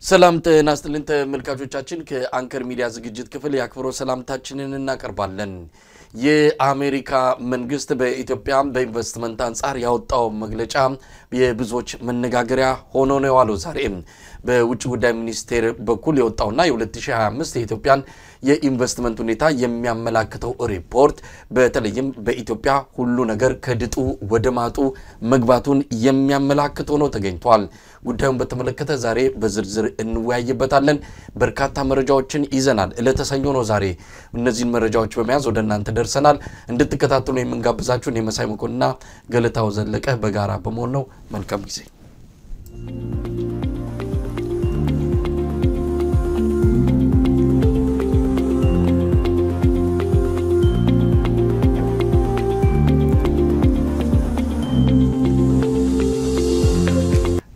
ሰላም ጤና ይስጥልን ተመልካቾቻችን ከአንከር ሚዲያ ዝግጅት ክፍል ያክብሮ ሰላምታችንን እናቀርባለን። የአሜሪካ መንግስት በኢትዮጵያ በኢንቨስትመንት አንፃር ያወጣው መግለጫ የብዙዎች መነጋገሪያ ሆኖ ነው ያለው። ዛሬ በውጭ ጉዳይ ሚኒስቴር በኩል የወጣውና የ2025 የኢትዮጵያን የኢንቨስትመንት ሁኔታ የሚያመላክተው ሪፖርት በተለይም በኢትዮጵያ ሁሉ ነገር ከድጡ ወደ ማጡ መግባቱን የሚያመላክት ሆኖ ተገኝቷል። ጉዳዩን በተመለከተ ዛሬ በዝርዝር እንወያይበታለን። በርካታ መረጃዎችን ይዘናል። ለተሰኞ ነው ዛሬ እነዚህን መረጃዎች በመያዝ ወደ እናንተ ደርሰናል። እንድትከታተሉ የምንጋብዛችሁ የመሳይ መኮንና ገለታው ዘለቀ በጋራ በመሆን ነው። መልካም ጊዜ።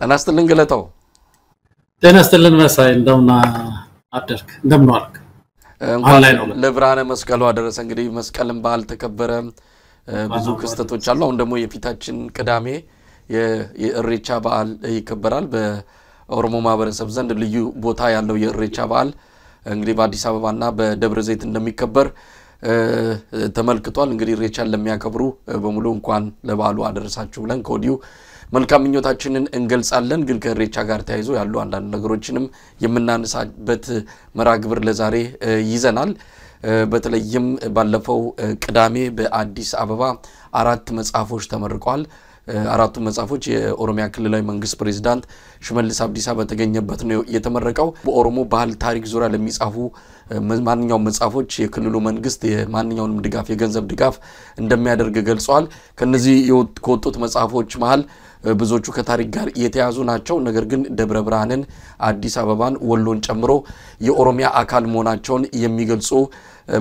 እናስተልን ገለታው ተነስተልን መሳይ እንደውና አደርክ እንደምንዋልክ እንኳን ለብርሃነ መስቀሉ አደረሰ። እንግዲህ መስቀልን በዓል ተከበረ። ብዙ ክስተቶች አሉ። አሁን ደግሞ የፊታችን ቅዳሜ የኢሬቻ በዓል ይከበራል። በኦሮሞ ማህበረሰብ ዘንድ ልዩ ቦታ ያለው የኢሬቻ በዓል እንግዲህ በአዲስ አበባና በደብረ ዘይት እንደሚከበር ተመልክቷል። እንግዲህ ኢሬቻን ለሚያከብሩ በሙሉ እንኳን ለበዓሉ አደረሳችሁ ብለን ከወዲሁ መልካም ምኞታችንን እንገልጻለን። ግን ከኢሬቻ ጋር ተያይዞ ያሉ አንዳንድ ነገሮችንም የምናነሳበት መራግብር ለዛሬ ይዘናል። በተለይም ባለፈው ቅዳሜ በአዲስ አበባ 4 መጽሐፎች ተመርቀዋል። 4ቱ መጽሐፎች የኦሮሚያ ክልላዊ መንግስት ፕሬዝዳንት ሽመልስ አብዲሳ በተገኘበት ነው የተመረቀው። በኦሮሞ ባህል ታሪክ ዙሪያ ለሚጻፉ ማንኛውም መጽሐፎች የክልሉ መንግስት የማንኛውንም ድጋፍ የገንዘብ ድጋፍ እንደሚያደርግ ገልጿል። ከነዚህ ከወጡት መጽሐፎች መሃል ብዙዎቹ ከታሪክ ጋር የተያዙ ናቸው። ነገር ግን ደብረ ብርሃንን፣ አዲስ አበባን፣ ወሎን ጨምሮ የኦሮሚያ አካል መሆናቸውን የሚገልጹ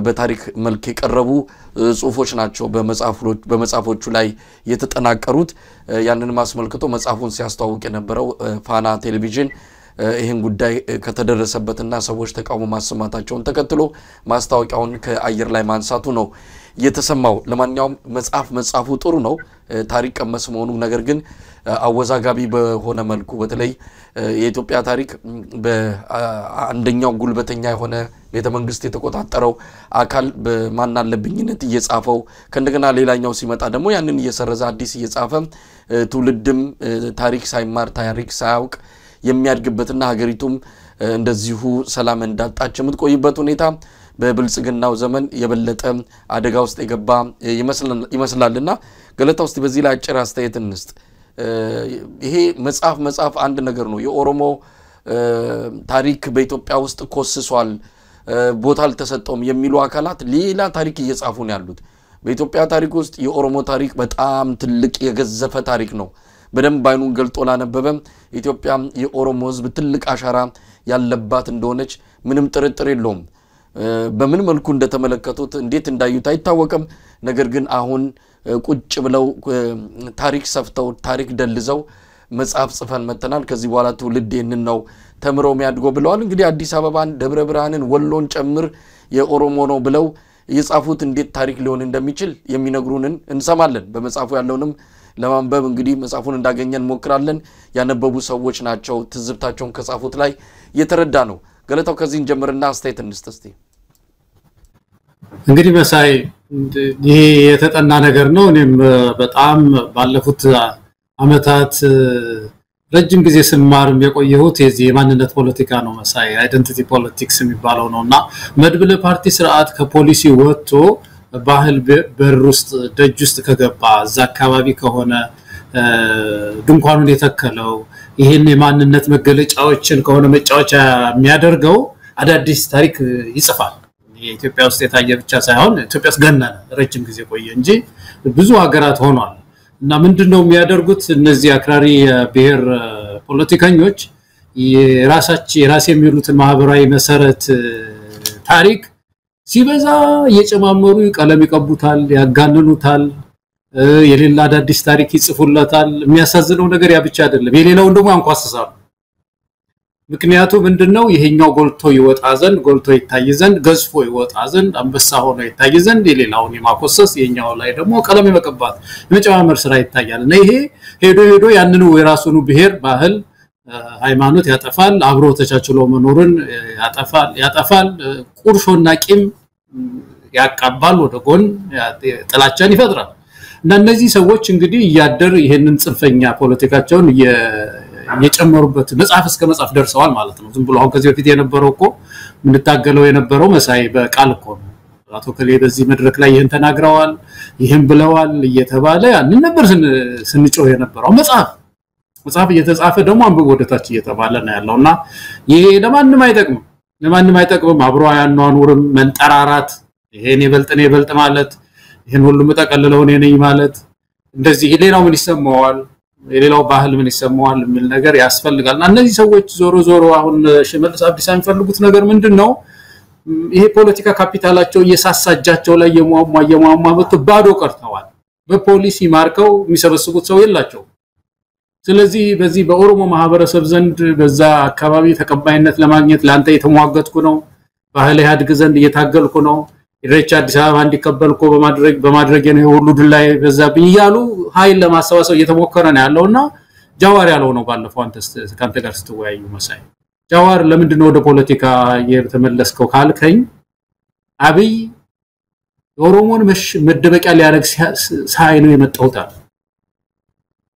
በታሪክ መልክ የቀረቡ ጽሁፎች ናቸው በመጽሐፎቹ ላይ የተጠናቀሩት። ያንን ማስመልከቶ መጽሐፉን ሲያስተዋውቅ የነበረው ፋና ቴሌቪዥን ይሄን ጉዳይ ከተደረሰበትና ሰዎች ተቃውሞ ማሰማታቸውን ተከትሎ ማስታወቂያውን ከአየር ላይ ማንሳቱ ነው የተሰማው። ለማንኛውም መጽሐፉ ጥሩ ነው፣ ታሪክ ቀመስ መሆኑ። ነገር ግን አወዛጋቢ በሆነ መልኩ በተለይ የኢትዮጵያ ታሪክ በአንደኛው ጉልበተኛ የሆነ ቤተ መንግስት የተቆጣጠረው አካል በማናለብኝነት እየጻፈው ከእንደገና ሌላኛው ሲመጣ ደግሞ ያንን እየሰረዘ አዲስ እየጻፈ ትውልድም ታሪክ ሳይማር ታሪክ ሳያውቅ የሚያድግበትና ሀገሪቱም እንደዚሁ ሰላም እንዳጣች የምትቆይበት ሁኔታ በብልጽግናው ዘመን የበለጠ አደጋ ውስጥ የገባ ይመስላልና ገለታ ውስጥ በዚህ ላይ አጭር አስተያየት እንስጥ። ይሄ መጽሐፍ አንድ ነገር ነው። የኦሮሞ ታሪክ በኢትዮጵያ ውስጥ ኮስሷል፣ ቦታ አልተሰጠውም የሚሉ አካላት ሌላ ታሪክ እየጻፉ ነው ያሉት። በኢትዮጵያ ታሪክ ውስጥ የኦሮሞ ታሪክ በጣም ትልቅ የገዘፈ ታሪክ ነው። በደንብ አይኑን ገልጦ ላነበበ ኢትዮጵያ የኦሮሞ ህዝብ ትልቅ አሻራ ያለባት እንደሆነች ምንም ጥርጥር የለውም። በምን መልኩ እንደተመለከቱት እንዴት እንዳዩት አይታወቅም። ነገር ግን አሁን ቁጭ ብለው ታሪክ ሰፍተው ታሪክ ደልዘው መጽሐፍ ጽፈን መተናል፣ ከዚህ በኋላ ትውልድ ይሄንን ነው ተምረው የሚያድገው ብለዋል። እንግዲህ አዲስ አበባን፣ ደብረ ብርሃንን፣ ወሎን ጨምር የኦሮሞ ነው ብለው የጻፉት እንዴት ታሪክ ሊሆን እንደሚችል የሚነግሩንን እንሰማለን። በመጽሐፉ ያለውንም ለማንበብ እንግዲህ መጽሐፉን እንዳገኘን ሞክራለን። ያነበቡ ሰዎች ናቸው ትዝብታቸውን ከጻፉት ላይ የተረዳ ነው። ገለታው ከዚህን ጀምርና አስተያየት እንስጥ። እንግዲህ መሳይ ይሄ የተጠና ነገር ነው። እኔም በጣም ባለፉት አመታት ረጅም ጊዜ ስማርም የቆየሁት የዚህ የማንነት ፖለቲካ ነው መሳይ፣ አይደንቲቲ ፖለቲክስ የሚባለው ነውና መድብለ ፓርቲ ስርዓት ከፖሊሲ ወጥቶ ባህል በር ውስጥ ደጅ ውስጥ ከገባ እዛ አካባቢ ከሆነ ድንኳኑን የተከለው ይሄን የማንነት መገለጫዎችን ከሆነ መጫወቻ የሚያደርገው አዳዲስ ታሪክ ይጽፋል። የኢትዮጵያ ውስጥ የታየ ብቻ ሳይሆን ኢትዮጵያ ውስጥ ገነነ ረጅም ጊዜ ቆየ እንጂ ብዙ ሀገራት ሆኗል። እና ምንድነው የሚያደርጉት እነዚህ አክራሪ ብሔር ፖለቲከኞች የራስ የሚሉትን ማህበራዊ መሰረት ታሪክ ሲበዛ እየጨማመሩ ቀለም ይቀቡታል፣ ያጋንኑታል፣ የሌላ አዳዲስ ታሪክ ይጽፉለታል። የሚያሳዝነው ነገር ያ ብቻ አይደለም፣ የሌላውን ደግሞ አንኳስሳሉ። ምክንያቱም ምንድነው ይሄኛው ጎልቶ ይወጣ ዘንድ ጎልቶ ይታይ ዘንድ ገዝፎ ይወጣ ዘንድ አንበሳ ሆኖ ይታይ ዘንድ የሌላውን የማኮሰስ የኛው ላይ ደግሞ ቀለም የመቀባት የመጨማመር ስራ ይታያል። እና ይሄ ሄዶ ያንኑ የራሱን ብሔር ባህል ሃይማኖት ያጠፋል አብሮ ተቻችሎ መኖርን ያጠፋል ቁርሾና ቂም ያቃባል ወደ ጎን ጥላቻን ይፈጥራል እና እነዚህ ሰዎች እንግዲህ ያደር ይሄንን ጽንፈኛ ፖለቲካቸውን የጨመሩበት መጽሐፍ እስከ መጽሐፍ ደርሰዋል ማለት ነው ዝም ብሎ አሁን ከዚህ በፊት የነበረው እኮ ምን ተታገለው የነበረው መሳይ በቃል እኮ አቶ ከሌ በዚህ መድረክ ላይ ይሄን ተናግረዋል ይሄን ብለዋል እየተባለ ያን ነበር ስንጮህ የነበረው መጽሐፍ እየተጻፈ ደግሞ አንብቦ ወደታች እየተባለ ነው ያለውና ይሄ ለማንንም አይጠቅምም አብሮ ያኗኑርም መንጠራራት ይሄን ይበልጥ ማለት ይሄን ሁሉ መጠቀለለው ነኝ ማለት እንደዚህ ሌላው ምን ይሰማዋል የሌላው ባህል ምን ይሰማዋል የሚል ነገር ያስፈልጋልና እነዚህ ሰዎች ዞሮ አሁን ሽመልስ አብዲሳ የሚፈልጉት ነገር ምንድነው ይሄ ፖለቲካ ካፒታላቸው እየሳሳጃቸው ላይ የሟሟ መጥቶ ባዶ ቀርተዋል በፖሊሲ ማርከው የሚሰበስቡት ሰው የላቸው ስለዚህ በዚህ በኦሮሞ ማህበረሰብ ዘንድ በዛ አካባቢ ተቀባይነት ለማግኘት ላንተ የተሟገትኩ ነው ባህል ያድግ ዘንድ እየታገልኩ ነው ኢሬቻ አዲስ አበባ እንዲከበልኩ በማድረግ ነው ሁሉ ድላይ በዛብኝ ይያሉ ኃይል ለማሰባሰብ እየተሞከረ ነው ያለውና ጃዋር ያለው ነው ባለፈው አንተ ካንተ ጋር ስትወያዩ መሳይ ጃዋር ለምንድነው ወደ ፖለቲካ የተመለስከው ካልከኝ አብይ ኦሮሞን መደበቂያ ሊያረግ ሳይ ነው የመጣውታል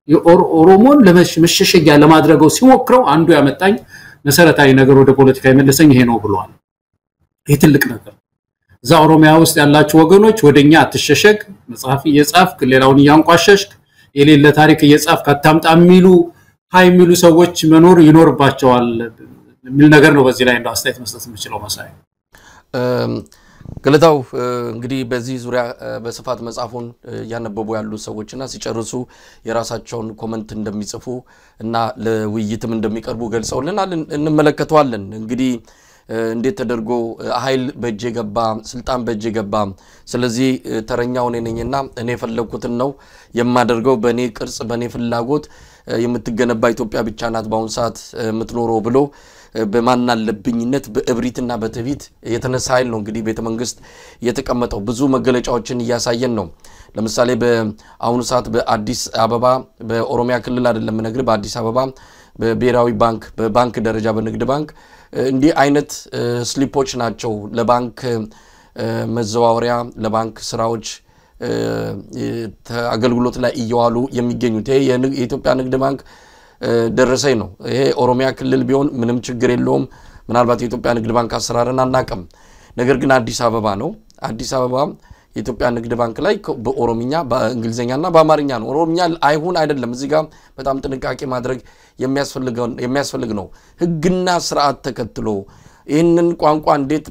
የኦሮሞን ለመሸሸጊያ ለማድረገው ሲሞክረው አንዱ ያመጣኝ መሰረታዊ ነገር ወደ ፖለቲካ የመለሰኝ ይሄ ነው ብሏል ይሄ ትልቅ ነገር ዛ ኦሮሚያ ውስጥ ያላችሁ ወገኖች ወደኛ አትሸሸግ መጽሐፍ እየጻፍክ ሌላውን ያንቋሸሽክ የሌለ ታሪክ እየጻፍክ አታምጣ የሚሉ ሃይሚሉ ሰዎች መኖር ይኖርባቸዋል ምን ነገር ነው በዚህ ላይ እንደው አስተያየት መስጠት የምችለው መሳይ ገለታው እንግዲህ በዚህ ዙሪያ በስፋት መጽሐፉን ያነበቡ ያሉ ሰዎችና ሲጨርሱ የራሳቸውን ኮሜንት እንደሚጽፉ እና ለውይይትም እንደሚቀርቡ ገልጸውልናል እንመለከተዋለን እንግዲህ እንዴት ተደርጎ ኃይል በእጄ ገባ ስልጣን በእጄ ገባ ስለዚህ ተረኛው ነኝና እኔ ፈለኩትን ነው የማደርገው በኔ ቅርጽ በኔ ፍላጎት የምትገነባ ኢትዮጵያ ብቻ ናት ባሁን ሰዓት የምትኖረው ብሎ በማናለብኝነት በእብሪትና በትዕቢት የተነሳ ኃይል ነው እንግዲህ ቤተ መንግስት የተቀመጠው ብዙ መገለጫዎችን ያሳየን ነው ለምሳሌ በአሁኑ ሰዓት በአዲስ አበባ በኦሮሚያ ክልል አይደለም ነገር በአዲስ አበባ በብሔራዊ ባንክ በባንክ ደረጃ በንግድ ባንክ እንዲህ አይነት ስሊፖች ናቸው ለባንክ መዘዋወሪያ ለባንክ ስራዎች አገልግሎት ላይ እየዋሉ የሚገኙት ይሄ የኢትዮጵያ ንግድ ባንክ ደረሰኝ ነው ይሄ ኦሮሚያ ክልል ቢሆን ምንም ችግር የለውም ምናልባት የኢትዮጵያ ንግድ ባንክ አሰራርን አናቀም ነገር ግን አዲስ አበባ ነው አዲስ አበባ የኢትዮጵያ ንግድ ባንክ ላይ በኦሮሚኛ በእንግሊዘኛና በአማርኛ ነው ኦሮሚኛ አይሁን አይደለም እዚህ ጋር በጣም ጥንቃቄ ማድረግ የሚያስፈልግ ነው ህግና ስርዓት ተከትሎ ይሄንን ቋንቋ እንዴት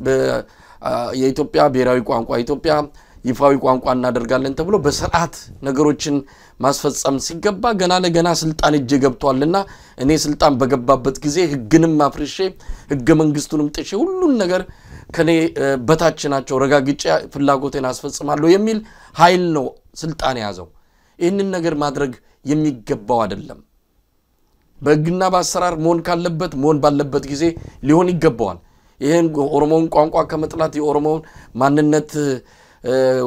የኢትዮጵያ ብሔራዊ ቋንቋ ኢትዮጵያ ይፋዊ ቋንቋ እናደርጋለን ተብሎ በስርዓት ነገሮችን ማስፈጸም ሲገባ ገና ለገና ስልጣን እጄ ገብቷልና እኔ ስልጣን በገባበት ጊዜ ህግንም ማፍርሼ ህገ መንግስቱንም ጥሼ ሁሉን ነገር ከኔ በታች ናቸው ረጋግጬ ፍላጎቴን አስፈጽማለሁ የሚል ኃይል ነው ስልጣን ያዘው ይሄንን ነገር ማድረግ የሚገባው አይደለም በህግና በአሰራር ሞን ካለበት ሞን ባለበት ጊዜ ሊሆን ይገባዋል ይሄን ኦሮሞን ቋንቋ ከመጥላት የኦሮሞን ማንነት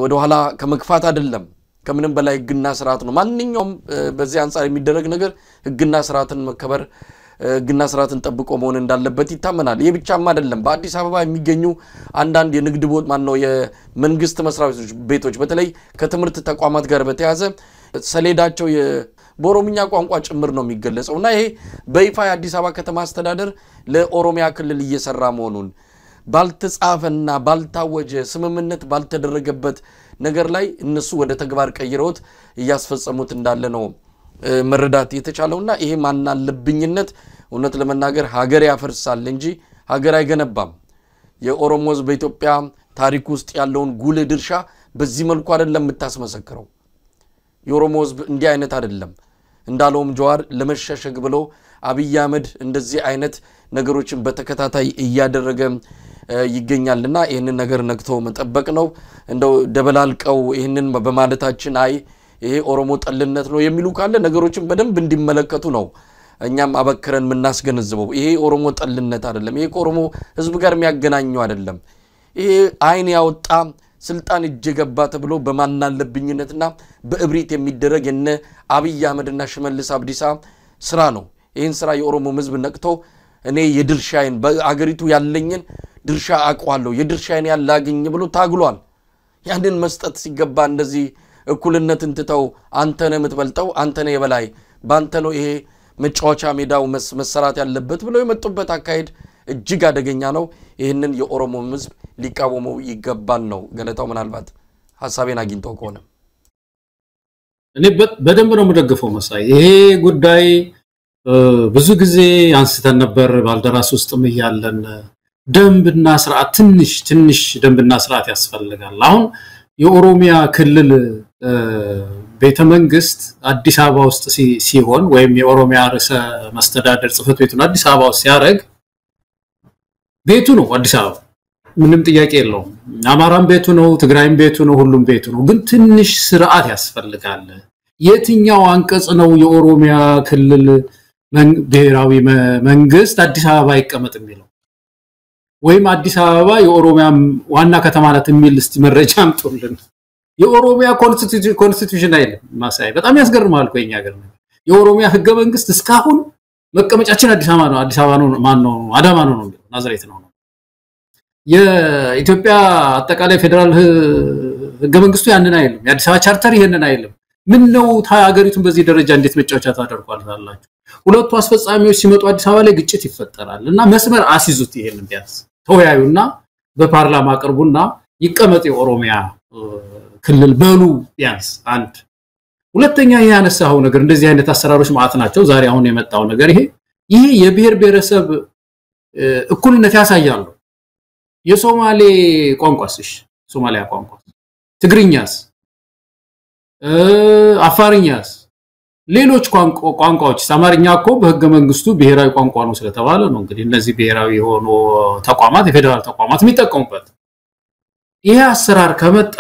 ወደ ኋላ ከመግፋት አይደለም ከምንም በላይ ህግና ስርዓት ነው ማንኛውም በዚህ አንፃር የሚደረግ ነገር ህግና ስርዓትን መከበር ህግና ስርዓትን ጠብቆ መሆን እንዳለበት ይታመናል ይሄ ብቻም አይደለም በአዲስ አበባ የሚገኙ አንዳንድ የንግድ ቦት ማን ነው የመንግስት መስሪያ ቤቶች በተለይ ከትምህርት ተቋማት ጋር በተያያዘ ሰሌዳቸው በኦሮሚኛ ቋንቋ ጭምር ነው የሚገለጸውና ይሄ በይፋ የአዲስ አበባ ከተማ አስተዳደር ለኦሮሚያ ክልል እየሰራ መሆኑን ባልተጻፈና ባልታወጀ ስምምነት ባልተደረገበት ነገር ላይ እነሱ ወደ ተግባር ቀይረውት ያስፈጸሙት እንዳለ ነው መረዳት የተቻለውና ይሄ ማናለብኝነት እውነት ለመናገር ሀገር ያፈርሳል እንጂ ሀገር አይገነባም የኦሮሞ ህዝብ በኢትዮጵያ ታሪክ ውስጥ ያለውን ጉልህ ድርሻ በዚህ መልኩ አይደለም የምታስመሰክረው የኦሮሞ ህዝብ እንዲህ አይነት አይደለም እንዳለውም ጀዋር ለመሸሸግ ብሎ አብይ አህመድ እንደዚህ አይነት ነገሮችን በተከታታይ እያደረገ ይገኛልና ይሄንን ነገር ነክቶ መጠበቅ ነው እንደው ደበላልቀው ይሄንን በማለታችን አይ ይሄ ኦሮሞ ጠልነት ነው የሚሉ ካለ ነገሮችን በደንብ እንዲመለከቱ ነው እኛም አበክረን ምናስገነዝበው ይሄ ኦሮሞ ጠልነት አይደለም ይሄ ኦሮሞ ህዝብ ጋር የሚያገናኘው አይደለም ይሄ አይን ያወጣ ስልጣን እጀገባ ተብሎ በማናለብኝነትና በእብሪት የሚደረግ የነ አብይ አህመድና ሽመልስ አብዲሳ ስራ ነው ይህን ስራ የኦሮሞ ህዝብ ነቅቶ እኔ የድርሻዬን በአገሪቱ ያለኝን ድርሻ አቋለሁ የድርሻዬን ያላገኝ ብሎ ታግሏል ያንን መስጠት ሲገባ እንደዚህ እኩልነትን ትተው አንተ ነህ የምትበልጠው አንተ ነህ የበላይ ባንተ ነው ይሄ መጫወቻ ሜዳው መሰራት ያለበት ብለው የመጡበት አካሄድ እጅግ አደገኛ ነው ይሄንን የኦሮሞ ህዝብ ሊቃወመው ይገባል ነው ገለታው ምናልባት ሐሳቤን አግኝተው ከሆነ እኔ በደንብ ነው የምደግፈው መሳይ ይሄ ጉዳይ ብዙ ጊዜ አንስተን ነበር ባልደራስ ውስጥም ይያለን ደንብና ስርዓት ትንሽ ደንብና ስርዓት ያስፈልጋል አሁን የኦሮሚያ ክልል ቤተ መንግስት አዲስ አበባ ውስጥ ሲሆን ወይም የኦሮሚያ ርዕሰ መስተዳድር ጽፈት ቤቱን አዲስ አበባ ውስጥ ሲያረግ ቤቱ ነው አዲስ አበባ ምንም ጥያቄ የለውም አማራም ቤቱ ነው ትግራይም ቤቱ ነው ሁሉም ቤቱ ነው ግን ትንሽ ስርዓት ያስፈልጋል የትኛው አንቀጽ ነው የኦሮሚያ ክልል ብሔራዊ መንግስት አዲስ አበባ ይቀመጥ የሚለው ወይም አዲስ አበባ የኦሮሚያ ዋና ከተማ ናት የሚል እስቲ መረጃ አምጡልን የኦሮሚያ ኮንስቲቲዩሽን አይደለም ማሳይ በጣም ያስገርማል ቆይኛ ሀገር ነው የኦሮሚያ ህገ መንግስት እስካሁን መቀመጫችን አዲስ አበባ ነው ማን ነው አዳማ ነው ናዝሬት ነው የኢትዮጵያ አጠቃላይ ፌደራል ህገ መንግስቱ ያንን አይልም የአዲስ አበባ ቻርተር ይሄንን አይልም ምን ነው ሀገሪቱን በዚህ ደረጃ እንዴት መጫወቻ ታደርጓላችሁ ሁለቱ አስፈጻሚዎች ሲመጡ አዲስ አበባ ላይ ግጭት ይፈጠራል እና መስመር አሲዙት ይሄንን ቢያንስ ተወያዩና በፓርላማ አቅርቡና ይቀመጥ የኦሮሚያ ክልል በሉ ቢያንስ አንድ ሁለተኛ ያነሳው ነገር እንደዚህ አይነት አሰራሮች ማአት ናቸው ዛሬ አሁን የመጣው ነገር ይሄ የብሔር ብሔረሰብ እኩልነት ያሳያሉ የሶማሌ ቋንቋስሽ ሶማሊያ ቋንቋ ትግርኛስ አፋርኛስ ሌሎች ቋንቋዎች አማርኛ እኮ በህገ መንግስቱ ብሔራዊ ቋንቋ ነው ስለተባለ ነው እንግዲህ እነዚህ ብሔራዊ ሆኖ ተቋማት የፌደራል ተቋማት የሚጠቀሙበት ይሄ አሰራር ከመጣ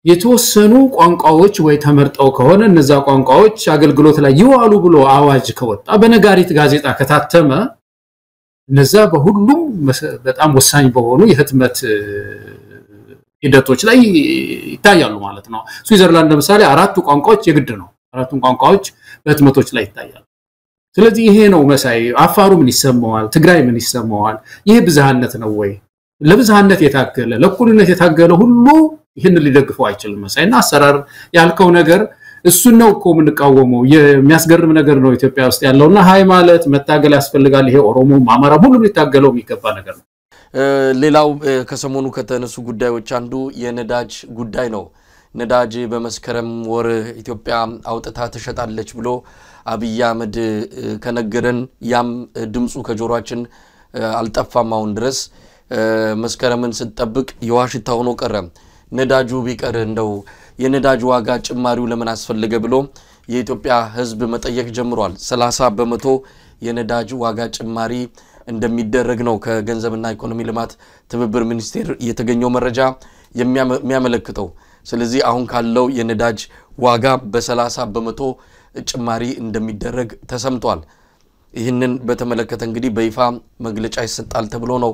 የተወሰኑ ቋንቋዎች ወይ ተመርጠው ከሆነ እነዛ ቋንቋዎች አገልግሎት ላይ ይዋሉ ብሎ አዋጅ ከወጣ በነጋሪት ጋዜጣ ከታተመ እነዛ በሁሉም በጣም ወሳኝ በሆኑ የህትመት ሂደቶች ላይ ይታያሉ ማለት ነው ስዊዘርላንድ ለምሳሌ አራቱ ቋንቋዎች የግድ ነው አራቱን ቋንቋዎች በህትመቶች ላይ ይታያሉ ስለዚህ ይሄ ነው መሳይ አፋሩ ምን ይሰማዋል ትግራይ ምን ይሰማዋል ይሄ ብዛህነት ነው ወይ ለብዛህነት የታገለ ለኩልነት የታገለ ሁሉ ይሄን ሊደግፈው አይችልም መሳይና አሰራር ያልከው ነገር እሱ ነው እኮ ምንቃወመው የሚያስገርም ነገር ነው ኢትዮጵያ ውስጥ ያለውና ሃይ ማለት መታገል ያስፈልጋል ይሄ ኦሮሞ ማማራ ሁሉ ሊታገለው የሚገባ ነገር ነው ሌላው ከሰሞኑ ከተነሱ ጉዳዮች አንዱ የነዳጅ ጉዳይ ነው ነዳጅ በመስከረም ወር ኢትዮጵያ አውጥታ ተሸጣለች ብሎ አብይ አህመድ ከነገረን ያም ድምጹ ከጆሮአችን አልጠፋም አሁን ድረስ መስከረምን ስንጠብቅ የዋሽታ ሆኖ ቀረ ነዳጁ ቢቀር እንደው የነዳጅ ዋጋ ጭማሪው ለምን አስፈልገ ብሎ የኢትዮጵያ ህዝብ መጠየቅ ጀምሯል 30 በመቶ የነዳጅ ዋጋ ጭማሪ እንደሚደረግ ነው ከገንዘብና ኢኮኖሚ ልማት ትብብር ሚኒስቴር የተገኘው መረጃ የሚያመለክተው ስለዚህ አሁን ካለው የነዳጅ ዋጋ በ30 በመቶ ጭማሪ እንደሚደረግ ተሰምቷል ይህንን በተመለከተ እንግዲህ በይፋ መግለጫ ይሰጣል ተብሎ ነው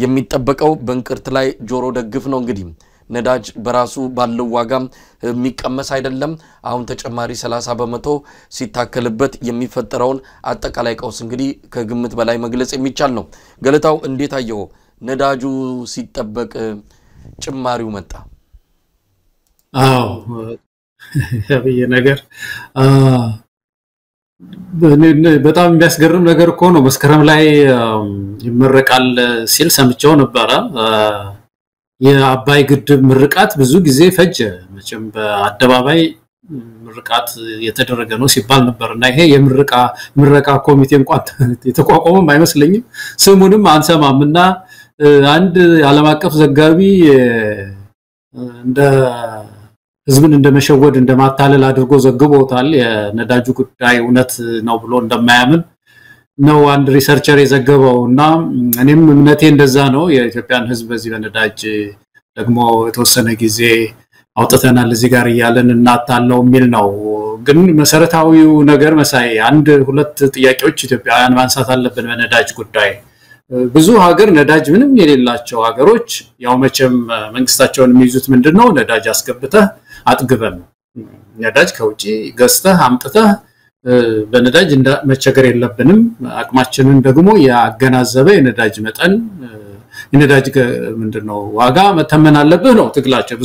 የሚጠበቀው በእንቅርት ላይ ጆሮ ደግፍ ነው እንግዲህ ነዳጅ በራሱ ባለው ዋጋ የሚቀመስ አይደለም አሁን ተጨማሪ 30 በመቶ ሲታከልበት የሚፈጠረውን አጠቃላይ ቀውስ እንግዲህ ከግምት በላይ መግለጽ የሚቻል ነው ገለታው እንዴት አየው ነዳጁ ሲጠበቅ ጭማሪው መጣ ያበየ ነገር በጣም የሚያስገርም ነገር እኮ ነው መስከረም ላይ ይመረቃል ሲል ሰምቼው ነበር የአባይ ግድብ ምርቃት ብዙ ጊዜ ፈጀ መቼም በአደባባይ ምርቃት የተደረገ ነው ሲባል ነበርና ይሄ ምረቃ ኮሚቴ እንኳን የተቋቋመም አይመስልኝም ስሙንም አንሰማምና አንድ ዓለም አቀፍ ዘጋቢ እንደ ህዝብን እንደመሸወድ እንደማታለል አድርጎ ዘግቦታል የነዳጁ ጉዳይ እውነት ነው ብሎ እንደማያምን ነው አንድ ሪሰርቸር የዘገበውና እኔም እምነቴ እንደዛ ነው የኢትዮጵያን ህዝብ በዚህ በነዳጅ ደግሞ የተወሰነ ጊዜ አውጥተናል እዚህ ጋር ያለን እናታለው የሚል ነው ግን መሰረታዊው ነገር መሳይ አንድ ሁለት ጥያቄዎች ኢትዮጵያውያን ማንሳት አለብን በነዳጅ ጉዳይ ብዙ ሀገር ነዳጅ ምንም የሌላቸው ሀገሮች ያው መቼም መንግስታቸውን የሚይዙት ምንድነው ነዳጅ አስገብተህ አጥግበን ነዳጅ ከውጪ ገዝተህ አምጥተህ በነዳጅ መቸገር የለብንም አቅማችንን ደግሞ ያገናዘበ የነዳጅ መጠን የነዳጅ ምንድነው ዋጋ መተመን አለብህ ነው ትግላቸው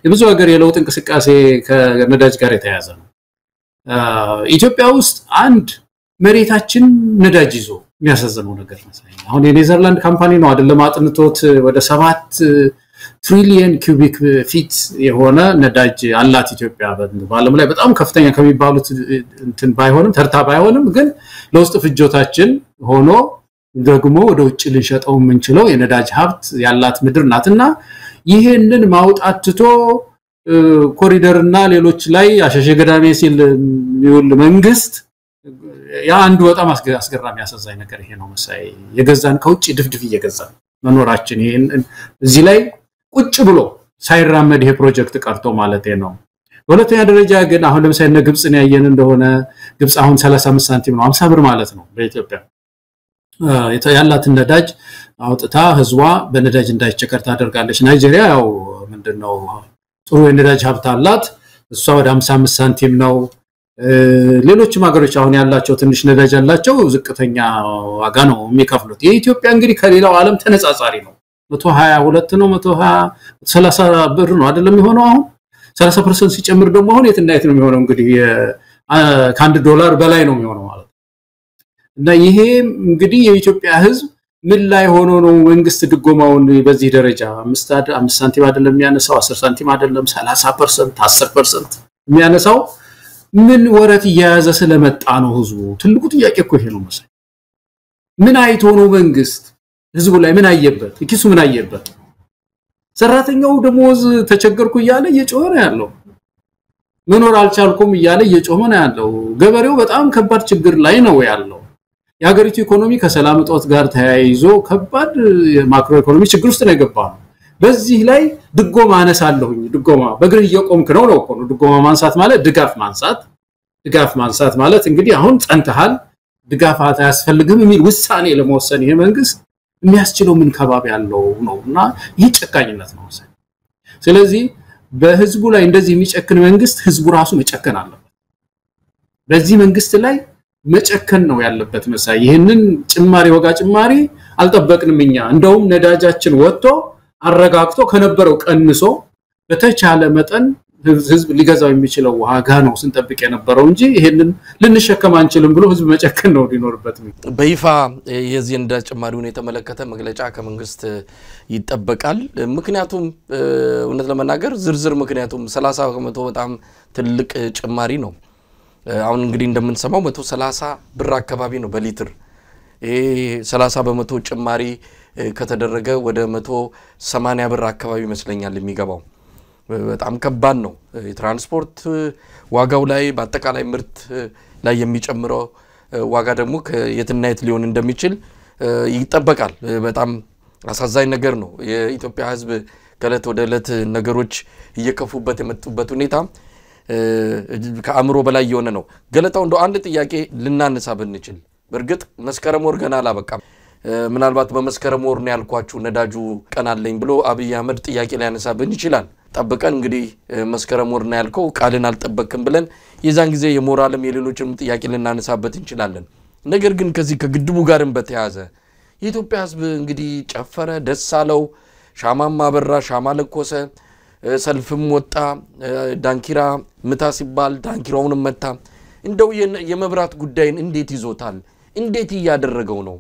የብዙ ሀገር የለውጥ እንቅስቃሴ ከነዳጅ ጋር የተያያዘ ነው ኢትዮጵያ ውስጥ አንድ መሬታችን ነዳጅ ይዞ የሚያሳዝነው ነገር ነው አሁን የኔዘርላንድ ካምፓኒ ነው አይደለም አጥንቶት ወደ 7 ትሪሊየን ኩቢክ ፊት የሆነ ነዳጅ አላት ኢትዮጵያ በዓለም ላይ በጣም ከፍተኛ ከሚባሉት እንትን ባይሆንም ተርታ ባይሆንም ግን ለውስጥ ፍጆታችን ሆኖ ደግሞ ወደ ውጭ ልንሸጠው የምንችለው የነዳጅ ሀብት ያላት ምድር ናትና ይሄንን ማውጣት ትቶ ኮሪደርና ሌሎች ላይ አሸሸ ገዳሜ ሲል የሚውል መንግስት ያ አንዱ በጣም አስገራሚ ያሳዛኝ ነገር ይሄ ነው መሳይ የገዛን ከውጭ ድፍድፍ እየገዛን መኖራችን ይሄን እዚህ ላይ ቁጭ ብሎ ሳይራመድ ይሄ ፕሮጀክት ቀርቶ ማለት ነው በሁለተኛ ደረጃ ግን አሁን ለምሳሌ ግብጽን ያየን እንደሆነ ግብጽ አሁን 35 ሳንቲም ነው 50 ብር ማለት ነው በኢትዮጵያ ያላትን ነዳጅ አውጥታ ህዝቧ በነዳጅ እንዳይቸገር ታደርጋለች ናይጄሪያ ያው ምንድነው ጥሩ የነዳጅ ሀብት አላት እሷ ወደ 55 ሳንቲም ነው ሌሎችም ሀገሮች አሁን ያላቸው ትንሽ ነዳጅ ያላቸው ዝቅተኛ ዋጋ ነው የሚከፍሉት የኢትዮጵያ እንግዲህ ከሌላው ዓለም ተነጻጻሪ ነው 122 ነው 130 ብር ነው አይደለም የሚሆነው አሁን 30% ሲጨምር ደግሞ አሁን የትና የት ነው የሚሆነው እንግዲህ $1 በላይ ነው የሚሆነው ማለት እና ይሄ እንግዲህ የኢትዮጵያ ህዝብ ምን ላይ ሆኖ ነው መንግስት ድጎማውን በዚህ ደረጃ 5 ሳንቲም አይደለም የሚያነሳው 10 ሳንቲም አይደለም 30% 10% የሚያነሳው ምን ወረት ያያዘ ስለመጣ ነው ህዝቡ ትልቁ ጥያቄ እኮ ይሄ ነው መሰለኝ ምን አይቶ ነው መንግስት ህዝቡ ላይ ምን አየበት ኪሱ ምን አየበት ሰራተኛው ደሞዝ ተቸገርኩ ይያለ እየጮኸ ነው ያለው መኖር አልቻልኩም ይያለ እየጮኸ ነው ያለው ገበሬው በጣም ከባድ ችግር ላይ ነው ያለው የሀገሪቱ ኢኮኖሚ ከሰላም እጦት ጋር ተያይዞ ከባድ የማክሮ ኢኮኖሚ ችግር ውስጥ ነው የገባው በዚህ ላይ ድጎማ አነሳለሁኝ ድጎማ በግር እየቆምክ ነው እኮ ነው ድጎማ ማንሳት ማለት ድጋፍ ማንሳት ማለት እንግዲህ አሁን ጸንተሃል ድጋፍ አያስፈልግም የሚል ውሳኔ ለመወሰን ይሄ መንግስት የሚያስችለው ምን ከባቢ ያለው ነውና ይሄ ጨካኝነት ነው ስለዚህ በህዝቡ ላይ እንደዚህ የሚጨክን መንግስት ህዝቡ ራሱ መጨከን አለበት በዚህ መንግስት ላይ መጨከን ነው ያለበት መሳይ ይሄንን ጭማሪ ወጋ ጭማሪ አልጠበቅንም እኛ እንደውም ነዳጃችን ወጥቶ አረጋግጦ ከነበረው ቀንሶ በተቻለ መጠን ህዝብ ሊገዛው የሚችለው ዋጋ ነው ስንጠብቅ የነበረው እንጂ ይሄንን ልንሸከም አንችልም ብሎ ህዝብ መጨከን ነው ሊኖርበት በይፋ የዚህ እንደ ጭማሪውን የተመለከተ መግለጫ ከመንግስት ይጠበቃል ምክንያቱም እውነት ለመናገር ዝርዝር ምክንያቱም 30% በጣም ትልቅ ጭማሪ ነው አሁን እንግዲህ እንደምንሰማው 130 ብር አካባቢ ነው በሊትር ይሄ 30% ጭማሪ ከተደረገ ወደ 180 ብር አካባቢ መስለኛል የሚገባው በጣም ከባድ ነው የትራንስፖርት ዋጋው ላይ በአጠቃላይ ምርት ላይ የሚጨምረው ዋጋ ደግሞ የትና የት ሊሆን እንደሚችል ይጠበቃል በጣም አሳዛኝ ነገር ነው የኢትዮጵያ ህዝብ ከለት ወደ ለት ነገሮች እየከፉበት የመጡበት ሁኔታ ከአምሮ በላይ የሆነ ነው ገለታው እንደው አንድ ጥያቄ ልናነሳ ብንችል በርግጥ መስከረም ወር ገና አላበቃም ምናልባት በመስከረም ወር ነው ያልኳችሁ ነዳጁ ቀናለኝ ብሎ አብይ አህመድ ጥያቄ ሊያነሳብን ይችላል ጠብቀን እንግዲህ መስከረም ወር ነው ያልከው ቃልን አልጠበቅም ብለን የዛን ጊዜ የሞራልም የሌሎችም ጥያቄ ልናነሳበት እንችላለን ነገር ግን ከዚህ ከግድቡ ጋርም በተያያዘ የኢትዮጵያ ህዝብ እንግዲህ ጨፈረ ደስ አለው ሻማም አበራ ሻማ ለኮሰ ሰልፍም ወጣ ዳንኪራ ምታ ሲባል ዳንኪራውንም መታ እንደው የመብራት ጉዳይን እንዴት ይዞታል እንዴት ያደረገው ነው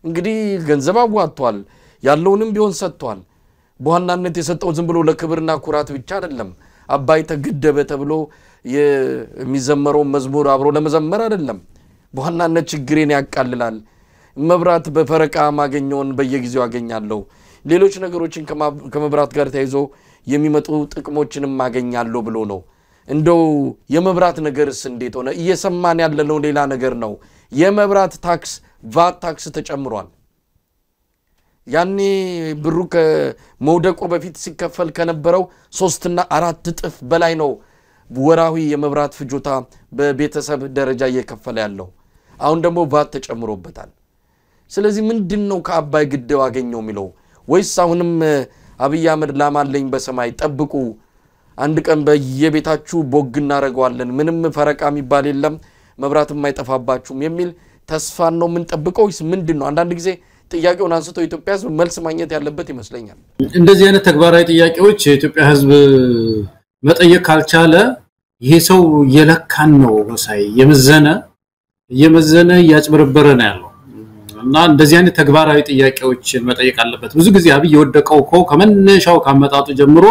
እንግዲህ ገንዘብ አዋጥቷል ያለውንም ቢሆን ሰጥቷል በዋናነት የሰጠው ዝም ብሎ ለክብርና ኩራት ብቻ አይደለም አባይ ተገደበ ተብሎ የሚዘመረው መዝሙር አብሮ ለመዘመር አይደለም በዋናነት ችግሬን ያቃልላል መብራት በፈረቃ ማገኘውን በየጊዜው ያገኛለው ሌሎች ነገሮችን ከመብራት ጋር ተያይዞ የሚመጡ ጥቅሞችንም ማገኛለው ብሎ ነው እንደው የመብራት ነገርስ እንዴት ሆነ እየሰማን ያለነው ሌላ ነገር ነው የመብራት ታክስ ቫት ታክስ ተጨምሯል ያኔ ብሩ ከመውደቁ በፊት ሲከፈል ከነበረው 3 እና 4 እጥፍ በላይ ነው ወራዊ የመብራት ፍጆታ በቤተሰብ ደረጃ እየከፈለ ያለው አሁን ደግሞ ቫት ተጨምሮበታል ስለዚህ ምንድነው ከአባይ ግድብ አገኘው የሚለው ወይስ አሁንም አብይ አህመድ ላማለኝ በሰማይ ጠብቁ አንድ ቀን በየቤታችሁ ቦግ እናረጋዋለን ምንም ፈረቃ የሚባል የለም መብራት የማይጠፋባችሁም የሚል ተስፋን ነው የምንጠብቀው ወይስ ምንድነው? አንዳንድ ጊዜ ጥያቄውን አንስቶ ኢትዮጵያ ህዝብ መልስ ማግኘት ያለበት ይመስለኛል። እንደዚህ አይነት ተግባራዊ ጥያቄዎች የኢትዮጵያ ህዝብ መጠየቅ ካልቻለ ይሄ ሰው የለካን ነው መሳይ የመዘነ ያጭበረበረ ነው ያለው እና እንደዚህ አይነት ተግባራዊ ጥያቄዎችን መጠየቅ አለበት። ብዙ ጊዜ አብይ የወደቀው ከመነሻው ካመጣጡ ጀምሮ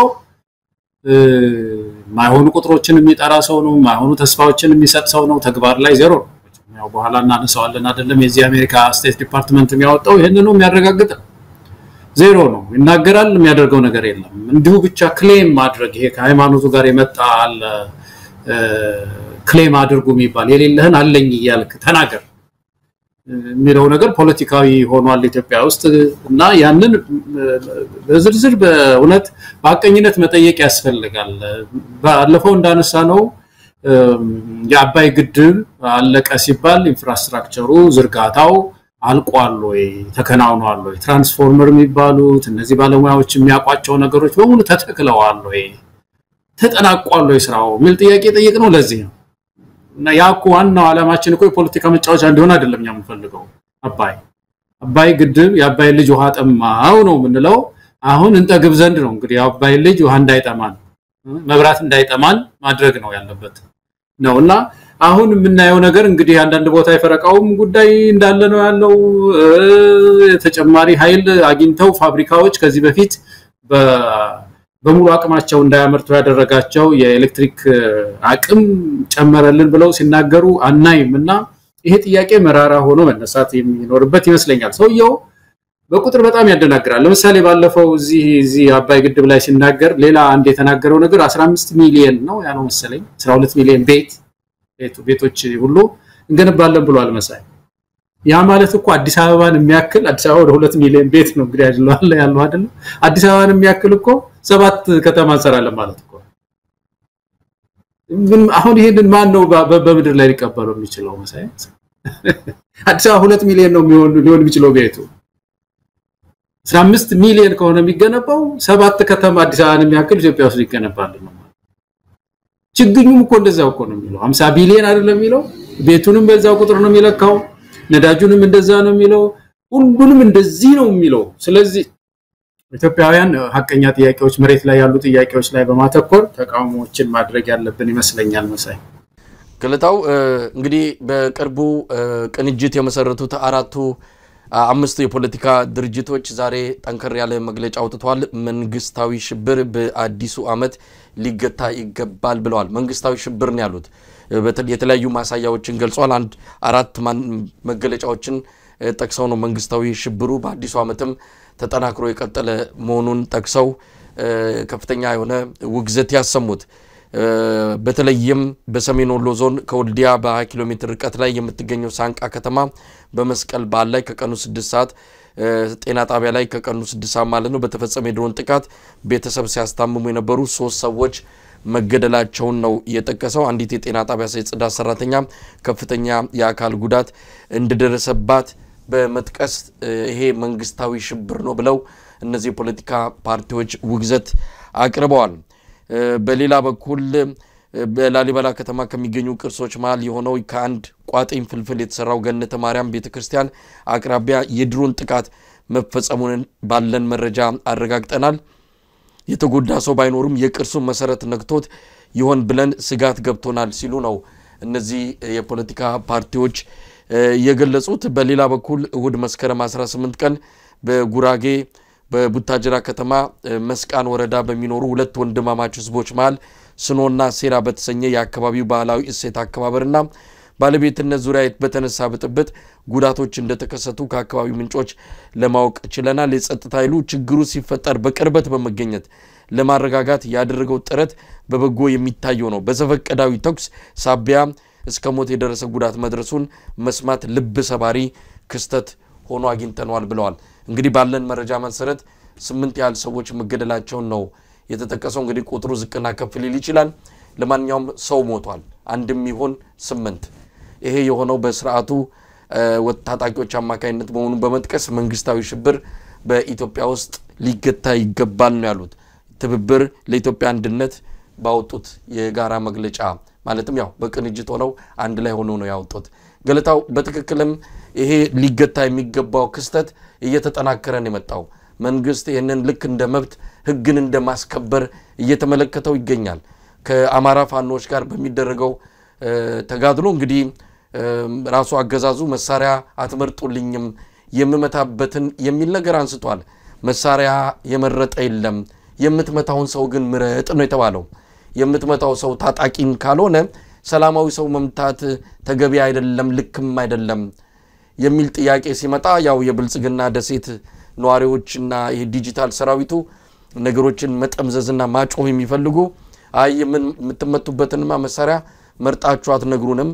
ማይሆኑ ቁጥሮችን የሚጠራ ሰው ነው፣ ማይሆኑ ተስፋዎችን የሚሰጥ ሰው ነው። ተግባር ላይ ዜሮ ነው። ያው በኋላ እናነሳዋለን አይደለም። የዚህ አሜሪካ ስቴት ዲፓርትመንት የሚያወጣው ይሄንን ነው የሚያረጋግጥ። ዜሮ ነው፣ ይናገራል፣ የሚያደርገው ነገር የለም። እንዲሁ ብቻ ክሌም ማድረግ ይሄ ከሃይማኖቱ ጋር የመጣል ክሌም አድርጉ የሚባል የሌለህን አለኝ ይያልክ ተናገር የሚለው ነገር ፖለቲካዊ ሆኗል ኢትዮጵያ ውስጥ እና ያንን በዝርዝር በእውነት በአቀኝነት መጠየቅ ያስፈልጋል። ባለፈው እንዳነሳ ነው የአባይ ግድብ አለቀ ሲባል ኢንፍራስትራክቸሩ ዝርጋታው አልቋል ወይ ተከናውኗል ወይ ትራንስፎርመር የሚባሉት እነዚህ ባለሙያዎች የሚያቋቸው ነገሮች በሙሉ ተተክለዋል ወይ ተጠናቋል ወይ ስራው ምን ጥያቄ ጠይቅነው ለዚህ ነው። እና ያኩ ዋናው ዓላማችን እኮ የፖለቲካ መጫወቻ እንደሆነ አይደለም የምንፈልገው። አባይ ግድብ የአባይ ልጅ ውሃ ጠማው ነው ምንለው። አሁን እንጠግብ ዘንድ ነው እንግዲህ የአባይ ልጅ ውሃ እንዳይጠማን መብራት እንዳይጠማን ማድረግ ነው ያለበት ነውና አሁን የምናየው ነገር እንግዲህ አንዳንድ ቦታ የፈረቃውም ጉዳይ እንዳለ ነው ያለው። ተጨማሪ ኃይል አግኝተው ፋብሪካዎች ከዚህ በፊት በሙሉ አቅማቸው እንዳያመርቱ ያደረጋቸው የኤሌክትሪክ አቅም ጨመረልን ብለው ሲናገሩ አናይምና ይሄ ጥያቄ መራራ ሆኖ መነሳት የሚኖርበት ይመስለኛል። ሰውየው በቁጥር በጣም ያደናግራል። ለምሳሌ ባለፈው እዚህ አባይ ግድብ ላይ ሲናገር ሌላ አንድ የተናገረው ነገር 15 ሚሊዮን ነው ያለው መሰለኝ 12 ሚሊዮን ቤቶች ሁሉ እንገነባለን ብሏል መሳይ። ያ ማለት እኮ አዲስ አበባን የሚያክል አዲስ አበባ ወደ 2 ሚሊዮን ቤት ነው እንግዲህ ያለው አይደል? አዲስ አበባን የሚያክል እኮ 7 ከተማ እንሰራለን ማለት እኮ። አሁን ይሄንን ማን ነው በምድር ላይ ሊቀበለው የሚችለው መሳይ? አዲስ አበባ 2 ሚሊዮን ነው ሊሆን የሚችለው ቤቱ 15 ሚሊዮን ከሆነ የሚገነባው 7 ከተማ አዲስ አበባን የሚያክል ኢትዮጵያ ውስጥ ይገነባል ነው። ችግኙም እኮ እንደዛው እኮ ነው የሚለው 50 ቢሊዮን አይደለም የሚለው። ቤቱንም በዛው ቁጥር ነው የሚለካው። ነዳጁንም እንደዛ ነው የሚለው። ሁሉንም እንደዚህ ነው የሚለው። ስለዚህ ኢትዮጵያውያን ሐቀኛ ጥያቄዎች መሬት ላይ ያሉ ጥያቄዎች ላይ በማተኮር ተቃውሞዎችን ማድረግ ያለብን ይመስለኛል መሳይ። ገለታው እንግዲህ በቅርቡ ቅንጅት የመሰረቱት አምስቱ የፖለቲካ ድርጅቶች ዛሬ ጠንከር ያለ መግለጫ አውጥተዋል። መንግስታዊ ሽብር በአዲሱ አመት ሊገታ ይገባል ብለዋል። መንግስታዊ ሽብር ነው ያሉት። የተለያዩ ማሳያዎችን ገልጿል። አራት መግለጫዎችን ጠቅሰው ነው መንግስታዊ ሽብሩ በአዲሱ አመትም ተጠናክሮ የቀጠለ መሆኑን ጠቅሰው ከፍተኛ የሆነ ውግዘት ያሰሙት። በተለይም በሰሜን ወሎ ዞን ከወልዲያ በ20 ኪሎ ሜትር ርቀት ላይ የምትገኘው ሳንቃ ከተማ በመስቀል በዓል ላይ ከቀኑ 6 ሰዓት ጤና ጣቢያ ላይ ከቀኑ 6 ሰዓት ማለት ነው በተፈጸመ የድሮን ጥቃት ቤተሰብ ሲያስታምሙ የነበሩ 3 ሰዎች መገደላቸውን ነው የጠቀሰው። አንዲት የጤና ጣቢያ ጽዳት ሰራተኛ ከፍተኛ የአካል ጉዳት እንደደረሰባት በመጥቀስ ይሄ መንግስታዊ ሽብር ነው ብለው እነዚህ ፖለቲካ ፓርቲዎች ውግዘት አቅርበዋል። በሌላ በኩል በላሊበላ ከተማ ከሚገኙ ቅርሶች መሃል የሆነው ከአንድ ቋጥኝ ፍልፍል የተሰራው ገነተ ማርያም ቤተክርስቲያን አቅራቢያ የድሮን ጥቃት መፈጸሙን ባለን መረጃ አረጋግጠናል። የተጎዳ ሰው ባይኖርም የቅርሱ መሰረት ነክቶት ይሆን ብለን ስጋት ገብቶናል ሲሉ ነው እነዚህ የፖለቲካ ፓርቲዎች የገለጹት። በሌላ በኩል እሁድ መስከረም 18 ቀን በጉራጌ በቡታጅራ ከተማ መስቃን ወረዳ በሚኖሩ ሁለት ወንድማማች ህዝቦች መሃል ስኖና ሴራ በተሰኘ የአካባቢው ባህላዊ እሴት አከባበርና ባለቤትነት ዙሪያ በተነሳ ብጥብጥ ጉዳቶች እንደተከሰቱ ከአካባቢው ምንጮች ለማወቅ ችለናል። የጸጥታ ኃይሉ ችግሩ ሲፈጠር በቅርበት በመገኘት ለማረጋጋት ያደረገው ጥረት በበጎ የሚታየው ነው። በዘፈቀዳዊ ተኩስ ሳቢያ እስከ ሞት የደረሰ ጉዳት መድረሱን መስማት ልብ ሰባሪ ክስተት ሆኖ አግኝተናል ብለዋል። እንግዲህ ባለን መረጃ መሰረት 8 ያህል ሰዎች መገደላቸውን ነው የተጠቀሰው። እንግዲህ ቁጥሩ ዝቅና ከፍ ሊል ይችላል። ለማንኛውም ሰው ሞቷል፣ አንድም ይሁን 8። ይሄ የሆነው በስርዓቱ ወታጣቂዎች አማካይነት መሆኑን በመጥቀስ መንግስታዊ ሽብር በኢትዮጵያ ውስጥ ሊገታ ይገባል ነው ያሉት። ትብብር ለኢትዮጵያ አንድነት ባወጡት የጋራ መግለጫ ማለትም ያው በቅንጅት ሆነው አንድ ላይ ሆኖ ነው ያወጡት ገለታው በትክክልም ይሄ ሊገታ የሚገባው ክስተት እየተጠናከረ ነው የመጣው መንግስት ይሄንን ልክ እንደ መብት ህግን እንደማስከበር እየተመለከተው ይገኛል ከአማራ ፋኖች ጋር በሚደረገው ተጋድሎ እንግዲህ ራሱ አገዛዙ መሳሪያ አትመርጡልኝም የምመታበትን የሚል ነገር አንስቷል መሳሪያ የመረጠ የለም የምትመታውን ሰው ግን ምረጥ ነው የተባለው የምትመታው ሰው ታጣቂን ካልሆነ ሰላማዊ ሰው መምታት ተገቢ አይደለም ልክም አይደለም የሚል ጥያቄ ሲመጣ ያው የብልጽግና ደሴት ነዋሪዎችና ይሄ ዲጂታል ሰራዊቱ ነገሮችን መጠምዘዝና ማጮህ የሚፈልጉ አይ የምትመቱበትንማ መሳሪያ መርጣችሁ አትነግሩንም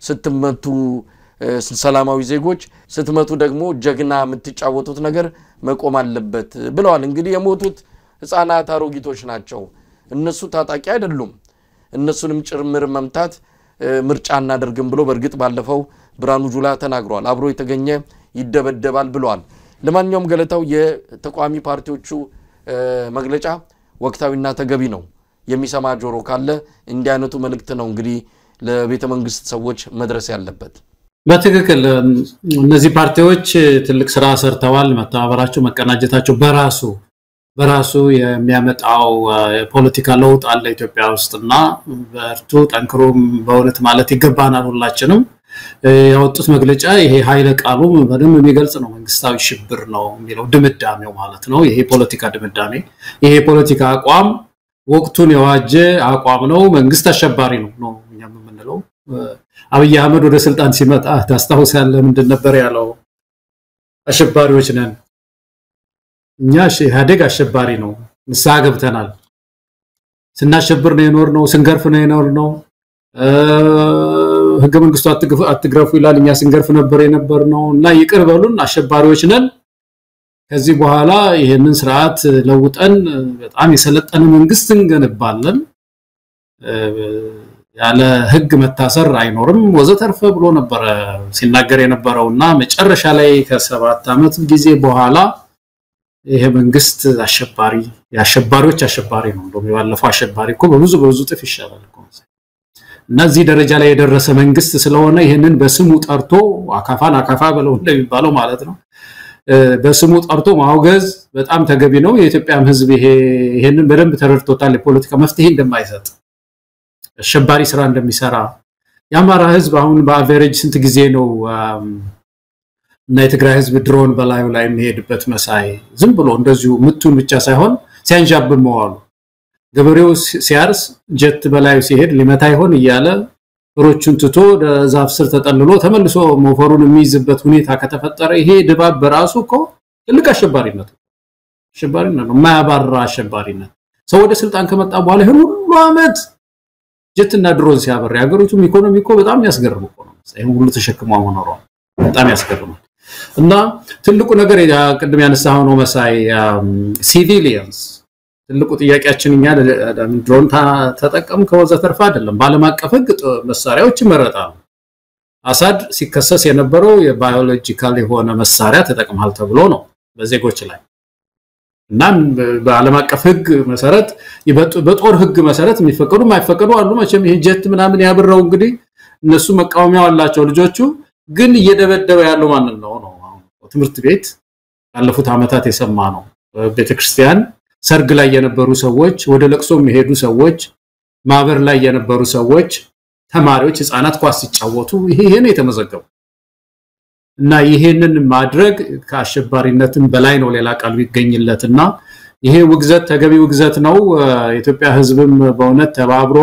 ስትመቱ ሰላማዊ ዜጎች ስትመቱ ደግሞ ጀግና የምትጫወቱት ነገር መቆም አለበት ብለዋል እንግዲህ የሞቱት ህፃናት አሮጊቶች ናቸው እነሱ ታጣቂ አይደሉም እነሱንም ጭምር መምታት ምርጫ እናደርግም ብሎ በርግጥ ባለፈው ብራኑ ጁላ ተናግሯል አብሮ የተገኘ ይደበደባል ብለዋል ለማንኛውም ገለታው የተቋሚ ፓርቲዎቹ መግለጫ ወቅታዊና ተገቢ ነው የሚሰማ ጆሮ ካለ እንዲህ አይነቱ መልእክት ነው እንግዲህ ለቤተ መንግስት ሰዎች መድረስ ያለበት በትክክል እነዚህ ፓርቲዎች ትልቅ ስራ ሰርተዋል መተባበራቸው መቀናጀታቸው በራሱ የሚያመጣው ፖለቲካ ለውጥ አለ ኢትዮጵያ ውስጥና በርቱ ጠንክሮም በእውነት ማለት ይገባናል ሁላችንም ያወጡት መግለጫ ይሄ ኃይለ ቃሉ በደንብ የሚገልጽ ነው መንግስታዊ ሽብር ነው የሚለው ድምዳሜው ማለት ነው ይሄ ፖለቲካ ድምዳሜ ይሄ ፖለቲካ አቋም ወቅቱን የዋጀ አቋም ነው መንግስት አሸባሪ ነው እኛም የምንለው አብይ አህመድ ወደ ስልጣን ሲመጣ ታስታውሳለህ ምንድን ነበር ያለው አሸባሪዎች ነን እኛ ኢህአዴግ አሸባሪ ነው ንስሐ ገብተናል ስናሸብር ነው የኖርነው ስንገርፍ ነው የኖርነው ህገ መንግስቱ አትግረፉ ይላል እኛ ስንገርፍ ነበር የነበርነው እና ይቅር በሉን አሸባሪዎች ነን ከዚህ በኋላ ይሄንን ስርዓት ለውጠን በጣም የሰለጠነ መንግስት እንገነባለን ያለ ህግ መታሰር አይኖርም ወዘተርፈ ብሎ ነበር ሲናገር የነበረውና መጨረሻ ላይ ከ7 አመት ጊዜ በኋላ ይሄ መንግስት አሸባሪዎች አሸባሪ ነው እንደው ያለፈው አሸባሪ እኮ በብዙ ጥፍ ይሻላል እኮ እና እዚህ ደረጃ ላይ የደረሰ መንግስት ስለሆነ ይሄንን በስሙ ጠርቶ አካፋን አካፋ ብለው እንደሚባለው ማለት ነው በስሙ ጠርቶ ማውገዝ በጣም ተገቢ ነው የኢትዮጵያም ህዝብ ይሄንን በደንብ ተረድቶታል የፖለቲካ መፍትሄ እንደማይሰጥ አሸባሪ ስራ እንደሚሰራ ያማራ ህዝብ አሁን በአቨሬጅ ስንት ጊዜ ነው እና የትግራይ ህዝብ ድሮን በላዩ ላይ የሚሄድበት መሳይ ዝም ብሎ እንደዚሁ ምቱን ብቻ ሳይሆን ሲያንጃብ መዋሉ ገበሬው ሲያርስ ጀት በላዩ ሲሄድ ሊመታ ይሆን እያለ ሮቹን ትቶ ዛፍ ስር ተጠልሎ ተመልሶ ሞፈሩን የሚይዝበት ሁኔታ ከተፈጠረ ይሄ ድባብ በራሱ እኮ ትልቅ አሸባሪነት ነው የማያባራ አሸባሪነት ሰው ወደ ስልጣን ከመጣ በኋላ ይሄን ሁሉ አመት ጀትና ድሮን ሲያበራ ያገሩቱም ኢኮኖሚ እኮ በጣም ያስገርም እኮ ነው ይሄን ሁሉ ተሸክመው መኖር በጣም ያስገርማል እና ትልቁ ነገር ቅድም ያነሳው ነው መሳይ ሲቪሊያንስ ትልቁ ጥያቄያችን እኛ ድሮን ተጠቀም ከወዘተርፋ አይደለም ባለም አቀፍ ህግ መሳሪያዎች ይመረጣሉ አሳድ ሲከሰስ የነበረው የባዮሎጂካል የሆነ መሳሪያ ተጠቅማል ተብሎ ነው በዜጎች ላይ እና ባለም አቀፍ ህግ መሰረት በጦር ህግ መሰረት የሚፈቀዱ ማይፈቀዱ አሉ መቼም ይሄ ጀት ምናምን ያብረው እንግዲህ እነሱ መቃወሚያው አላቸው ልጆቹ ግን እየደበደበ ያለው ማን ነው ትምርት ቤት ባለፉት አመታት የሰማ ነው ቤተክርስቲያን ሰርግ ላይ የነበሩ ሰዎች ወደ ለቅሶ የሚሄዱ ሰዎች ማበር ላይ የነበሩ ሰዎች ተማሪዎች ህፃናት ኳስ ሲጫወቱ ይሄ ነው የተመዘገበው እና ይሄንን ማድረግ ከአሸባሪነትም በላይ ነው ሌላ ቃል ይገኝለትና ይሄ ውግዘት ተገቢ ውግዘት ነው ኢትዮጵያ ህዝብም በእውነት ተባብሮ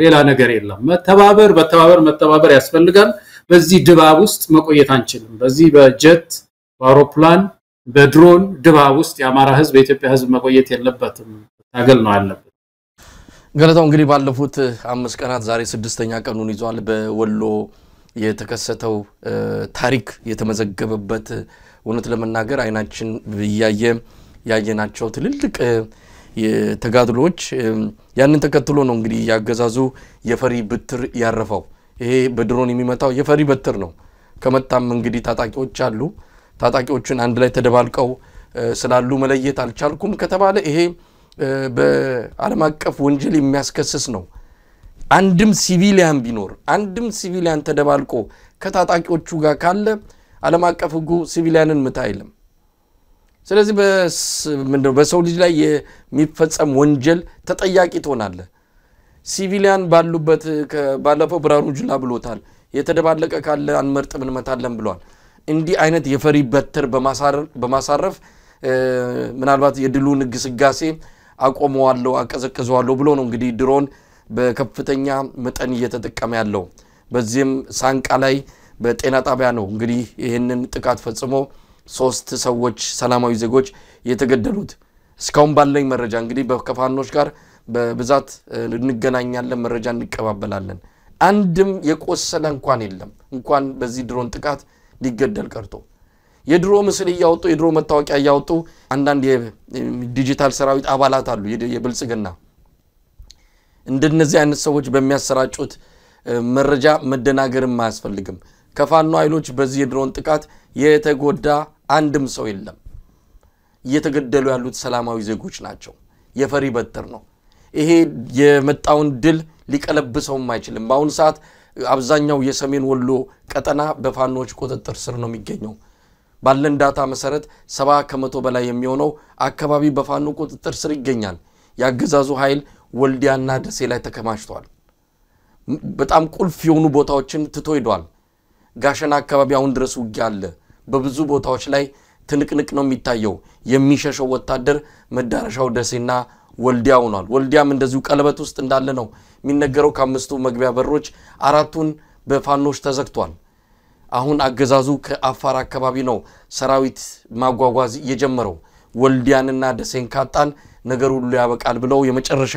ሌላ ነገር የለም መተባበር ያስፈልጋል በዚህ ድባብ ውስጥ መቆየት አንችልም በዚህ በጀት በአውሮፕላን በድሮን ድባብ ውስጥ የአማራ ህዝብ የኢትዮጵያ ህዝብ መቆየት የለበትም ታገል ነው ያለበት ገለታው እንግዲህ ባለፉት 5 ቀናት ዛሬ 6ኛ ቀኑን ይዟል በወሎ የተከሰተው ታሪክ የተመዘገበበት እውነት ለመናገር አይናችን ያየናቸው ትልልቅ የተጋድሎች ያንን ተከትሎ ነው እንግዲህ ያገዛዙ የፈሪ ብትር ያረፈው ይሄ በድሮን የሚመታው የፈሪ ብትር ነው ከመጣም እንግዲህ ታጣቂዎች አሉ ታጣቂዎችን አንድ ላይ ተደባልቀው ስላሉ መለየት አልቻልኩም ከተባለ ይሄ በዓለም አቀፍ ወንጀል የሚያስከስስ ነው አንድም ሲቪሊያን ቢኖር አንድም ሲቪሊያን ተደባልቆ ከታጣቂዎቹ ጋር ካለ ዓለም አቀፍ ሕጉ ሲቪሊያንን ምታይልም ስለዚህ በሰው ልጅ ላይ የሚፈጸም ወንጀል ተጠያቂ ትሆናለ ሲቪሊያን ባሉበት ባለፈው ብራሩ ጁላ ብሎታል የተደባለቀ ካለ አንመርጥም እንመታለን ብሏል እንዲህ አይነት የፈሪ በትር በማሳረፍ ምናልባት የድሉን ግስጋሴ አቆመዋለሁ አቀዘቅዘዋለሁ ብሎ ነው እንግዲህ ድሮን በከፍተኛ መጠን እየተጠቀመ ያለው በዚህም ሳንቃ ላይ በጤና ጣቢያ ነው እንግዲህ ይሄንን ጥቃት ፈጽሞ 3 ሰዎች ሰላማዊ ዜጎች የተገደሉት እስካሁን ባለኝ መረጃ እንግዲህ በከፋኖች ጋር በብዛት እንገናኛለን መረጃ እንቀባበላለን አንድም የቆሰለ እንኳን የለም እንኳን በዚህ ድሮን ጥቃት ሊገደል ቀርቶ የድሮ ምስል ያወጡ የድሮ መታወቂያ ያወጡ አንዳንድ የዲጂታል ሰራዊት አባላት አሉ የብልጽግና እንደነዚህ አይነት ሰዎች በሚያሰራጩት መረጃ መደናገርም ማያስፈልግም ከፋኖ ኃይሎች በዚህ የድሮን ጥቃት የተጎዳ አንድም ሰው የለም እየተገደሉ ያሉት ሰላማዊ ዜጎች ናቸው የፈሪ በትር ነው ይሄ የመጣውን ድል ሊቀለብሰው ማይችልም ባሁን ሰዓት አብዛኛው የሰሜን ወሎ ቀጠና በፋኖች ቁጥጥር ስር ነው የሚገኘው ባለን ዳታ መሰረት 70% በላይ የሚሆነው አካባቢ በፋኖ ቁጥጥር ስር ይገኛል ያገዛዙ ኃይል ወልዲያና ደሴ ላይ ተከማችቷል በጣም ቁልፍ የሆኑ ቦታዎችን ትቶ ሄዷል ጋሸና አካባቢ አሁን ድረስ ውጊያ አለ በብዙ ቦታዎች ላይ ትንቅንቅ ነው የሚታየው የሚሸሸው ወታደር መዳረሻው ደሴና ወልዲያ ሆኗል ወልዲያም እንደዚሁ ቀለበት ውስጥ እንዳለ ነው የሚነገረው ከአምስቱ መግቢያ በሮች አራቱን በፋኖች ተዘግቷል አሁን አገዛዙ ከአፋር አካባቢ ነው ሰራዊት ማጓጓዝ የጀመረው ወልዲያንና ደሴን ካጣን ነገር ሁሉ ያበቃል ብለው የመጨረሻ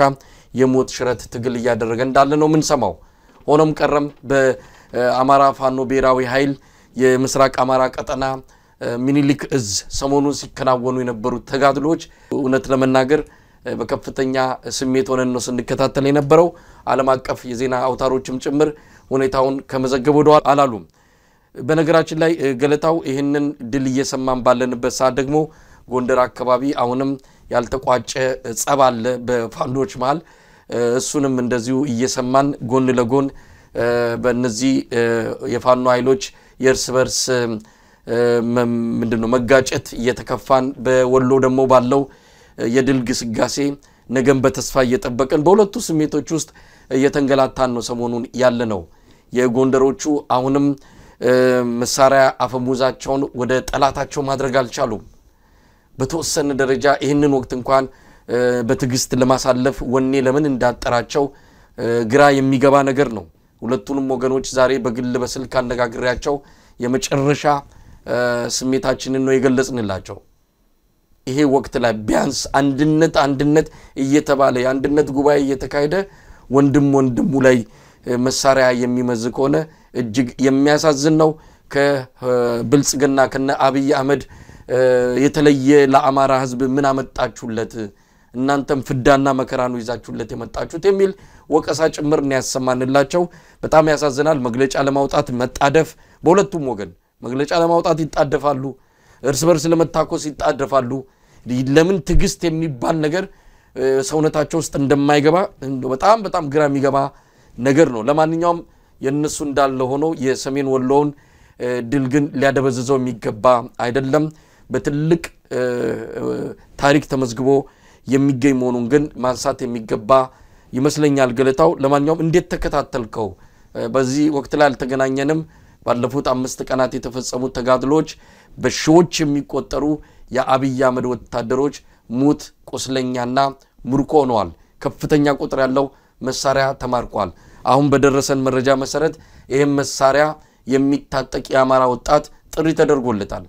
የሞት ሽረት ትግል ያደረገ እንዳለ ነው ምን ሰማው ሆኖም ቀረም በአማራ ፋኖ ብሔራዊ ኃይል የምስራቅ አማራ ቀጠና ሚኒሊክ እዝ ሰሞኑን ሲከናወኑ የነበሩት ተጋድሎች እውነት ለመናገር በከፍተኛ ስሜት ሆነን ነው ስንከታተል የነበረው ዓለም አቀፍ የዜና አውታሮችም ጭምር ሁኔታውን ከመዘገቡ ወደኋላ አላሉም በነገራችን ላይ ገለታው ይሄንን ድል እየሰማን ባለንበት ሰዓት ደግሞ ጎንደር አካባቢ አሁንም ያልተቋጨ ጸብ አለ በፋኖች መሃል እሱንም እንደዚሁ እየሰማን ጎን ለጎን በእነዚህ የፋኖ ኃይሎች የእርስ በርስ ምንድነው መጋጨት እየተከፋን በወሎ ደግሞ ባለው የድል ግስጋሴ ነገም በተስፋ እየተጠበቀን በሁለቱ ስሜቶች ውስጥ እየተንገላታን ነው ሰሞኑን ያለ ነው የጎንደሮቹ አሁንም መሳሪያ አፈሙዛቸውን ወደ ጠላታቸው ማድረግ አልቻሉም በተወሰነ ደረጃ ይሄንን ወቅት እንኳን በትግስት ለማሳለፍ ወኔ ለምን እንዳጠራቸው ግራ የሚገባ ነገር ነው ሁለቱንም ወገኖች ዛሬ በግል በስልክ አነጋግሬያቸው የመጨረሻ ስሜታችንን ነው የገለጽንላቸው ይሄ ወቅት ላይ ቢያንስ አንድነት እየተባለ የአንድነት ጉባኤ እየተካሄደ ወንድሙ ላይ መሳሪያ የሚመዝ ከሆነ እጅግ የሚያሳዝን ነው ከብልጽግና ከነ አብይ አህመድ የተለየ ለአማራ ህዝብ ምን አመጣችሁለት እናንተም ፍዳና መከራ ነው ይዛችሁለት የመጣችሁት የሚል ወቀሳ ጭምር ነው ያሰማንላቸው በጣም ያሳዝናል መግለጫ ለማውጣት መጣደፍ በሁለቱም ወገን መግለጫ ለማውጣት ይጣደፋሉ እርስ በርስ ለመታኮስ ይጣደፋሉ ለምን ትግስት የሚባል ነገር ሰውነታቸው ውስጥ እንደማይገባ በጣም ግራ የሚገባ ነገር ነው ለማንኛውም የነሱ እንዳለ ሆኖ የሰሜን ወሎውን ድል ግን ሊያደበዝዘው የሚገባ አይደለም በትልቅ ታሪክ ተመዝግቦ የሚገኝ መሆኑን ግን ማንሳት የሚገባ ይመስለኛል ገለታው ለማንኛውም እንዴት ተከታተልከው በዚህ ወቅት ላይ አልተገናኘንም ባለፉት 5 ቀናት የተፈጸሙት ተጋድሎች በሺዎች የሚቆጠሩ የአብይ አህመድ ወታደሮች ሙት ቁስለኛና ምርኮ ሆነዋል ከፍተኛ ቁጥር ያለው መሳሪያ ተማርኳል አሁን በደረሰን መረጃ መሰረት ይሄም መሳሪያ የሚታጠቅ የአማራ ወጣት ጥሪ ተደርጎለታል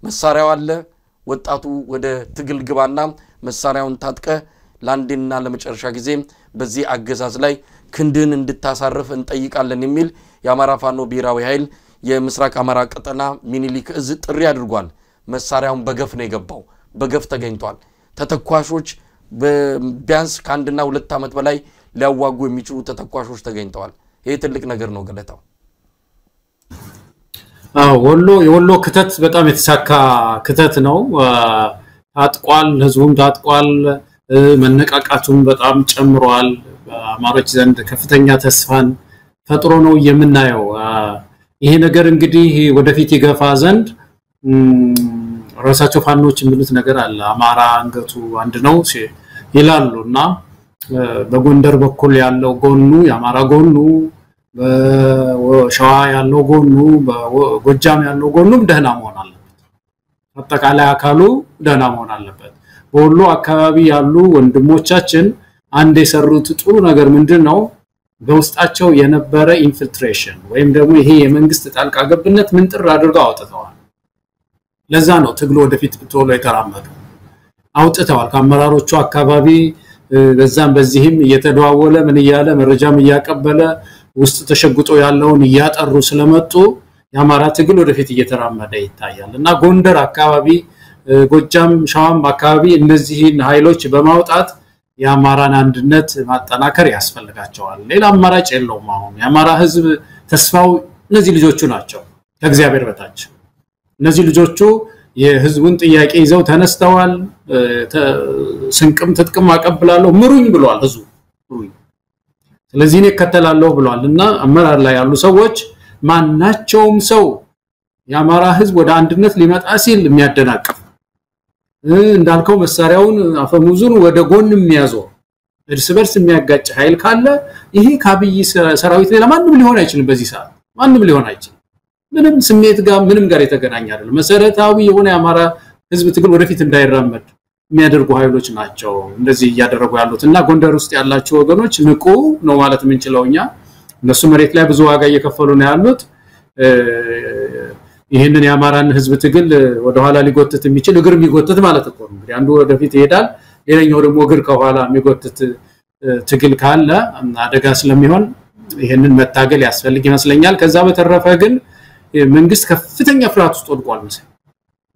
መሳሪያው አለ ወጣቱ ወደ ትግል ግባና መሳሪያውን ታጥቀ ላንዴና ለመጨረሻ ጊዜ በዚህ አገዛዝ ላይ ክንድን እንድታሳርፍ እንጠይቃለን የሚል የአማራ ፋኖ ብሔራዊ ኃይል የምስራቅ አማራ ቀጠና ሚኒሊክ እዝ ጥሪ አድርጓል መሳሪያውን በገፍ ነው የገባው በገፍ ተገኝቷል ተተኳሾች ቢያንስ ከአንድና 2 አመት በላይ ሊያዋጉ የሚችሉ ተተኳሾች ተገኝተዋል ይሄ ትልቅ ነገር ነው ገለታው የወሎ ክተት በጣም የተሳካ ክተት ነው ታጥቋል ህዝቡም ታጥቋል መነቃቃቱም በጣም ጨምሯል በአማሮች ዘንድ ከፍተኛ ተስፋን ፈጥሮ ነው የምናየው። ይሄ ነገር እንግዲህ ወደፊት ይገፋ ዘንድ ራሳቸው ፋኖች የሚሉት ነገር አለ። አማራ አንገቱ አንድ ነው ይላሉና በጎንደር በኩል ያለው ጎኑ የአማራ ጎኑ፣ በሸዋ ያለው ጎኑ፣ በጎጃም ያለው ጎኑም ደህና መሆን አለበት። አጠቃላይ አካሉ ደህና መሆን አለበት። በወሎ አካባቢ ያሉ ወንድሞቻችን አንድ የሰሩት ጥሩ ነገር ምንድነው? በውስጣቸው የነበረ ኢንፊልትሬሽን ወይም ደግሞ ይሄ የመንግስት ጣልቃ ገብነት ምንጥር አድርገው አውጥተዋል። ለዛ ነው ትግሉ ወደፊት ቶሎ የተራመዱ አውጥተዋል። ከአመራሮቹ አካባቢ በዛም በዚህም እየተደዋወለ ምን ይያለ መረጃም እያቀበለ ውስጥ ተሸጉጦ ያለውን እያጠሩ ስለመጡ የአማራ ትግል ወደፊት እየተራመደ ይታያል። እና ጎንደር አካባቢ፣ ጎጃም፣ ሸዋም አካባቢ እነዚህን ኃይሎች በማውጣት የአማራን አንድነት ማጠናከር ያስፈልጋቸዋል። ሌላ አማራጭ የለውም። አሁን የአማራ ህዝብ ተስፋው እነዚህ ልጆቹ ናቸው ከእግዚአብሔር በታች። እነዚህ ልጆቹ የህዝቡን ጥያቄ ይዘው ተነስተዋል። ስንቅም ትጥቅም አቀብላለሁ ምሩኝ ብለዋል ህዝቡ ምሩኝ። ስለዚህ እኔ እከተላለሁ ብለዋልና አመራር ላይ ያሉ ሰዎች ማናቸውም ሰው የአማራ ህዝብ ወደ አንድነት ሊመጣ ሲል የሚያደናቅፍ እንዳልከው መሳሪያውን አፈሙዙን ወደ ጎን የሚያዘው እርስ በርስ የሚያጋጭ ኃይል ካለ ይሄ ካብይ ሰራዊት ሌላ ማንም ሊሆን አይችልም። በዚህ ሰዓት ማንም ሊሆን አይችልም። ምንም ስሜት ጋር ምንም ጋር የተገናኘ አይደለም። መሰረታዊ የሆነ የአማራ ህዝብ ትግል ወደፊት እንዳይራመድ የሚያደርጉ ኃይሎች ናቸው እንደዚህ እያደረጉ ያሉትና ጎንደር ውስጥ ያላችሁ ወገኖች ንቁ ነው ማለት የምንችለውኛ። እነሱ መሬት ላይ ብዙ ዋጋ እየከፈሉ ነው ያሉት። ይሄንን የአማራን ህዝብ ትግል ወደ ኋላ ሊጎትት የሚችል እግር የሚጎትት ማለት እኮ ነው። እንግዲህ አንዱ ወደፊት ይሄዳል፣ ሌላኛው ደግሞ እግር ከኋላ የሚጎትት ትግል ካለ አደጋ ስለሚሆን ይሄንን መታገል ያስፈልግ ይመስለኛል። ከዛ በተረፈ ግን መንግስት ከፍተኛ ፍርሃት ውስጥ ወድቋል መሰለኝ።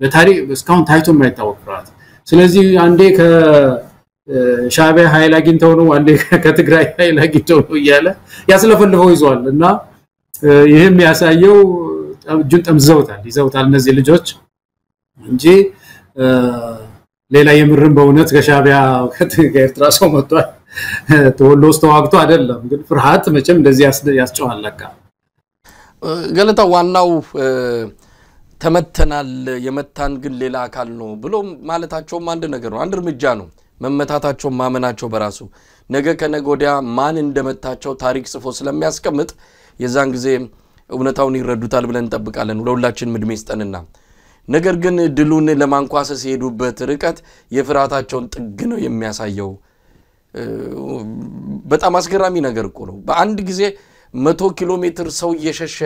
በታሪክ እስካሁን ታይቶ የማይታወቅ ፍርሃት። ስለዚህ አንዴ ከሻዕቢያ ኃይል አግኝተው ነው፣ አንዴ ከትግራይ ኃይል አግኝተው ነው እያለ ያስለፈልፈው ይዟል። እና ይሄም ያሳየው እጁን ጠምዘውታል ይዘውታል እነዚህ ልጆች እንጂ ሌላ የምርም በእውነት ከሻዕቢያ ከኤርትራ ሰው መጥቷል ተወሎ ውስጥ ተዋግቶ አይደለም። ግን ፍርሃት መቼም እንደዚህ ያስጨዋል ለካ። ገለታ ዋናው ተመተናል የመታን ግን ሌላ አካል ነው ብሎ ማለታቸውም አንድ ነገር ነው፣ አንድ እርምጃ ነው። መመታታቸው ማመናቸው በራሱ ነገ ከነገ ወዲያ ማን እንደመታቸው ታሪክ ጽፎ ስለሚያስቀምጥ የዛን ጊዜ እውነታውን ይረዱታል ብለን እንጠብቃለን። ለሁላችን ምድሜ ይስጠንና ነገር ግን ድሉን ለማንኳሰስ የሄዱበት ርቀት የፍርሃታቸውን ጥግ ነው የሚያሳየው። በጣም አስገራሚ ነገር እኮ ነው። በአንድ ጊዜ 100 ኪሎ ሜትር ሰው እየሸሸ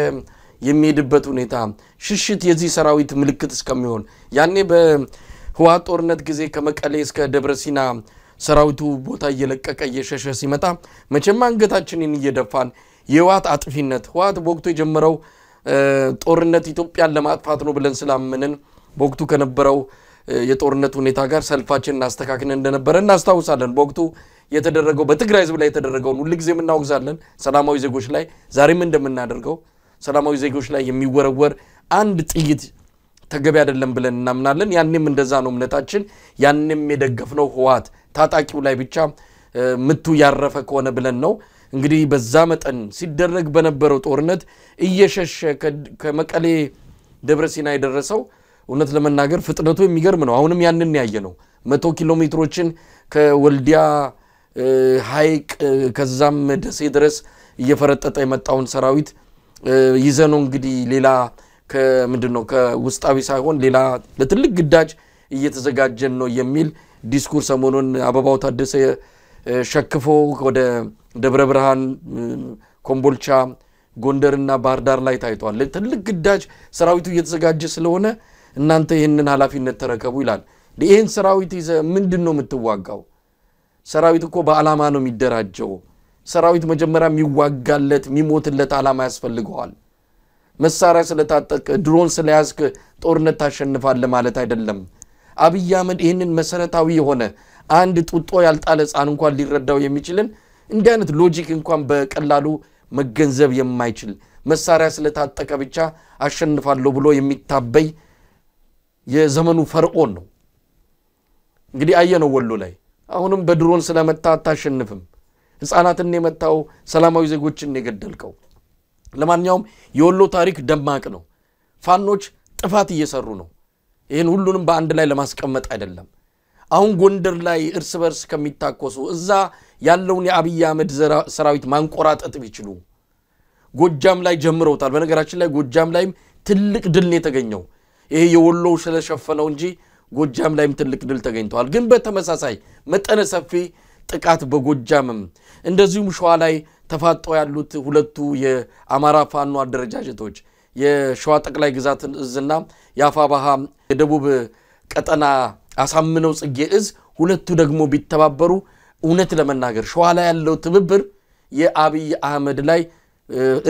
የሚሄድበት ሁኔታ ሽሽት የዚህ ሰራዊት ምልክት እስከሚሆን ያኔ በህወሓት ጦርነት ጊዜ ከመቀሌ እስከ ደብረሲና ሰራዊቱ ቦታ እየለቀቀ እየሸሸ ሲመጣ መቼም አንገታችንን እየደፋን የህወሓት አጥፊነት ህወሓት በወቅቱ የጀመረው ጦርነት ኢትዮጵያን ለማጥፋት ነው ብለን ስላመንን በወቅቱ ከነበረው የጦርነት ሁኔታ ጋር ሰልፋችንን አስተካክለን እንደነበረ እናስታውሳለን። በወቅቱ የተደረገው በትግራይ ህዝብ ላይ የተደረገውን ሁሉ ጊዜ እናወግዛለን። ሰላማዊ ዜጎች ላይ ዛሬም እንደምናደርገው ሰላማዊ ዜጎች ላይ የሚወረወር አንድ ጥይት ተገቢ አይደለም ብለን እናምናለን። ያንንም እንደዛ ነው እምነታችን። ያንንም የደገፍነው ህወሓት ታጣቂው ላይ ብቻ ምቱ ያረፈ ከሆነ ብለን ነው። እንግዲህ በዛ መጠን ሲደረግ በነበረው ጦርነት እየሸሸ ከመቀሌ ደብረሲና የደረሰው እውነት ለመናገር ፍጥነቱ የሚገርም ነው። አሁንም ያንን ያየነው 100 ኪሎ ሜትሮችን ከወልዲያ ሐይቅ ከዛም ደሴ ድረስ እየፈረጠጠ የመጣውን ሰራዊት ይዘነው እንግዲህ ሌላ ከምንድነው ከውስጣዊ ሳይሆን ሌላ ለትልቅ ግዳጅ እየተዘጋጀን ነው የሚል ዲስኩር ሰሞኑን አበባው ታደሰ ሸክፎ ወደ ደብረ ብርሃን፣ ኮምቦልቻ፣ ጎንደርና ባህር ዳር ላይ ታይቷል። ለትልቅ ግዳጅ ሰራዊቱ እየተዘጋጀ ስለሆነ እናንተ ይሄንን ኃላፊነት ተረከቡ ይላል። ይሄን ሰራዊት ይዘ ምንድነው የምትዋጋው? ሰራዊት እኮ በአላማ ነው የሚደራጀው። ሰራዊት መጀመሪያ የሚዋጋለት የሚሞትለት አላማ ያስፈልገዋል። መሳሪያ ስለታጠቀ ድሮን ስለያዝክ ጦርነት ታሸንፋለህ ማለት አይደለም። አብይ አህመድ ይሄንን መሰረታዊ የሆነ አንድ ጡጦ ያልጣለ ጻን እንኳን ሊረዳው የሚችልን እንዲህ አይነት ሎጂክ እንኳን በቀላሉ መገንዘብ የማይችል መሳሪያ ስለታጠቀ ብቻ አሸንፋለሁ ብሎ የሚታበይ የዘመኑ ፈርዖን ነው። እንግዲህ አየነው ወሎ ላይ አሁንም በድሮን ስለመታ አታሸንፍም። ህፃናትን የመታው ሰላማዊ ዜጎችን የገደልከው ለማንኛውም የወሎ ታሪክ ደማቅ ነው ፋኖች ጥፋት እየሰሩ ነው ይሄን ሁሉንም በአንድ ላይ ለማስቀመጥ አይደለም አሁን ጎንደር ላይ እርስ በርስ ከሚታኮሱ እዛ ያለውን የአብይ አህመድ ሰራዊት ማንቆራጠጥ ቢችሉ ጎጃም ላይ ጀምረውታል በነገራችን ላይ ጎጃም ላይም ትልቅ ድል የተገኘው ይሄ የወሎው ስለሸፈነው እንጂ ጎጃም ላይም ትልቅ ድል ተገኝቷል ግን በተመሳሳይ መጠነ ሰፊ ጥቃት በጎጃምም እንደዚሁም ሸዋ ላይ ተፋጠው ያሉት ሁለቱ የአማራ ፋኖ አደረጃጀቶች የሸዋ ጠቅላይ ግዛት እዝና ያፋባሃ የደቡብ ቀጠና አሳምነው ጽጌ እዝ ሁለቱ ደግሞ ቢተባበሩ እውነት ለመናገር ሸዋ ላይ ያለው ትብብር የአብይ አህመድ ላይ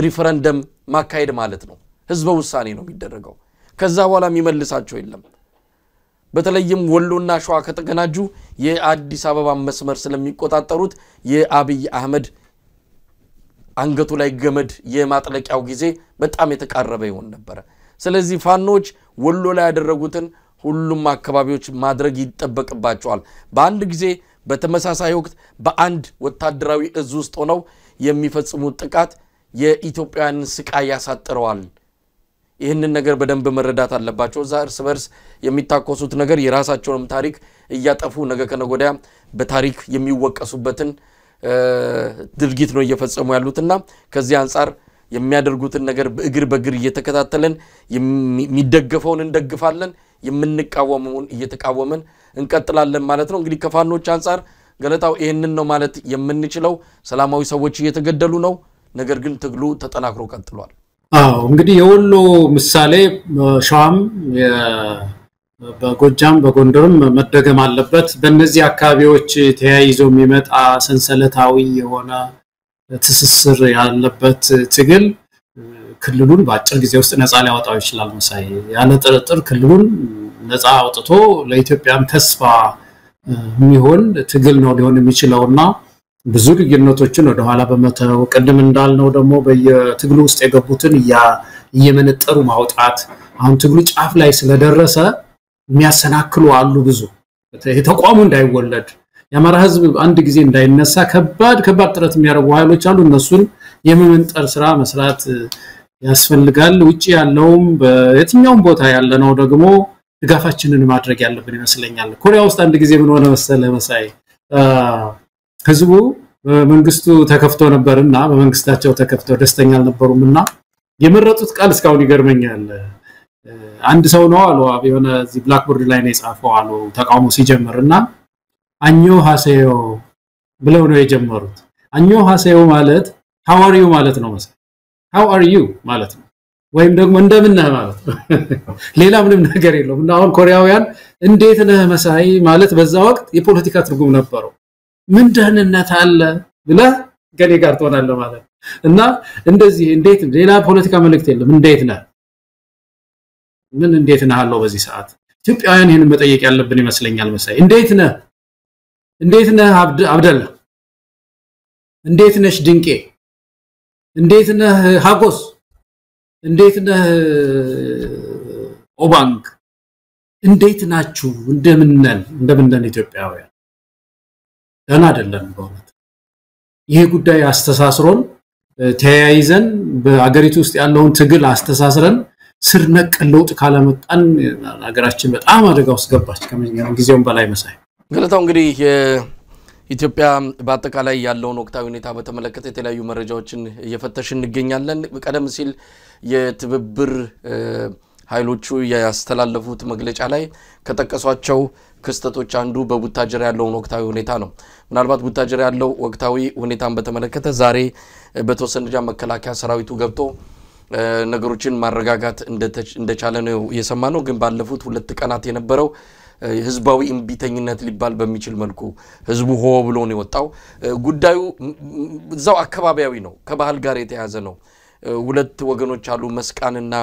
ሪፈረንደም ማካሄድ ማለት ነው ህዝበ ውሳኔ ነው የሚደረገው ከዛ በኋላ የሚመልሳቸው የለም በተለይም ወሎና ሸዋ ከተገናጁ የአዲስ አበባ መስመር ስለሚቆጣጠሩት የአብይ አህመድ አንገቱ ላይ ገመድ የማጥለቂያው ጊዜ በጣም የተቃረበ ይሆን ነበር ስለዚህ ፋኖች ወሎ ላይ ያደረጉትን ሁሉም አካባቢዎች ማድረግ ይተበቅባቸዋል በአንድ ጊዜ በተመሳሳይ ወቅት በአንድ ወታደራዊ እዝ ውስጥ ሆነው የሚፈጽሙት ጥቃት የኢትዮጵያን ስቃይ ያሳጥረዋል ይህንን ነገር በደንብ መረዳት አለባቸው እዛ እርስ በርስ የሚታኮሱት ነገር የራሳቸውንም ታሪክ እያጠፉ ነገ ከነጎዳ በታሪክ የሚወቀሱበትን ድርጊት ነው እየፈጸሙ ያሉትና ከዚህ አንፃር የሚያደርጉትን ነገር በእግር በእግር እየተከታተለን የሚደገፈውን እንደግፋለን የምንቃወመውን እየተቃወመን እንቀጥላለን ማለት ነው እንግዲህ ከፋኖች አንፃር ገለታው ይሄንን ነው ማለት የምንችለው ሰላማዊ ሰዎች እየተገደሉ ነው ነገር ግን ትግሉ ተጠናክሮ ቀጥሏል እንግዲህ የወሎ ምሳሌ ሸዋም በጎጃም በጎንደርም መደገም አለበት በእነዚህ አካባቢዎች ተያይዘው የሚመጣ ሰንሰለታዊ የሆነ ትስስር ያለበት ትግል ክልሉን በአጭር ጊዜ ውስጥ ነፃ ሊያወጣው ይችላል መሳይ ያለ ጥርጥር ክልሉን ነፃ አውጥቶ ለኢትዮጵያም ተስፋ የሚሆን ትግል ነው ሊሆን የሚችለውና ብዙ ልዩነቶችን ወደ ኋላ በመተው ቀደም እንዳልነው ደግሞ በየትግሉ ውስጥ የገቡትን እየመነጠሩ ማውጣት አሁን ትግሉ ጫፍ ላይ ስለደረሰ የሚያሰናክሉ አሉ ብዙ ተቋሙ እንዳይወለድ የአማራ ህዝብ አንድ ጊዜ እንዳይነሳ ከባድ ጥረት የሚያደርጉ ኃይሎች አሉ እነሱን የመመንጠር ስራ መስራት ያስፈልጋል ውጪ ያለውም በየትኛውም ቦታ ያለነው ደግሞ ድጋፋችንን ማድረግ ያለብን ይመስለኛል ኮሪያ ውስጥ አንድ ጊዜ ምን ሆነ መሳይ ህዝቡ መንግስቱ ተከፍቶ ነበርና በመንግስታቸው ተከፍተው ደስተኛ አልነበሩምና የመረጡት ቃል እስካሁን ይገርመኛል አንድ ሰው ነው አሉ የሆነ እዚ ብላክቦርድ ላይ ነው የጻፈው አሉ ተቃውሞ ሲጀምርና አኞ ሐሴዮ ብለው ነው የጀመሩት አኞ ሐሴዮ ማለት how are you ማለት ነው መሰለኝ how are you ማለት ነው ወይም ደግሞ እንደምን ነህ ማለት ነው ሌላ ምንም ነገር የለውም እና አሁን ኮሪያውያን እንዴት ነህ መሳይ ማለት በዛ ወቅት የፖለቲካ ትርጉም ነበረው ምን ደህንነት አለ ብለ ገኔ ጋር ተወናለህ ማለት እና እንደዚህ እንዴት ሌላ ፖለቲካ መልእክት የለም እንዴት ነህ ምን እንዴት ነህ አለው በዚህ ሰዓት ኢትዮጵያውያን ይሄንን መጠየቅ ያለብን ይመስለኛል መሳይ እንዴት ነህ አብደላ እንዴት ነሽ ድንቄ እንዴት ነህ ሀጎስ እንዴት ነህ ኦባንግ እንዴት ናችሁ እንደምንነን ኢትዮጵያውያን ደህና አይደለም በእውነት ይሄ ጉዳይ አስተሳስሮን ተያይዘን በአገሪቱ ውስጥ ያለውን ትግል አስተሳስረን ስር ነቀል ለውጥ ካለመጣን አገራችን በጣም አደጋ ውስጥ ገባች ከመንጊዜውም በላይ መሳይ ገለታው እንግዲህ ኢትዮጵያ በአጠቃላይ ያለውን ወቅታዊ ሁኔታ በተመለከተ የተለያዩ መረጃዎችን እየፈተሽን እንገኛለን ቀደም ሲል የትብብር ኃይሎቹ ያስተላለፉት መግለጫ ላይ ከተቀሷቸው ክስተቶች አንዱ በቡታጀራ ያለው ወቅታዊ ሁኔታ ነው ምናልባት ቡታጀራ ያለው ወቅታዊ ሁኔታን በተመለከተ ዛሬ በተወሰነጃ መከላከያ ሰራዊቱ ገብቶ ነገሮችን ማረጋጋት እንደቻለ ነው የሰማነው ግን ባለፉት 2 ቀናት የነበረው ህዝባዊ እንቢተኝነት ሊባል በሚችል መልኩ ህዝቡ ሆ ብሎ ነው የወጣው ጉዳዩ እዛው አካባቢያዊ ነው ከባህል ጋር የተያዘ ነው ሁለት ወገኖች አሉ መስቃንና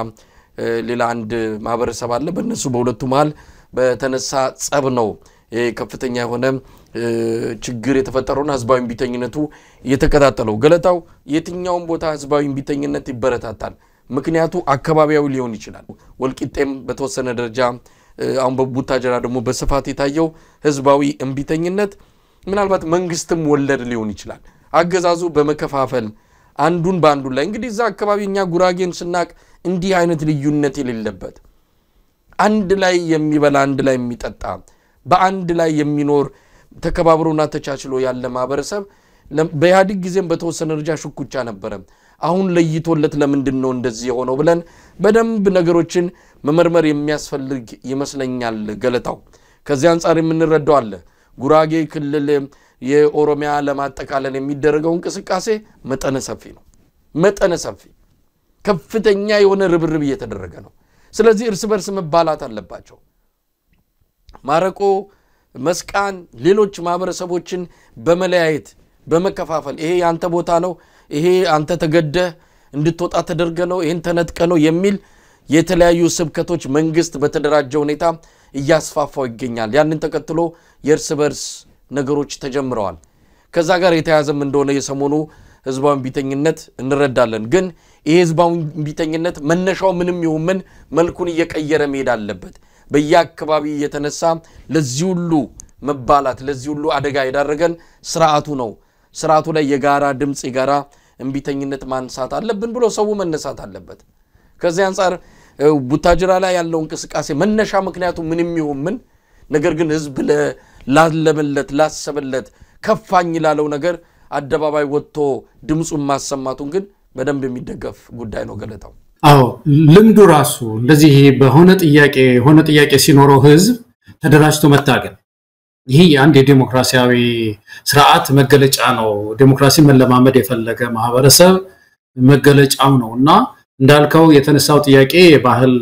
ሌላ አንድ ማህበረሰብ አለ በእነሱ በሁለቱ መሃል በተነሳ ጸብ ነው ከፍተኛ የሆነ ችግር የተፈጠረውና ህዝባዊ እንቢተኝነቱ የተከታተለው ገለታው የትኛውም ቦታ ህዝባዊ እንቢተኝነት ይበረታታል ምክንያቱ አካባቢያዊ ሊሆን ይችላል ወልቂጤም በተወሰነ ደረጃ አሁን በቡታጀራ ደግሞ በስፋት የታየው ህዝባዊ እንቢተኝነት ምናልባት መንግስትም ወለድ ሊሆን ይችላል አገዛዙ በመከፋፈል አንዱን ባንዱ ላይ እንግዲህ እዛ አካባቢ እኛ ጉራጌን ስናቅ እንዲህ አይነት ልዩነት የሌለበት አንድ ላይ የሚበላ አንድ ላይ የሚጠጣ በአንድ ላይ የሚኖር ተከባብሮና ተቻችሎ ያለ ማህበረሰብ በኢህአዴግ ጊዜም በተወሰነ ደረጃ ሽኩቻ ነበረ አሁን ለይቶለት ለምንድነው እንደዚህ የሆነው ብለን በደንብ ነገሮችን መመርመር የሚያስፈልግ ይመስለኛል ገለታው ከዚህ አንፃር የምንረዳው አለ ጉራጌ ክልል የኦሮሚያ ለማጠቃለል የሚደረገው እንቅስቃሴ መጠነ ሰፊ ነው መጠነ ሰፊ ከፍተኛ የሆነ ርብርብ እየተደረገ ነው ስለዚህ እርስ በርስ መባላት አለባቸው ማረቆ መስቃን ሌሎች ማህበረሰቦችን በመለያየት በመከፋፈል ይሄ ያንተ ቦታ ነው ይሄ አንተ ተገደህ እንድትወጣ ተደርገ ነው ይሄን ተነጥቀ ነው የሚል የተለያዩ ስብከቶች መንግስት በተደራጀ ሁኔታ እያስፋፋው ይገኛል ያንን ተከትሎ የእርስ በርስ ነገሮች ተጀምረዋል ከዛ ጋር የተያዘም እንደሆነ የሰሞኑ ህዝባዊ ቢተኝነት እንረዳለን ግን ይሄ ህዝባዊ ቢተኝነት መነሻው ምንም ይሁን ምን መልኩን እየቀየረ መሄድ አለበት በየአካባቢ የተነሳ ለዚህ ሁሉ መባላት ለዚህ ሁሉ አደጋ ያዳረገን ስርዓቱ ነው ስርዓቱ ላይ የጋራ ድምጽ የጋራ እንቢተኝነት ማንሳት አለብን ብሎ ሰው መነሳት አለበት ከዚህ አንፃር ቡታጅራ ላይ ያለው እንቅስቃሴ መነሻ ምክንያቱ ምንም ይሁን ምን ነገር ግን ህዝብ ላለመለት ላሰበለት ከፋኝ ላለው ነገር አደባባይ ወጥቶ ድምጹን ማሰማቱን ግን በደንብ የሚደገፍ ጉዳይ ነው ገለታው አዎ ልምዱ ራሱ እንደዚህ በሆነ ጥያቄ ሲኖረው ህዝብ ተደራጅቶ መታገል ይሄ አንድ የዲሞክራሲያዊ ስርዓት መገለጫ ነው ዲሞክራሲ መለማመድ የፈለገ ማህበረሰብ መገለጫው ነውና እንዳልከው የተነሳው ጥያቄ የባህል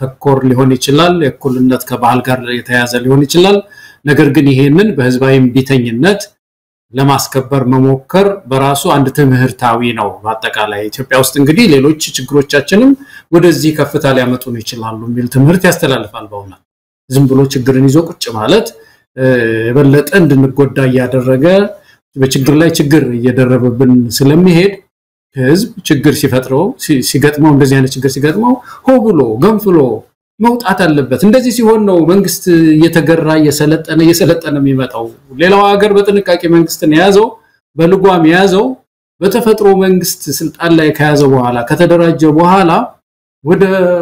ተኮር ሊሆን ይችላል የኩልነት ከባህል ጋር የተያያዘ ሊሆን ይችላል ነገር ግን ይሄንን በህዝባዊ ቢተኝነት ለማስከበር መሞከር በራሱ አንድ ትምህርታዊ ነው በአጠቃላይ ኢትዮጵያ ውስጥ እንግዲህ ሌሎች ችግሮቻችንም ወደዚህ ከፍታ ሊያመጡን ይችላሉ የሚል ትምህርት ያስተላልፋል በእውነት ዝም ብሎ ችግርን ይዞ ቁጭ ማለት የበለጠ እንድንጎዳ ያደረገ በችግር ላይ ችግር እየደረበብን ስለሚሄድ ህዝብ ችግር ሲፈጥረው ሲገጥመው እንደዚህ አይነት ችግር ሲገጥመው ሆ ብሎ ገንፍሎ መውጣት አለበት እንደዚህ ሲሆን ነው መንግስት እየተገራ እየሰለጠነ የሚመጣው ሌላው ሀገር በጥንቃቄ መንግስትን ያዘው በልጓም ያዘው በተፈጥሮ መንግስት ስልጣን ላይ ከያዘ በኋላ ከተደራጀ በኋላ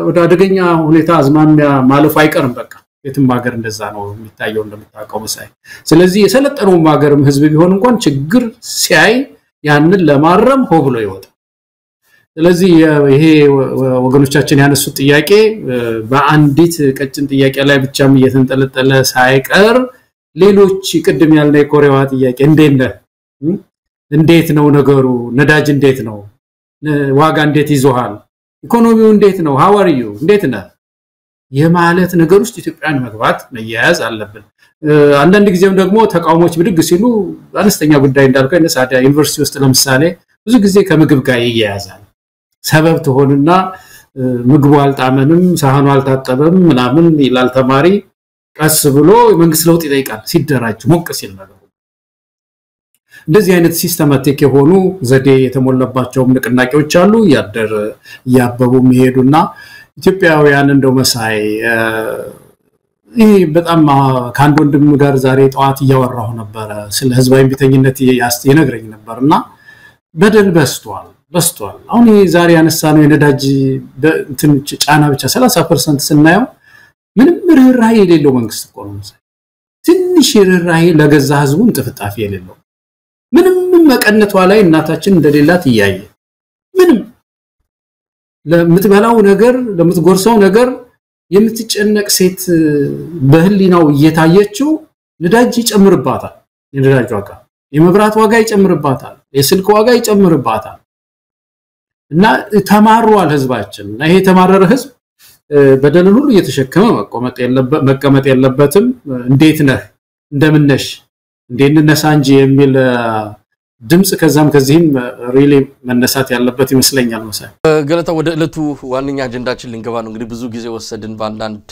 ወደ አደገኛ ሁኔታ አዝማሚያ ማለፍ አይቀርም በቃ የትም ሀገር እንደዛ ነው የሚታየው እንደምታውቀው መሳይ ስለዚህ የሰለጠነው ሀገርም ህዝብ ቢሆን እንኳን ችግር ሲያይ ያንን ለማረም ሆ ብሎ ይወጣ ስለዚህ ይሄ ወገኖቻችን ያነሱት ጥያቄ በአንዲት ቀጭን ጥያቄ ላይ ብቻም እየተንጠለጠለ ሳይቀር ሌሎች ቅድም ያልነው የኮሪያዋ ጥያቄ እንዴት ነው ነገሩ ነዳጅ እንዴት ነው ዋጋ እንዴት ይዞሃል ኢኮኖሚው እንዴት ነው how are you እንዴት ነው የማለት ነገር ውስጥ ኢትዮጵያን መግባት መያያዝ አለብን አንዳንድ ጊዜም ደግሞ ተቃውሞች ብድግ ሲሉ አነስተኛ ጉዳይ እንዳልከው እነሳዳ ዩኒቨርሲቲ ውስጥ ለምሳሌ ብዙ ጊዜ ከምግብ ጋር ይያያዛል ሰበብ ተሆንና ምግቡ አልጣመንም ሳህኑ አልታጠበም ምናምን ይላል ተማሪ ቀስ ብሎ መንግስት ለውጥ ይጠይቃል ሲደራጅ ሞቅ ሲል ነገር እንደዚህ አይነት ሲስተማቲክ የሆኑ ዘዴ የተሞላባቸው ንቅናቄዎች አሉ ያደር ያበቡ የሚሄዱና ኢትዮጵያውያን እንደው መሳይ ይሄ በጣም ካንድ ወንድም ጋር ዛሬ ጧት እያወራሁ ነበር ስለ ህዝባዊ ቢተኝነት ይነግረኝ ነበርና በደል በስቷል አሁን ዛሬ ያነሳነው የነዳጅ እንትን ጫና ብቻ 30% ስናየው ምንም ርህራሄ የሌለው መንግስት እኮ ነው ትንሽ ርህራሄ ለገዛ ህዝቡን ጥፍጣፊ የሌለው ምንም መቀነቷ ላይ እናታችን እንደሌላት ይያየ ምንም ለምትበላው ነገር ለምትጎርሰው ነገር የምትጨነቅ ሴት በህሊናው እየታየችው ነዳጅ ይጨምርባታል የነዳጅ ዋጋ የመብራት ዋጋ ይጨምርባታል የስልክ ዋጋ ይጨምርባታል እና ተማሯል ህዝባችን እና ይሄ ተማረረ ህዝብ በደልን ሁሉ እየተሸከመ መቀመጥ የለበትም እንዴት ነህ እንደምነሽ እንደነሳ እንጂ የሚል ድምጽ ከዛም ከዚህም ሪሊ መነሳት ያለበት ይመስለኛል መሳይ ገለታ ወደ እለቱ ዋንኛ አጀንዳችን ልንገባ ነው እንግዲህ ብዙ ጊዜ ወሰድን በአንዳንድ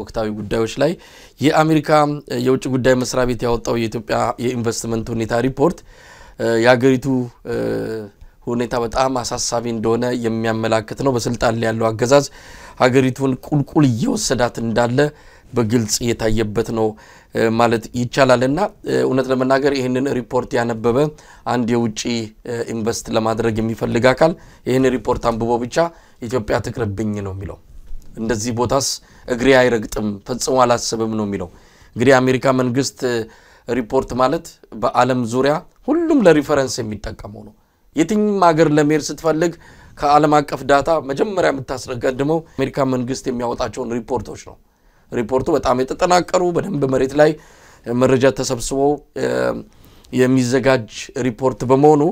ወቅታዊ ጉዳዮች ላይ የአሜሪካ የውጭ ጉዳይ መስሪያ ቤት ያወጣው የኢትዮጵያ የኢንቨስትመንት ሁኔታ ሪፖርት ያገሪቱ ሁኔታ በጣም አሳሳቢ እንደሆነ የሚያመላክት ነው በስልጣን ላይ ያለው አገዛዝ ሀገሪቱን ቁልቁል እየወሰዳት እንዳለ በግልጽ የታየበት ነው ማለት ይቻላልና እውነት ለመናገር ይሄንን ሪፖርት ያነበበ አንድ የውጪ ኢንቨስት ለማድረግ የሚፈልግ አካል ይሄን ሪፖርት አንብቦ ብቻ ኢትዮጵያ ትቅርብኝ ነው የሚለው እንደዚህ ቦታስ እግሪ አይረግጥም ፈጽሞ አላስብም ነው የሚለው እንግዲህ አሜሪካ መንግስት ሪፖርት ማለት በአለም ዙሪያ ሁሉም ለሪፈረንስ የሚጠቀመው ነው የትኛም ሀገር ለመሄድ ስትፈልግ ከዓለም አቀፍ ዳታ መጀመሪያ የምታስረጋድመው አሜሪካ መንግስት የሚያወጣቸው ሪፖርቶች ነው ሪፖርቱ በጣም የተጠናቀሩ በደንብ መሬት ላይ መረጃ ተሰብስቦ የሚዘጋጅ ሪፖርት በመሆኑ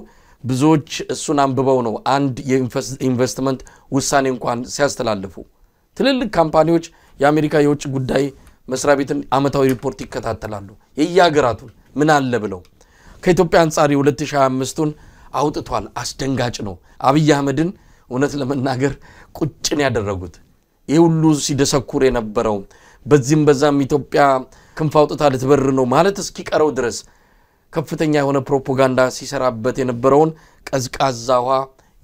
ብዙዎች እሱን አንብበው ነው አንድ የኢንቨስትመንት ውሳኔ እንኳን ሲያስተላልፉ ትልልቅ ካምፓኒዎች የአሜሪካ የውጭ ጉዳይ መስሪያ ቤትን አመታዊ ሪፖርት ይከታተላሉ የያገራቱ ምን አለ ብለው ከኢትዮጵያ አንፃር 2025ን አውጥቷል አስደንጋጭ ነው አብይ አህመድን እውነት ለመናገር ቁጭን ያደረጉት ይሁሉ ሲደሰኩር የነበረው በዚህም በዛም ኢትዮጵያ ክንፍ አውጥታ ልትበር ነው ማለት እስኪቀረው ድረስ ከፍተኛ የሆነ ፕሮፓጋንዳ ሲሰራበት የነበረውን ቀዝቃዛዋ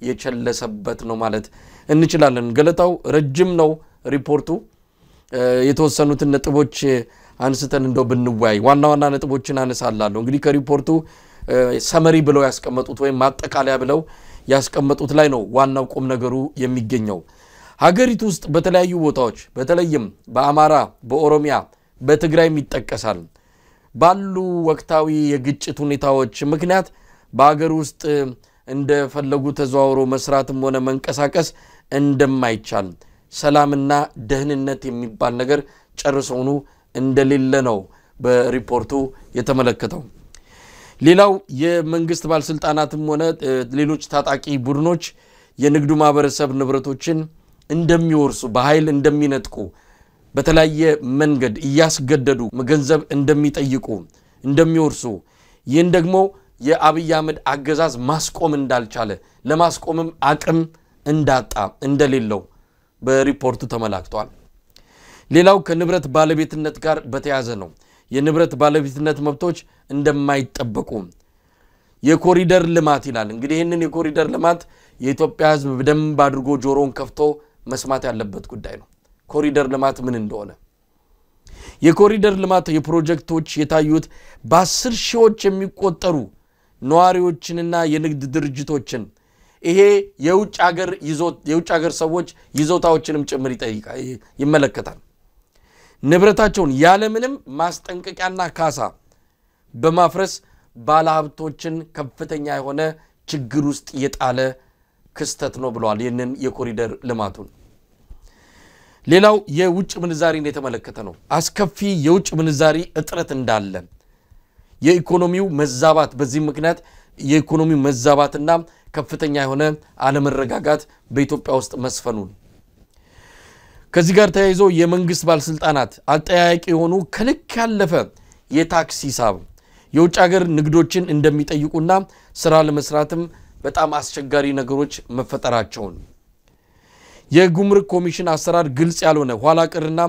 የቸለሰበት ነው ማለት እንችላለን ገለታው ረጅም ነው ሪፖርቱ የተወሰኑት ነጥቦች አንስተን እንደው ብንወያይ ዋና ዋና ነጥቦችን አነሳላለሁ እንግዲህ ከሪፖርቱ ሰመሪ ብለው ያስቀመጡት ወይ ማጠቃለያ ብለው ያስቀመጡት ላይ ነው ዋናው ቁም ነገሩ የሚገኘው ሀገሪቱ ውስጥ በተለያዩ ቦታዎች በተለይም በአማራ በኦሮሚያ በትግራይ ይተከሳል ባሉ ወቅታዊ የግጭት ሁኔታዎች ምክንያት በአገር ውስጥ እንደፈለጉ ተዘዋውሮ መስራትም ሆነ መንቀሳቀስ እንደማይቻል ሰላምና ደህንነት የሚባል ነገር ጨርሶኑ እንደሌለ ነው በሪፖርቱ የተመለከተው ሌላው የመንግስት ባለስልጣናትም ሆነ ሌሎች ታጣቂ ቡድኖች የንግዱ ማህበረሰብ ንብረቶችን እንደሚወርሱ በኃይል እንደሚነጥቁ በተለያየ መንገድ ያስገደዱ መገንዘብ እንደሚጠይቁ እንደሚወርሱ ይህን ደግሞ የአብይ አህመድ አገዛዝ ማስቆም እንዳልቻለ ለማስቆምም አቅም እንዳጣ እንደሌለው በሪፖርቱ ተመላክቷል ሌላው ከንብረት ባለቤትነት ጋር በተያያዘ ነው የንብረት ባለቤትነት መብቶች እንደማይጠበቁ የኮሪደር ልማት ይላል እንግዲህ ይሄንን የኮሪደር ልማት የኢትዮጵያ ህዝብ በደንብ አድርጎ ጆሮን ከፍቶ መስማት ያለበት ጉዳይ ነው ኮሪደር ልማት ምን እንደሆነ የኮሪደር ልማት የፕሮጀክቶች የታዩት በ10 ሺዎች የሚቆጠሩ ነዋሪዎችንና የንግድ ድርጅቶችን ይሄ የውጭ ሀገር ሰዎች ይዞታዎችንም ጭምር ይመለከታል ንብረታቸውን ያለምንም ማስጠንቀቂያና ካሳ በማፍረስ ባለሀብቶችን ከፍተኛ የሆነ ችግር ውስጥ የጣለ ክስተት ነው ብለዋል ይሄንን የኮሪደር ልማቱን ሌላው የውጭ ምንዛሪን የተመለከተ ነው አስከፊ የውጭ ምንዛሪ እጥረት እንዳለ የኢኮኖሚው መዛባት በዚህ ምክንያት የኢኮኖሚው መዛባትና ከፍተኛ የሆነ አለመረጋጋት በኢትዮጵያ ውስጥ መስፈኑን ከዚህ ጋር ተያይዞ የመንግስት ባለስልጣናት አጠያያቂ የሆኑ ከልክ ያለፈ የታክስ ሂሳብ የውጭ ሀገር ንግዶችን እንደሚጠይቁና ስራ ለመስራትም በጣም አስቸጋሪ ነገሮች መፈጠራቸውን የጉምሩክ ኮሚሽን አሰራር ግልጽ ያልሆነ ኋላ ቀርና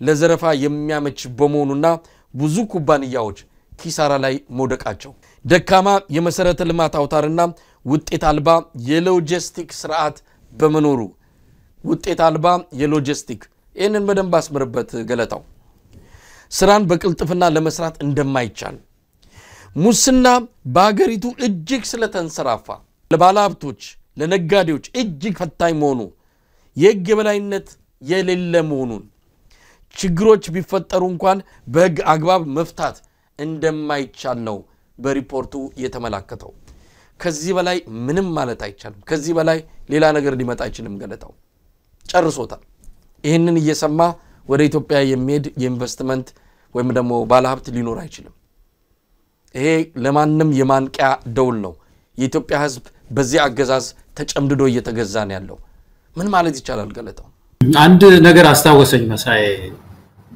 ለዘረፋ የሚያመች በመሆኑና ብዙ ኩባንያዎች ኪሳራ ላይ መውደቃቸው ደካማ የመሰረተ ልማት አውታርና ውጤት አልባ የሎጂስቲክ ስርዓት በመኖሩ ውጤት አልባ የሎጂስቲክ ይሄንን በደንብ አስመርበት ገለታው ስራን በቅልጥፍና ለመስራት እንደማይቻል ሙስና በአገሪቱ እጅግ ስለተንሰራፋ ለባለሀብቶች ለነጋዴዎች እጅግ ፈታኝ መሆኑ የህግ የበላይነት የሌለ መሆኑን ችግሮች ቢፈጠሩ እንኳን በህግ አግባብ መፍታት እንደማይቻል ነው በሪፖርቱ የተመላከተው ከዚህ በላይ ምንም ማለት አይቻልም ከዚህ በላይ ሌላ ነገር ሊመጣ አይችልም ገለታው ጨርሶታል ይሄንን እየሰማ ወደ ኢትዮጵያ የሚሄድ የኢንቨስትመንት ወይም ደግሞ ባለሀብት ሊኖር አይችልም ይሄ ለማንም የማንቂያ ደውል ነው የኢትዮጵያ ህዝብ በዚህ አገዛዝ ተጨምድዶ እየተገዛ ነው ያለው ምን ማለት ይቻላል ገለታው አንድ ነገር አስተዋወሰኝ መሳይ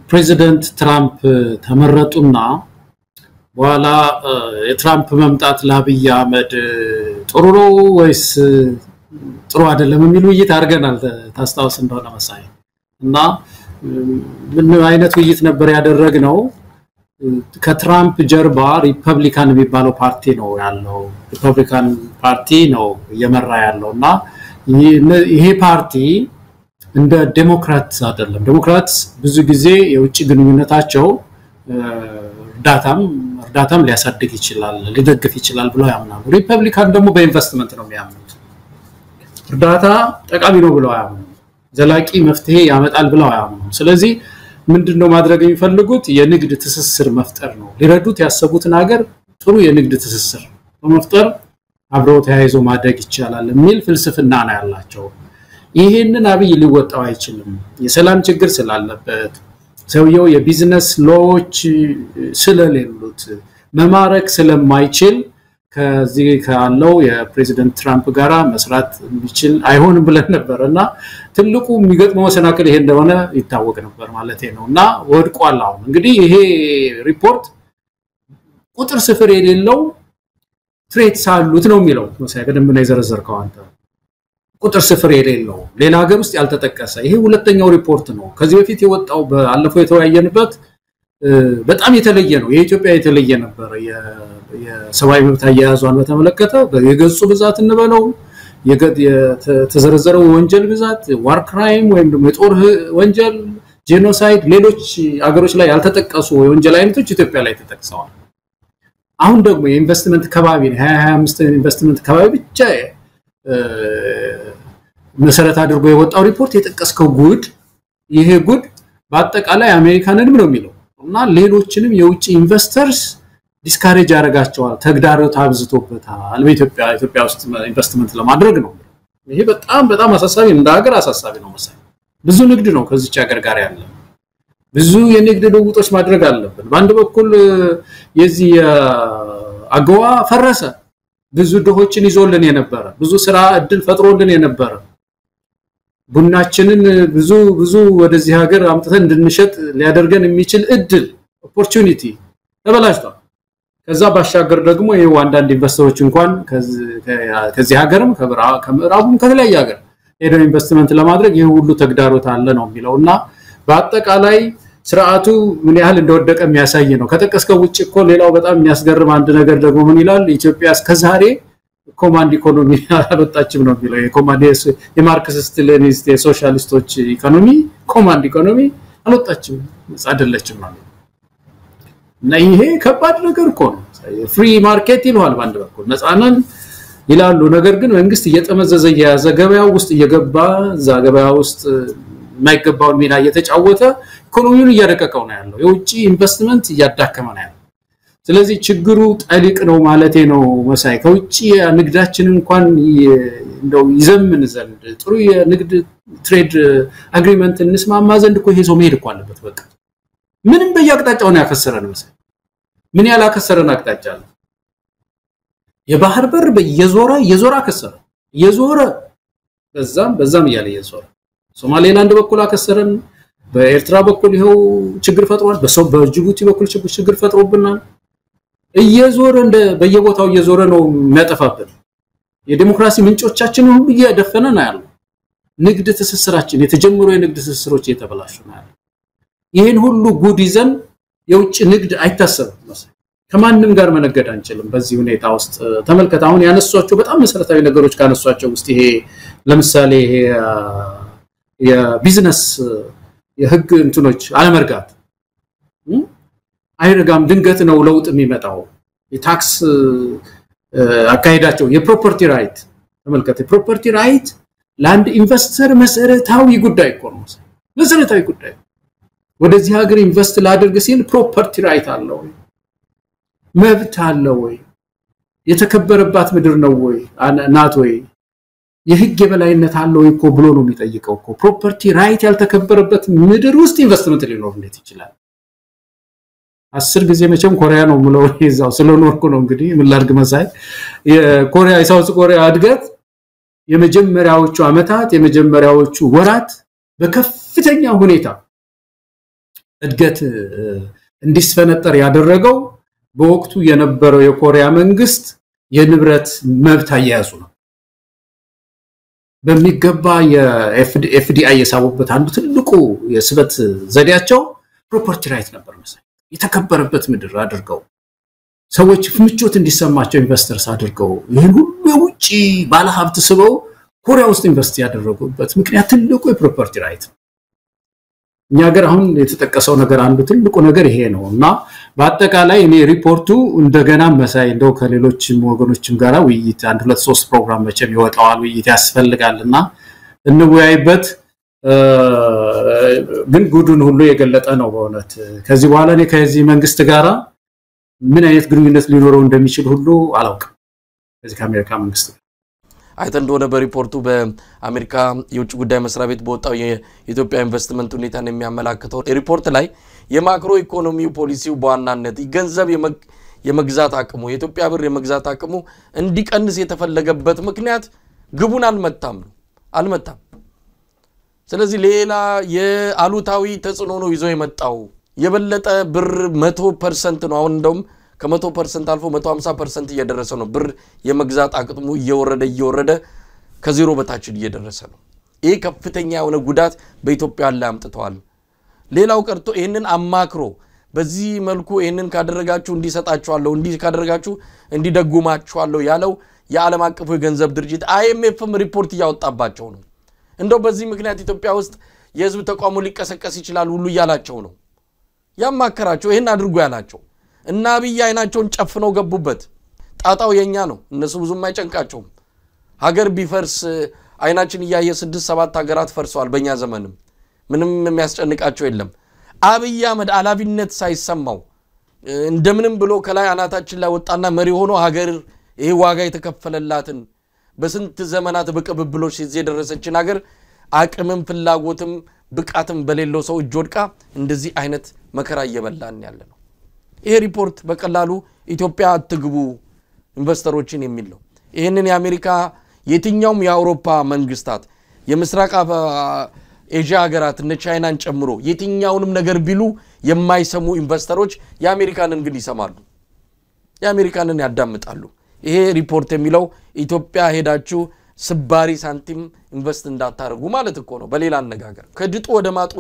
ፕሬዚደንት ትራምፕ ተመረጡና በኋላ የትራምፕ መምጣት ለአብይ አህመድ ጥሩ ነው ወይስ ጥሩ አይደለም የሚሉ ውይይት አድርገናል ታስታውስ እንደሆነ መሳይ እና ምን አይነት ውይይት ነበር ያደረግነው ከትራምፕ ጀርባ ሪፐብሊካን የሚባለው ፓርቲ ነው ያለው ሪፐብሊካን ፓርቲ ነው እየመራ ያለውና ይሄ ፓርቲ እንደ ዴሞክራት አይደለም ዴሞክራት ብዙ ጊዜ የውጭ ግንኙነታቸው እርዳታም ሊያሳድግ ይችላል ሊደግፍ ይችላል ብለው ያምናሉ ሪፐብሊካን ደግሞ በኢንቨስትመንት ነው የሚያምኑት እርዳታ ጠቃሚ ነው ብለው ያምናሉ ዘላቂ መፍትሄ ያመጣል ብለው ያምናሉ ስለዚህ ምንድነው ማድረግ የሚፈልጉት የንግድ ትስስር መፍጠር ነው ሊረዱት ያሰቡትን ሀገር ጥሩ የንግድ ትስስር በመፍጠር አብረው ተያይዞ ማደግ ይችላል የሚል ፍልስፍና ነው ያላቸው ይሄንን አብይ ሊወጣው አይችልም የሰላም ችግር ስላለበት ሰውየው የቢዝነስ ሎዎች ስለሌሉት መማረክ ስለማይችል ከዚህ ካለው የፕሬዚደንት ትራምፕ ጋራ መስራት የሚችል አይሆንም ብለን ነበርና ትልቁ የሚገጥመው መሰናክል ይሄ እንደሆነ ይታወቅ ነበር ማለት ነውና ወድቋል አሁን እንግዲህ ይሄ ሪፖርት ቁጥር ስፍር የሌለው ትሬትስ አሉት ነው የሚለው መሳይ በደንብ ነው የዘረዘርከው አንተ ቁጥር ስፍር የሌለው ሌላ ሀገር ውስጥ ያልተጠቀሰ ይሄ ሁለተኛው ሪፖርት ነው ከዚህ በፊት የወጣው ባለፈው የተወያየንበት በጣም የተለየ ነው የኢትዮጵያ የተለየ ነበር የሰብአዊ መብት አያያዟን በተመለከተ የገጹ ብዛት እንበለው የተዘረዘረው ወንጀል ብዛት ዋር ክራይም ወይም ደግሞ የጦር ወንጀል ጄኖሳይድ ሌሎች ሀገሮች ላይ ያልተጠቀሱ የወንጀል አይነቶች ኢትዮጵያ ላይ ተጠቅሰዋል አሁን ደግሞ የኢንቨስትመንት ከባቢ 25 ኢንቨስትመንት ከባቢ ብቻ መሰረት አድርጎ የወጣው ሪፖርት የጠቀስከው ጉድ ይሄ ጉድ በአጠቃላይ አሜሪካንንም ነው የሚለው እና ሌሎችንም የውጭ ኢንቨስተርስ ዲስካሬጅ ያደርጋቸዋል ተግዳሮት አብዝቶበታል በኢትዮጵያ ውስጥ ኢንቨስትመንት ለማድረግ ነው ይሄ በጣም አሳሳቢ እንደ ሀገር አሳሳቢ ነው መሰለኝ ብዙ ንግድ ነው ከዚች ሀገር ጋር ያለ ብዙ የንግድ ልውውጦች ማድረግ አለብን በአንድ በኩል የዚህ አገዋ ፈረሰ ብዙ ድሆችን ይዞልን የነበረ ብዙ ስራ እድል ፈጥሮልን የነበረ ቡናችንን ብዙ ወደዚህ ሀገር አምጥተን እንድንሸጥ ሊያደርገን የሚችል እድል ኦፖርቹኒቲ ተበላሽቷል ከዛ ባሻገር ደግሞ ይሄው አንዳንድ ኢንቨስተሮች እንኳን ከዚህ ሀገርም ከምዕራቡም ከተለያየ ሀገር ሄደው ኢንቨስትመንት ለማድረግ ይሄ ሁሉ ተግዳሮት አለ ነው የሚለውና በአጠቃላይ ስርዓቱ ምን ያህል እንደወደቀ የሚያሳይ ነው ከተቀስከው ውጭ እኮ ሌላው በጣም የሚያስገርም አንድ ነገር ደግሞ ምን ይላል ኢትዮጵያ እስከዛሬ ኮማንድ ኢኮኖሚ አልወጣችም ነው የሚለው የኮማንድ የማርክሲስት ሌኒኒስት የሶሻሊስቶች ኢኮኖሚ ኮማንድ ኢኮኖሚ አልወጣችም አይደለችም ማለት እና ይሄ ከባድ ነገር እኮ ነው ፍሪ ማርኬት ይሏል ባንድ በኩል ነፃነን ይላሉ ነገር ግን መንግስት እየተመዘዘ ያዘ ገበያው ውስጥ እየገባ ዛ ገበያው ውስጥ ማይገባውን ሚና እየተጫወተ ኢኮኖሚውን እያደቀቀው ነው ያለው የውጪ ኢንቨስትመንት እያዳከመ ነው ያለው ስለዚህ ችግሩ ጠሊቅ ነው ማለቴ ነው መሳይ ከውጪ ንግዳችን እንኳን እንደው ይዘምን ዘንድ ጥሩ የንግድ ትሬድ አግሪመንት እንስማማ ዘንድ እኮ ይሄ ሰው መሄድ እኮ አለበት በቃ ምንም በየአቅጣጫው ነው ያከሰረን መሳይ ምን ያላከሰረን አቅጣጫ አለ የባህር በር የዞራ ከሰረ የዞረ በዛም ያለ የዞረ ሶማሌላንድ በኩል አከሰረን በኤርትራ በኩል ይሄው ችግር ፈጥሯል በጅቡቲ በኩል ችግር ፈጥሮብናል እየዞረ እንደ በየቦታው እየዞረ ነው የሚያጠፋብን የዲሞክራሲ ምንጮቻችን ሁሉ እየደፈነ ነው ያለው ንግድ ትስስራችን የተጀመሩ የንግድ ትስስሮች እየተበላሹ ነው ያለው ይሄን ሁሉ ጉድ ይዘን የውጭ ንግድ አይታሰብም ከማንንም ጋር መነገድ አንችልም በዚህ ሁኔታ ውስጥ ተመልከተ አሁን ያነሷቸው በጣም መሰረታዊ ነገሮች ካነሷቸው ውስጥ ይሄ ለምሳሌ ይሄ የቢዝነስ የህግ እንትኖች አለመርጋት አይረጋም ድንገት ነው ለውጥ የሚመጣው የታክስ አካይዳቸው የፕሮፐርቲ ራይት ተመልከተ ፕሮፐርቲ ራይት ላንድ ኢንቨስተር መሰረታዊ ጉዳይ እኮ ነው መሰረታዊ ጉዳይ ወደዚህ ሀገር ኢንቨስት ላድርግ ሲል ፕሮፐርቲ ራይት አለው መብት አለው ወይ የተከበረባት ምድር ነው ወይ ናት ወይ የህግ የበላይነት አለው እኮ ብሎ ነው የሚጠይቀው እኮ ፕሮፐርቲ ራይት ያልተከበረበት ምድር ውስጥ ኢንቨስትመንት ሊኖር እንዴት ይችላል 10 ጊዜ መቼም ኮሪያ ነው ምለው ይዛው ስለኖርኩ ነው እንግዲህ ምን ላድርግ መሳይ የኮሪያ የሳውዝ ኮሪያ እድገት የመጀመሪያዎቹ አመታት የመጀመሪያዎቹ ወራት በከፍተኛ ሁኔታ እድገት እንዲስፈነጠር ያደረገው በወቅቱ የነበረው የኮሪያ መንግስት የንብረት መብት አያያዙ ነው በሚገባ የኤፍዲአይ የሳቡበት አንዱ ትልቁ የስበት ዘዴያቸው ፕሮፐርቲ ራይት ነበር መሰለኝ የተከበረበት ምድር አድርገው ሰዎች ምቾት እንዲሰማቸው ኢንቨስተርስ አድርገው ይሄን ሁሉ የውጪ ባለሀብት ስበው ኮሪያ ውስጥ ኢንቨስት ያደረጉበት ምክንያት ትልቁ የፕሮፐርቲ ራይት እኛ ሀገር አሁን የተጠቀሰው ነገር አንዱ ትልቁ ነገር ይሄ ነውና በአጠቃላይ እኔ ሪፖርቱ እንደገና መሳይ እንደው ከሌሎች ወገኖችም ጋራ ውይይት 1-2-3 ፕሮግራም መቼም ይወጣዋል ውይይት ያስፈልጋልና እንወያይበት ግን ጉዱን ሁሉ የገለጠ ነው በእውነት ከዚህ በኋላ እኔ ከዚህ መንግስት ጋራ ምን አይነት ግንኙነት ሊኖረው እንደሚችል ሁሉ አላውቅም ከዚህ ከአሜሪካ መንግስት አይተ እንደሆነ በሪፖርቱ በአሜሪካ የውጭ ጉዳይ መስሪያ ቤት በወጣው የኢትዮጵያ ኢንቨስትመንት ሁኔታን የሚያመላክተው ሪፖርት ላይ የማክሮ ኢኮኖሚው ፖሊሲው በዋናነት ገንዘብ የመግዛት አቅሙ የኢትዮጵያ ብር የመግዛት አቅሙ እንዲቀንስ የተፈለገበት ምክንያት ግቡን አልመታም ስለዚህ ሌላ የአሉታዊ ተጽዕኖ ነው ይዞ የመጣው የበለጠ ብር 100% ነው አሁን እንደውም ከ100% አልፎ 150% እየደረሰ ነው ብር የመግዛት አቅሙ እየወረደ ከዜሮ በታች እየደረሰ ነው ይሄ ከፍተኛ የሆነ ጉዳት በኢትዮጵያ ላይ አምጥቷል ሌላው ቀርቶ ይሄንን አማክሮ በዚህ መልኩ ይሄንን ካደረጋችሁ እንዲሰጣችኋለሁ እንዲ ካደረጋችሁ እንዲደጉማችኋለሁ ያለው የዓለም አቀፉ የገንዘብ ድርጅት IMFም ሪፖርት ያወጣባቸው ነው እንደው በዚህ ምክንያት ኢትዮጵያ ውስጥ የህዝብ ተቋሙ ሊቀሰቀስ ይችላል ሁሉ ያላቸው ነው ያማከራቸው ይሄን አድርጉ ያላቸው እና አብይ አይናቸውን ጨፍነው ገቡበት ጣጣው የኛ ነው እነሱ ብዙም አይጨንቃቸውም ሀገር ቢፈርስ አይናችን ያየ 6-7 ሀገራት ፈርሰዋል በእኛ ዘመንም ምንም የሚያስጨንቃቸው የለም አብይ አህመድ አላቢነት ሳይሰማው እንደምንም ብሎ ከላይ አናታችን ላይ ወጣና መሪ ሆኖ ሀገር ይሄ ዋጋ የተከፈለላትን በስንት ዘመናት በቅብብሎች ሲዜ ደረሰችን ሀገር አቅምም ፍላጎትም ብቃትም በሌለው ሰው እጆድቃ እንደዚህ አይነት መከራ እየበላን ያለነው ይሄ ሪፖርት በቀላሉ ኢትዮጵያ አትግቡ ኢንቨስተሮችን የሚል ነው ይሄንን የአሜሪካ የትኛውም የአውሮፓ መንግስታት የምስራቅ ኤዥያ ሀገራት እነ ቻይናን ጨምሮ የትኛውንም ነገር ቢሉ የማይሰሙ ኢንቨስተሮች የአሜሪካንን ግን ይሰማሉ የአሜሪካንን ያዳምጣሉ ይሄ ሪፖርት የሚለው ኢትዮጵያ ሄዳችሁ ስባሪ ሳንቲም ኢንቨስት እንዳታረጉ ማለት እኮ ነው በሌላ አነጋገር ከድጡ ወደ ማጡ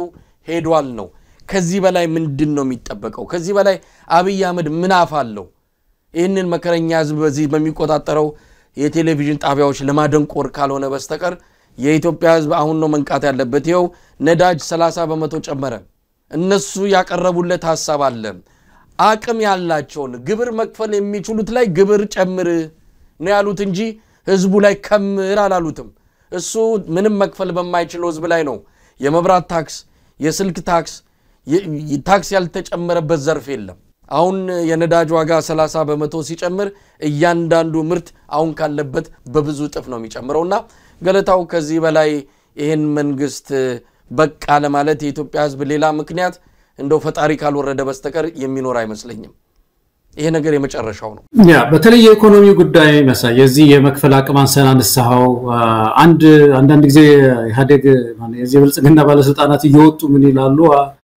ሄዷል ነው ከዚህ በላይ ምንድነው የሚጠበቀው ከዚህ በላይ አብይ አህመድ ምን አፋለው ይሄንን መከረኛ ህዝብ በዚህ በሚቆጣጠረው የቴሌቪዥን ጣቢያዎች ለማደንቆር ካልሆነ በስተቀር የኢትዮጵያ ህዝብ አሁን ነው መንቃት ያለበት ይው ነዳጅ 30% ጨመረ እነሱ ያቀረቡለት ሐሳብ አለ አቅም ያላቸውን ግብር መክፈል የሚችሉት ላይ ግብር ጨምር ነው ያሉት እንጂ ህዝቡ ላይ ከምር አላሉትም እሱ ምንም መክፈል በማይችለው ህዝብ ላይ ነው የመብራት ታክስ የስልክ ታክስ ያልተጨመረበት ዘርፍ የለም አሁን የነዳጅ ዋጋ 30% ሲጨምር እያንዳንዱ ምርት አሁን ካለበት በብዙ ጥፍ ነው የሚጨምረውና ገለታው ከዚህ በላይ ይሄን መንግስት በቃ ለማለት የኢትዮጵያ ህዝብ ሌላ ምክንያት እንደው ፈጣሪ ካልወረደ በስተቀር የሚኖር አይመስለኝም ይሄ ነገር የመጨረሻው ነው ያ በተለይ የኢኮኖሚ ጉዳይ መሳይ የዚህ የመክፈል አቅም አንሰናንሳው አንዳንድ ጊዜ ኢህአዴግ ማለት የዚህ ብልጽግና ባለስልጣናት እየወጡ ምን ይላሉ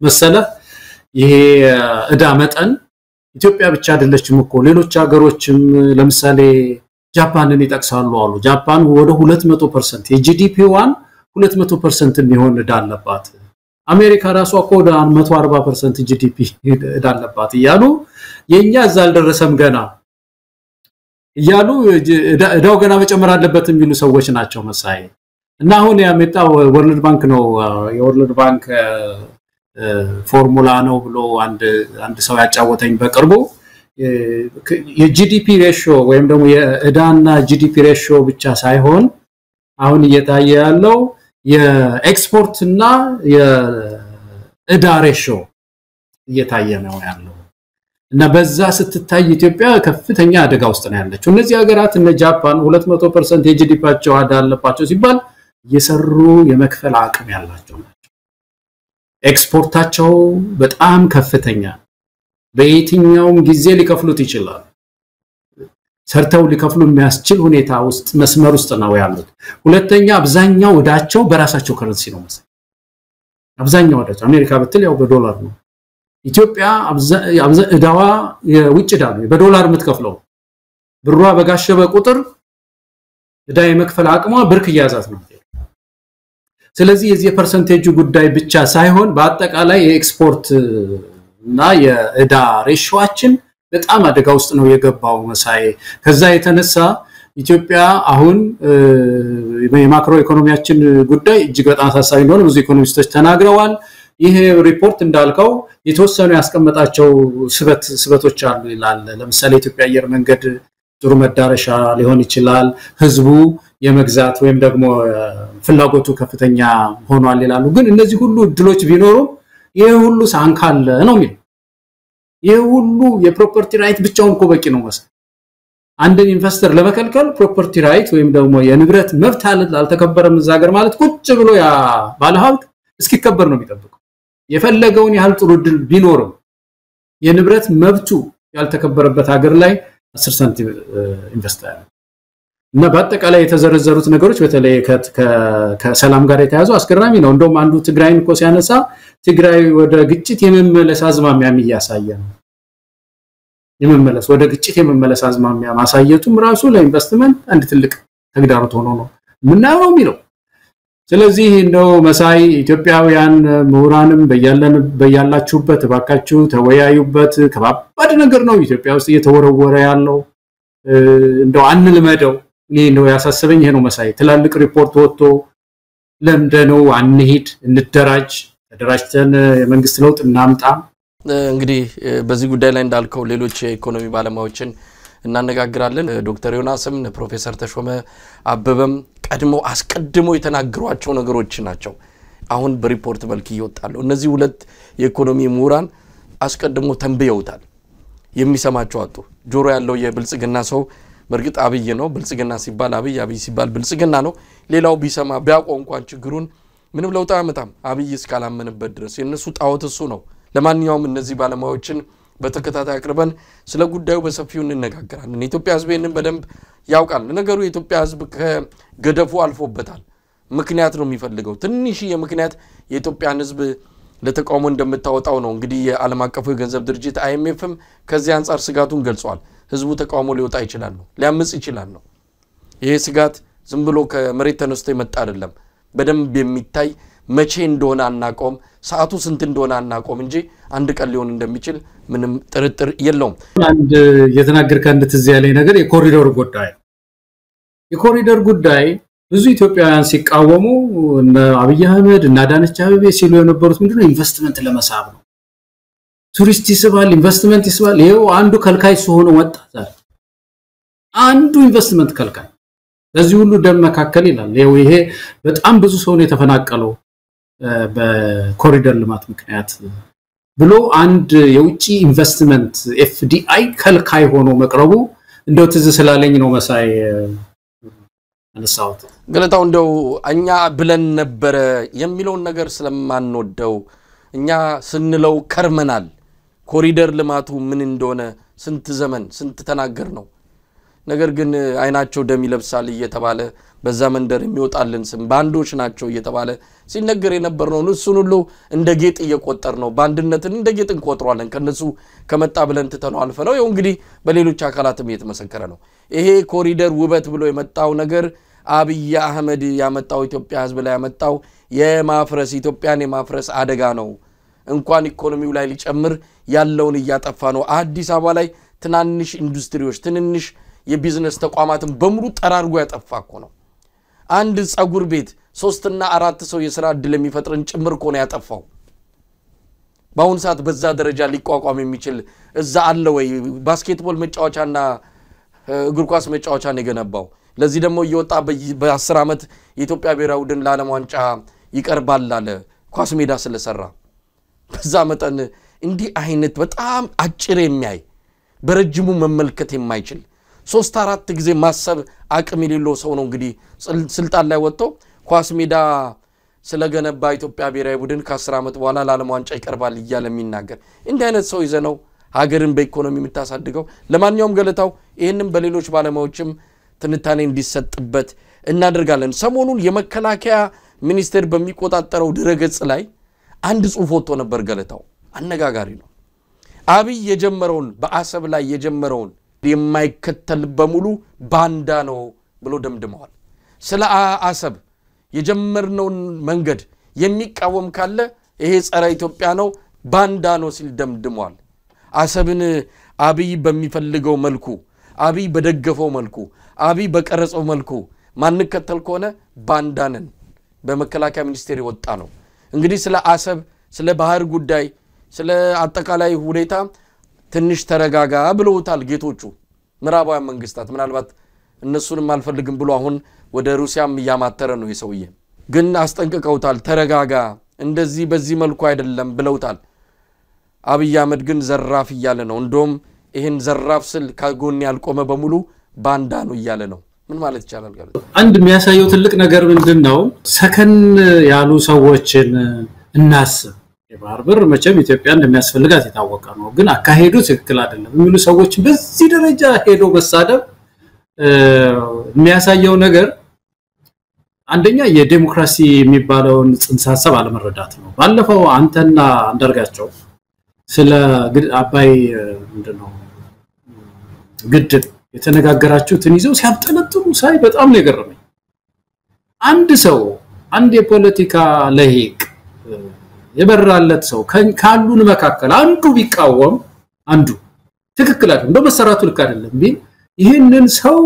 መሰለ ይሄ እዳ መጠን ኢትዮጵያ ብቻ አይደለችም እኮ ሌሎች ሀገሮችም ለምሳሌ ጃፓንን ይጠቅሳሉ አሉ ጃፓን ወደ 200% የጂዲፒዋን 200% የሚሆን እዳ አለባት አሜሪካ ራሷ ወደ 140% ጂዲፒ እዳ አለባት ይያሉ የኛ እዛ አልደረሰም ገና ይያሉ እዳው ገና መጨመር አለበት የሚሉ ሰዎች ናቸው መሳይ እና አሁን ያመጣው ወርልድ ባንክ ነው የወርልድ ባንክ ፎርሙላ ነው ብሎ አንድ ሰው ያጫወተኝ በቅርቡ የጂዲፒ ሬሽዮ ወይም ደግሞ የእዳና ጂዲፒ ሬሽዮ ብቻ ሳይሆን አሁን እየታየ ያለው የኤክስፖርት እና የእዳ ሬሽዮ እየታየ ነው ያለው እና በዛ ስትታይ ኢትዮጵያ ከፍተኛ አደጋ ውስጥ ነው ያለችው እነዚህ ሀገራት እነ ጃፓን 200% የጂዲፒያቸው አዳ አለባቸው ሲባል የሰሩ የመክፈል አቅም ያላቸው ናቸው ኤክስፖርታቸው በጣም ከፍተኛ በየትኛውም ጊዜ ሊከፍሉት ይችላል ሰርተው ሊከፍሉ የሚያስችል ሁኔታ ውስጥ መስመር ውስጥ ነው ያሉት ሁለተኛ አብዛኛው እዳቸው በራሳቸው ከረንሲ ነው መሰለኝ አብዛኛው እዳቸው አሜሪካ ብትል ያው በዶላር ነው ኢትዮጵያ እዳዋ የውጭ እዳ ነው በዶላር የምትከፍለው ብሯ በጋሸበ ቁጥር እዳ የመክፈል አቅሟ ብርክ ያዛት ነው ስለዚህ የዚህ ፐርሰንቴጁ ጉዳይ ብቻ ሳይሆን በአጠቃላይ የኤክስፖርት እና የእዳ ሬሽዮአችን በጣም አደጋ ውስጥ ነው የገባው መሳይ ከዛ የተነሳ ኢትዮጵያ አሁን የማክሮ ኢኮኖሚያችን ጉዳይ እጅግ በጣም አሳሳቢ እንደሆነ ብዙ ኢኮኖሚስቶች ተናግረዋል ይሄ ሪፖርት እንዳልከው የተወሰኑ ያስቀመጣቸው ስበቶች አሉ ይላል ለምሳሌ ኢትዮጵያ አየር መንገድ ጥሩ መዳረሻ ሊሆን ይችላል ህዝቡ የመግዛት ወይም ደግሞ ፍላጎቱ ከፍተኛ ሆኗል ይላሉ ግን እነዚህ ሁሉ እድሎች ቢኖሩ ይሄ ሁሉ ሳንካለ ነው የሚል ይሄ ሁሉ የፕሮፐርቲ ራይት ብቻውን ኮበቂ ነው ማለት አንድን ኢንቨስተር ለመከልከል ፕሮፐርቲ ራይት ወይም ደግሞ የንብረት መብት አልተከበረም ዛገር ማለት ቁጭ ብሎ ያ ባለሀብት እስኪከበር ነው የሚጠብቀው የፈለገውን ያህል ጥሩ ድል ቢኖርም የንብረት መብቱ ያልተከበረበት ሀገር ላይ 10 ሳንቲም ኢንቨስተር እና በአጠቃላይ የተዘረዘሩት ነገሮች በተለይ ከሰላም ጋር የተያዙ አስገራሚ ነው እንደውም አንዱ ትግራይን እኮ ሲያነሳ ትግራይ ወደ ግጭት የመመለስ አዝማሚያም ያሳየ ነው ወደ ግጭት የመመለስ አዝማሚያ ማሳየቱም ራሱ ለኢንቨስትመንት አንድ ትልቅ ተግዳሮት ሆኖ ነው ምናየው የሚለው ስለዚህ እንደው መሳይ ኢትዮጵያውያን ምሁራንም በያላችሁበት ባካችሁ ተወያዩበት ከባድ ነገር ነው ኢትዮጵያ ውስጥ እየተወረወረ ያለው እንደው አንልመደው ነው ያሳሰበኝ ይሄ ነው መሳይ ትላልቅ ሪፖርት ወጥቶ ለምደነው አንሂድ እንደራጅ ተደራጅተን የመንግስት ለውጥ እናምጣ እንግዲህ በዚህ ጉዳይ ላይ እንዳልከው ሌሎች የኢኮኖሚ ባለሙያዎችን እናነጋግራለን ዶክተር ዮናስም ፕሮፌሰር ተሾመ አበበም አስቀድሞ የተናገሯቸው ነገሮች ናቸው አሁን በሪፖርት መልክ ይወጣሉ እነዚህ ሁለት የኢኮኖሚ ምሁራን አስቀድሞ ተንብየውታል የሚሰማቸው አጡ ጆሮ ያለው የብልጽግና ሰው በርግጥ አብይ ነው ብልጽግና ሲባል አብይ ሲባል ብልጽግና ነው ሌላው ቢሰማ ቢያቆም እንኳን ችግሩን ምንም ለውጥ አያመጣም አብይ እስካላመነበት ድረስ የነሱ ጣዖት እሱ ነው ለማንኛውም እነዚህ ባለሙያዎችን በተከታታይ አቅርበን ስለ ጉዳዩ በሰፊው እንነጋገራለን ኢትዮጵያ ህዝብን በደንብ ያውቃል ነገሩ የኢትዮጵያ ህዝብ ከገደፉ አልፎበታል ምክንያት ነው የሚፈልገው ትንሽ የምክንያት የኢትዮጵያን ህዝብ ለተቃውሞ እንደምታወጣው ነው እንግዲህ የዓለም አቀፉ የገንዘብ ድርጅት IMFም ከዚህ አንፃር ስጋቱን ገልጿል ህዝቡ ተቃውሞ ሊወጣ ይችላል ነው ሊያምጽ ይችላል ነው ይሄ ስጋት ዝም ብሎ ከመሬት ተነስቶ የመጣ አይደለም በደንብ የሚታይ መቼ እንደሆነ አናቆም ሰዓቱ ስንት እንደሆነ አናቆም እንጂ አንድ ቀን ሊሆን እንደሚችል ምንም ጥርጥር የለውም አንድ የተናገርከ እንድትዝ ያለኝ ነገር የኮሪደር ጉዳይ ብዙ ኢትዮጵያውያን ሲቃወሙ እና አብይ አህመድ እና ዳነች አቤቤ ሲሉ የነበሩት ምንድነው ኢንቨስትመንት ለመሳብ ነው ቱሪስት ይስባል ኢንቨስትመንት ይስባል ይሄው አንዱ ከልካይ ሆኖ ወጣ አንዱ ኢንቨስትመንት ከልካይ በዚህ ሁሉ ደም መካከል ይላል ይሄ በጣም ብዙ ሰው ነው የተፈናቀለው በኮሪደር ልማት ምክንያት ብሎ አንድ የውጪ ኢንቨስትመንት FDI ከልካይ ሆኖ መቅረቡ እንደው ትዝ ስላለኝ ነው መሳይ አነሳውት ገለታው እንደው እኛ ብለን ነበር የሚለው ነገር ስለማንወደው እኛ ስንለው ከርመናል ኮሪደር ልማቱ ምን እንደሆነ ስንት ዘመን ስንት ተናገር ነው ነገር ግን አይናቸው ደም ይለብሳል እየተባለ በዛ መንደር የሚወጣልን ስም ባንዶች ናቸው እየተባለ ሲነገር የነበር ነው እሱን ሁሉ እንደ ጌጥ እየቆጠር ነው ባንድነትን እንደ ጌጥ እንቆጥሯለን ከነሱ ከመጣ ብለን ተተነው አልፈለው ይው እንግዲህ በሌሎች አካላትም እየተመሰከረ ነው ይሄ ኮሪደር ውበት ብሎ የመጣው ነገር አብይ አህመድ ያመጣው ኢትዮጵያ ህዝብ ላይ ያመጣው የማፍረስ ኢትዮጵያን የማፍረስ አደጋ ነው እንኳን ኢኮኖሚው ላይ ሊጨምር ያለውን ያጠፋ ነው አዲስ አበባ ላይ ትናንሽ ኢንዱስትሪዎች ትንንሽ የቢዝነስ ተቋማትን በሙሉ ጠራርጎ ያጠፋኮ ነው አንድ ጸጉር ቤት 3 እና 4 ሰው የሥራ እድል የሚፈጥርን ጭምር ኮነ ያጠፋው ባሁን ሰዓት በዛ ደረጃ ሊቋቋም የሚችል እዛ አለ ወይ ባስኬትቦል መጫወቻና እግር ኳስ መጫወቻን የገነባው ለዚህ ደግሞ እየወጣ በ10 አመት የኢትዮጵያ ብሔራዊ ቡድን ለዓለም ዋንጫ ይቀርባል አለ ኳስ ሜዳ ስለሰራ በዛ መጠን እንዲህ አይነት በጣም አጭር የሚያይ በረጅሙ መመልከት የማይችል 3-4 ጊዜ ማሰብ አቅም የሌለው ሰው ነው እንግዲህ ስልጣን ላይ ወጥቶ ኳስ ሜዳ ስለገነባ ኢትዮጵያ ብሔራዊ ቡድን ከ10 አመት በኋላ ለዓለም ዋንጫ ይቀርባል ይያለ የሚናገር እንዲህ አይነት ሰው ይዘነው ሀገርን በኢኮኖሚ የምታሳድገው ለማንኛውም ገለታው ይሄንን በሌሎች ባለሙያዎችም ትንታኔ እንዲሰጥበት እናደርጋለን ሰሞኑን የመከላከያ ሚኒስቴር በሚቆጣጠረው ድረገጽ ላይ አንድ ጽሑፍ ወጥቶ ነበር ገለታው አነጋጋሪ ነው አብይ የጀመረውን በአሰብ ላይ የጀመረውን የማይከተል በሙሉ ባንዳ ነው ብሎ ደምድመዋል ስለ አሰብ የጀመርነውን መንገድ የሚቃወም ካለ ይሄ ጸረ ኢትዮጵያ ነው ባንዳ ነው ሲል ደምድመዋል አሰብን አብይ በሚፈልገው መልኩ አብይ በደገፈው መልኩ አብይ በቀረጸው መልኩ ማንከተል ከሆነ ባንዳንን በመከላከያ ሚኒስቴር ይወጣ ነው እንግዲህ ስለ አሰብ ስለ ባህር ጉዳይ ስለ አጠቃላይ ሁኔታ ትንሽ ተረጋጋ ብለውታል ጌቶቹ ምዕራባውያን መንግስታት ምናልባት እነሱንም አልፈልግም ብሎ አሁን ወደ ሩሲያም ያማተረ ነው የሰውዬ ግን አስጠንቅቀውታል ተረጋጋ እንደዚህ በዚህ መልኩ አይደለም ብለውታል አብይ አህመድ ግን ዘራፍ ይያለ ነው እንደውም ይሄን ዘራፍ ስል ካጎን ያልቆመ በሙሉ ባንዳ ነው ይያለ ነው ምን ማለት ይቻላል ጋር አንድ የሚያሳየው ትልቅ ነገር ምንድነው ሰከን ያሉ ሰዎችን እናስብ የባህር በር መቼም ኢትዮጵያ እንደሚያስፈልጋት የታወቀ ነው ግን አካሄዱ ትክክል አይደለም የሚሉ ሰዎች በዚህ ደረጃ ሄዶ በሳደብ የሚያሳየው ነገር አንደኛ የዲሞክራሲ የሚባለውን ጽንሰ ሐሳብ አለመረዳት ነው ባለፈው አንተና አንደርጋቸው ስለ አባይ ምንድነው ግድብ የተነጋገራችሁትን ይዘው ሲያብጠለጥሉ ሳይ በጣም ነው የገረመኝ አንድ ሰው አንድ የፖለቲካ ለሂቅ የበራለት ሰው ካሉን መካከል አንዱ ቢቃወም አንዱ ትክክል አይደለም በመሰራቱ ልክ አይደለም ቢል ይሄንን ሰው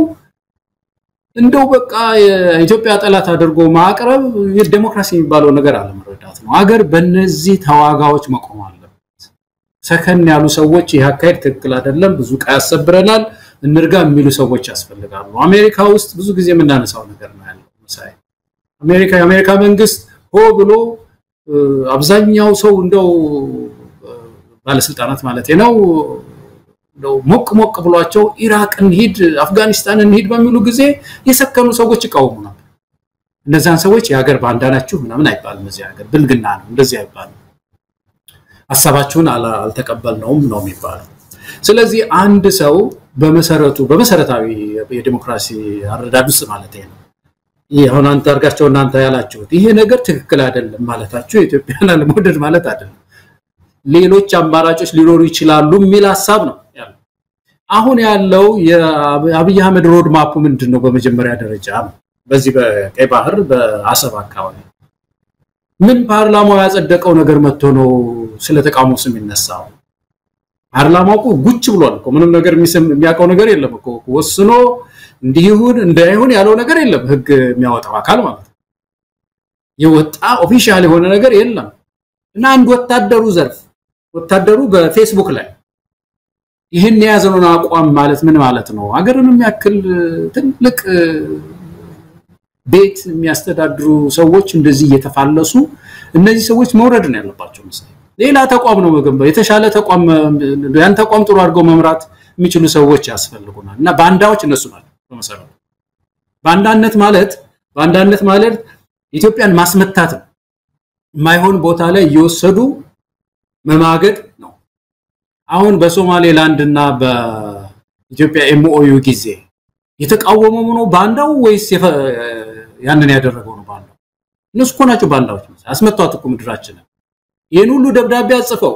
እንደው በቃ የኢትዮጵያ ጠላት አድርጎ ማቅረብ የዲሞክራሲ የሚባለው ነገር አለመረዳት ነው ሀገር በእነዚህ ተዋጋዎች መቆም አለበት ሰከን ያሉ ሰዎች ይሃካይድ ትክክል አይደለም ብዙ ያሰብረናል እንርጋ የሚሉ ሰዎች ያስፈልጋሉ አሜሪካ ውስጥ ብዙ ጊዜ የምናነሳው ነገር ነው ያለው መሳይ የአሜሪካ መንግስት ሆ ብሎ አብዛኛው ሰው እንደው ባለስልጣናት ማለት ነው እንደው ሞቅ ብሏቸው ኢራቅን ሂድ አፍጋኒስታንን ሂድ በሚሉ ጊዜ የሰከኑ ሰዎች ይቃወሙ ነበር እነዛን ሰዎች የሀገር ባንዳ ናችሁ ምናምን አይባልም እዚህ ሀገር ብልግና ነው እንደዚህ አይባልም ሐሳባችሁን አልተቀበልነውም ነው የሚባለው ስለዚህ አንድ ሰው በመሰረታዊ የዲሞክራሲ አረዳዱስ ማለት ነው ይሄን አንተ አርጋቸው እናንተ ያላችሁት ይሄ ነገር ትክክል አይደለም ማለታችሁ ኢትዮጵያን ለሞደድ ማለት አይደለም ሌሎች አማራጮች ሊኖሩ ይችላሉ የሚል ሐሳብ ነው ያለው አሁን ያለው የአብይ አህመድ ሮድ ማፕ ምንድነው በመጀመሪያ ደረጃ በዚህ በቀይ ባህር በአሰብ አካባቢ ምን ፓርላማው ያጸደቀው ነገር መጥቶ ነው ስለተቃውሞ ስም ይነሳው ፓርላማው ጉጭ ብሏል እኮ ምንም ነገር የሚያቀው ነገር የለም እኮ ወስኖ እንዲሁን እንዳይሆን ያለው ነገር የለም ህግ የሚያወጣው አካል ማለት የወጣ ኦፊሻል የሆነ ነገር የለም እና አንድ ወታደሩ በፌስቡክ ላይ ይሄን ያዘነው አቋም ማለት ምን ማለት ነው ሀገርን የሚያክል ትልቅ ቤት የሚያስተዳድሩ ሰዎች እንደዚህ እየተፋለሱ እነዚህ ሰዎች መውረድ ነው ያለባቸው መሰለኝ ሌላ ተቋም ነው መገንባት የተሻለ ተቋም ያን ተቋም ጥሩ አድርገው መምራት የሚችሉ ሰዎች ያስፈልጉናል እና ባንዳዎች እነሱ ናቸው በመሰረቱ ባንዳነት ማለት ኢትዮጵያን ማስመታት ነው የማይሆን ቦታ ላይ እየወሰዱ መማገድ ነው አሁን በሶማሌላንድ እና በኢትዮጵያ ኤምኦዩ ጊዜ የተቃወመው ነው ባንዳው ወይስ ያንን ያደረገው ነው ባንዳው እነሱ እኮ ናቸው ባንዳዎች አስመቷት እኮ ምድራችን ይሄን ሁሉ ደብዳቤ አጽፈው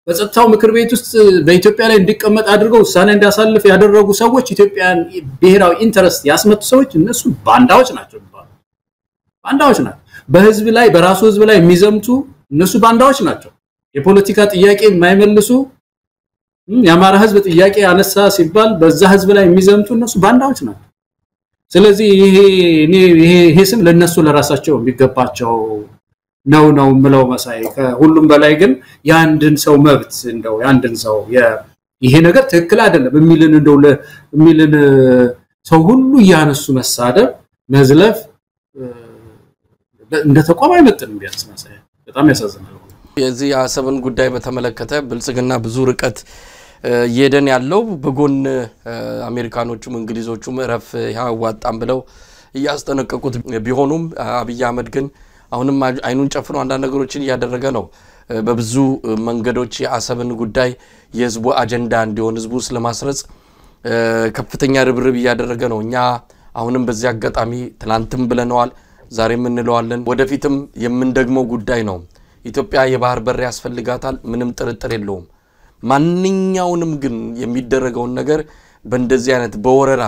በጸጥታው ምክር ቤት ውስጥ በኢትዮጵያ ላይ እንዲቀመጥ አድርገው ውሳኔ እንዲያሳልፍ ያደረጉ ሰዎች ኢትዮጵያን ብሔራዊ ኢንተረስት ያስመጡ ሰዎች እነሱ ባንዳዎች ናቸው ባንዳዎች ናቸው በህዝብ ላይ በራሱ ህዝብ ላይ የሚዘምቱ እነሱ ባንዳዎች ናቸው የፖለቲካ ጥያቄ የማይመልሱ የአማራ ህዝብ ጥያቄ አነሳ ሲባል በዛ ህዝብ ላይ የሚዘምቱ እነሱ ባንዳዎች ናቸው ስለዚህ ይሄ ስም ለነሱ ለራሳቸው የሚገባቸው ነው ምለው መሳይ ከሁሉም በላይ ግን ያንድን ሰው መብት እንደው ያንድን ሰው ይሄ ነገር ትክክል አይደለም የሚልን ሰው ሁሉ ያነሱ መሳደብ መዝለፍ እንደ ተቋም አይመጥንም ቢያንስ መሳይ በጣም ያሳዝናል የዚህ አሰብን ጉዳይ በተመለከተ ብልጽግና ብዙ ርቀት የደን ያለው በጎን አሜሪካኖቹም እንግሊዞቹም ረፍ ያዋጣም ብለው ያስጠነቀቁት ቢሆኑም አብይ አህመድ ግን አሁንም አይኑን ጨፍኖ አንድ ነገሮችን ያደረገ ነው በብዙ መንገዶች የአሰብን ጉዳይ የህዝቡ አጀንዳ እንዲሆን ህዝቡ ስለማስረጽ ከፍተኛ ርብርብ ያደረገ ነው እኛ አሁንም በዚህ አጋጣሚ ትላንትም ብለናል ዛሬም እንለዋለን ወደፊትም የምንደግመው ጉዳይ ነው ኢትዮጵያ የባህር በር ያስፈልጋታል ምንም ጥርጥር የለውም ማንኛውንም ግን የሚደረገው ነገር በእንደዚህ አይነት በወረራ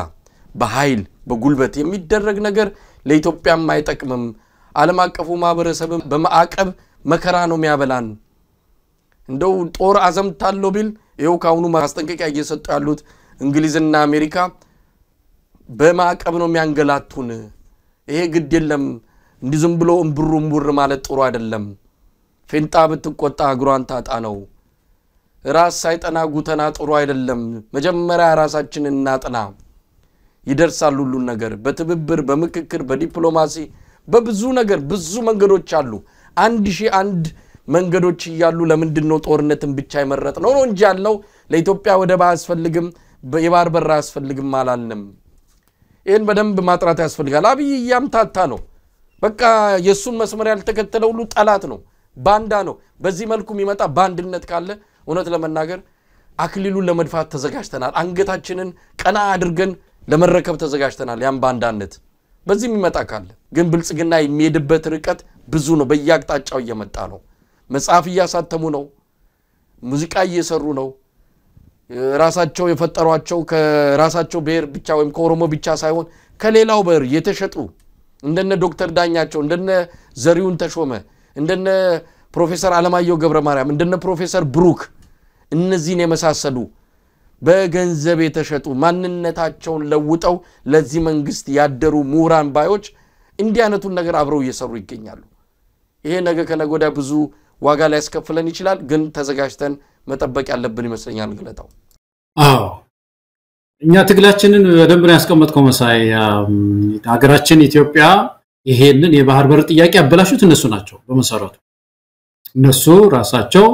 በኃይል በጉልበት የሚደረግ ነገር ለኢትዮጵያም አይጠቅምም ዓለም አቀፉ ማህበረሰብ በማዕቀብ መከራ ነው የሚያበላን እንደው ጦር አዘምታለው ቢል ይሄው ካሁኑ ማስጠንቀቂያ እየሰጡ ያሉት እንግሊዝና አሜሪካ በማዕቀብ ነው የሚያንገላቱን ይሄ ግድ የለም እንዲዝም ብሎ እምብር ማለት ጥሩ አይደለም ፌንጣ ብትቆጣ እግሯን ታጣ ነው ራስ ሳይጠና ጉተና ጥሩ አይደለም መጀመሪያ ራሳችንን እናጥና ይደርሳል ሁሉ ነገር በትብብር በመክክር በዲፕሎማሲ በብዙ ነገር ብዙ መንገዶች አሉ 1001 መንገዶች ይያሉ ለምንድነው ጦርነትን ብቻ ይመረጥ ነው እንጂ ያለው ለኢትዮጵያ ወደብ አያስፈልግም የባህር በር አያስፈልግም አላልንም ይሄን በደንብ ማጥራት ያስፈልጋል አብይ ያምታታ ነው በቃ የሱን መስመር ያልተከተለ ሁሉ ጠላት ነው ባንዳ ነው በዚህ መልኩ የሚመጣ ባንድነት ካለ እውነት ለመናገር አክሊሉን ለመድፋት ተዘጋጅተናል አንገታችንን ቀና አድርገን ለመረከብ ተዘጋጅተናል ያን ባንዳነት በዚህ የሚመጣ ካለ ግን ብልጽግና የሚሄድበት ርቀት ብዙ ነው በየአቅጣጫው እየመጣ ነው መጽሐፍ እያሳተሙ ነው ሙዚቃ እየሰሩ ነው ራሳቸው የፈጠሯቸው ከራሳቸው ብሔር ብቻ ወይም ከኦሮሞ ብቻ ሳይሆን ከሌላው ብሔር የተሸጡ እንደነ ዶክተር ዳኛቸው እንደነ ዘሪውን ተሾመ እንደነ ፕሮፌሰር አለማየሁ ገብረማርያም እንደነ ፕሮፌሰር ብሩክ እነዚህን የመሳሰሉ በገንዘብ የተሸጡ ማንነታቸውን ለውጠው ለዚህ መንግስት ያደሩ ምሁራን ባዮች እንዲህ አይነቱን ነገር አብረው እየሰሩ ይገኛሉ ይሄ ነገ ከነጎዳ ብዙ ዋጋ ላይ ያስከፍለን ይችላል ግን ተዘጋጅተን መጠበቅ ያለብን ይመስለኛል ግለታው አዎ እኛ ትግላችንን በደንብ ነው ያስቀመጥከው መሳይ ሀገራችን ኢትዮጵያ ይሄንን የባህር በር ጥያቄ አበላሹት እነሱ ናቸው በመሰረቱ እነሱ ራሳቸው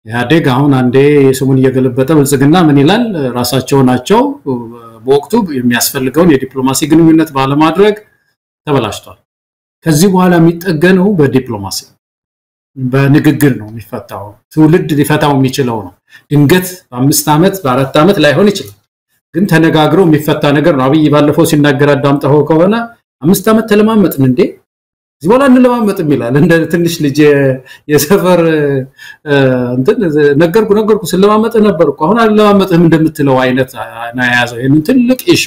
ያደግ አሁን አንዴ የስሙን እየገለበጠ ብልጽግና ምን ይላል ራሳቸው ናቸው በወቅቱ የሚያስፈልገውን የዲፕሎማሲ ግንኙነት ባለማድረግ ተበላሽቷል ከዚህ በኋላ የሚጠገነው በዲፕሎማሲ በንግግር ነው የሚፈታው ትውልድ ሊፈታው የሚችለው ነው ድንገት በ5 አመት በ4 አመት ላይሆን ይችላል ግን ተነጋግረው የሚፈታ ነገር ነው አብይ ባለፈው ሲናገር አዳምጠው ከሆነ 5 አመት ተለማመጥን እንዴ እዚህ በኋላ እንለማመጥም ይላል እንደ ትንሽ ልጅ የሰፈር እንትን ነገርኩ ስለማመጥ ነበርኩ አሁን አለማመጥም እንደምትለው አይነት ነው ያዘው ይሄን ትልቅ ኢሹ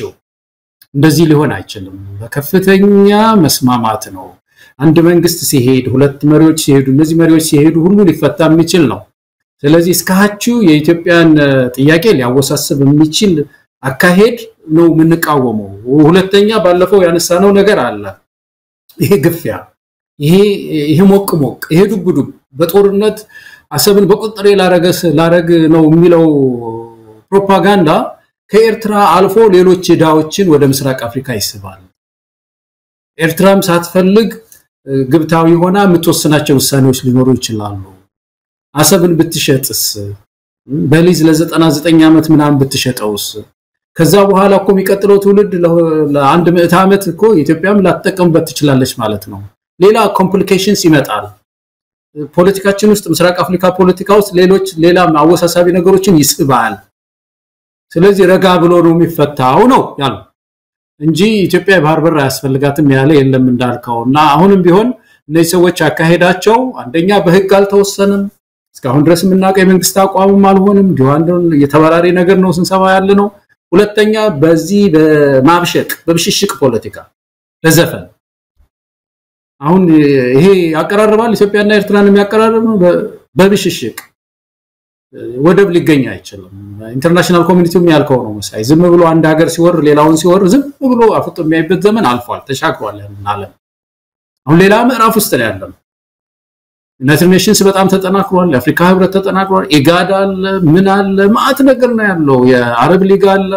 እንደዚህ ሊሆን አይችልም በከፍተኛ መስማማት ነው አንድ መንግስት ሲሄድ ሁለት መሪዎች ሲሄዱ እነዚህ መሪዎች ሲሄዱ ሁሉ ሊፈታ የሚችል ነው ስለዚህ እስካችሁ የኢትዮጵያን ጥያቄ ሊያወሳስብ የሚችል አካሄድ ነው ምንቃወመው ሁለተኛ ባለፈው ያነሳነው ነገር አለ ይሄ ግፍያ ይሄ ሞቅ ይሄ ዱብዱ በጦርነት አሰብን በቁጥጥር ላረግ ነው የሚለው ፕሮፓጋንዳ ከኤርትራ አልፎ ሌሎች ዳዎችን ወደ ምስራቅ አፍሪካ ይስባል ኤርትራም ሳትፈልግ ግብታዊ ሆና የምትወስናቸው ውሳኔዎች ሊኖሩ ይችላሉ አሰብን ብትሸጥስ በሊዝ ለ99 አመት ምናምን ብትሸጠውስ ከዛ በኋላ እኮ የሚቀጥለው ትውልድ ለአንድ ምዕተ አመት እኮ ኢትዮጵያም ላትጠቀምበት ትችላለች ማለት ነው ሌላ ኮምፕሊኬሽንስ ይመጣል ፖለቲካችን ውስጥ ምስራቅ አፍሪካ ፖለቲካ ውስጥ ሌላ አወሳሳቢ ነገሮችን ይስባል ስለዚህ ረጋ ብሎ ነው የሚፈታው ነው ያለው እንጂ ኢትዮጵያ ባህር በር ያስፈልጋትም ያለ የለም እንዳልከውና አሁንም ቢሆን እነዚህ ሰዎች አካሄዳቸው አንደኛ በህግ አልተወሰነም እስካሁን ድረስ የምናውቀው የመንግስት አቋምም አልሆነም ዲዋንዶን የተበራሪ ነገር ነው ስንሰማ ያለ ነው ሁለተኛ በዚህ በማብሸቅ በብሽሽቅ ፖለቲካ ለዘፈን አሁን ይሄ ያቀራርባል ኢትዮጵያና ኤርትራን የሚያቀራርብ ነው በብሽሽቅ ወደብ ሊገኝ አይችልም ኢንተርናሽናል ኮሚኒቲውም ያልከው ነው መሳይ ዝም ብሎ አንድ ሀገር ሲወር ሌላውን ሲወር ዝም ብሎ አፍጦ የሚያይበት ዘመን አልፏል ተሻግሯል ዓለም አሁን ሌላ ምዕራፍ ውስጥ ላይ ያለው ዩናይትድ ኔሽንስ በጣም ተጠናክሯል የአፍሪካ ህብረት ተጠናክሯል ኢጋድ አለ ምን አለ ማአት ነገር ነው ያለው የአረብ ሊግ አለ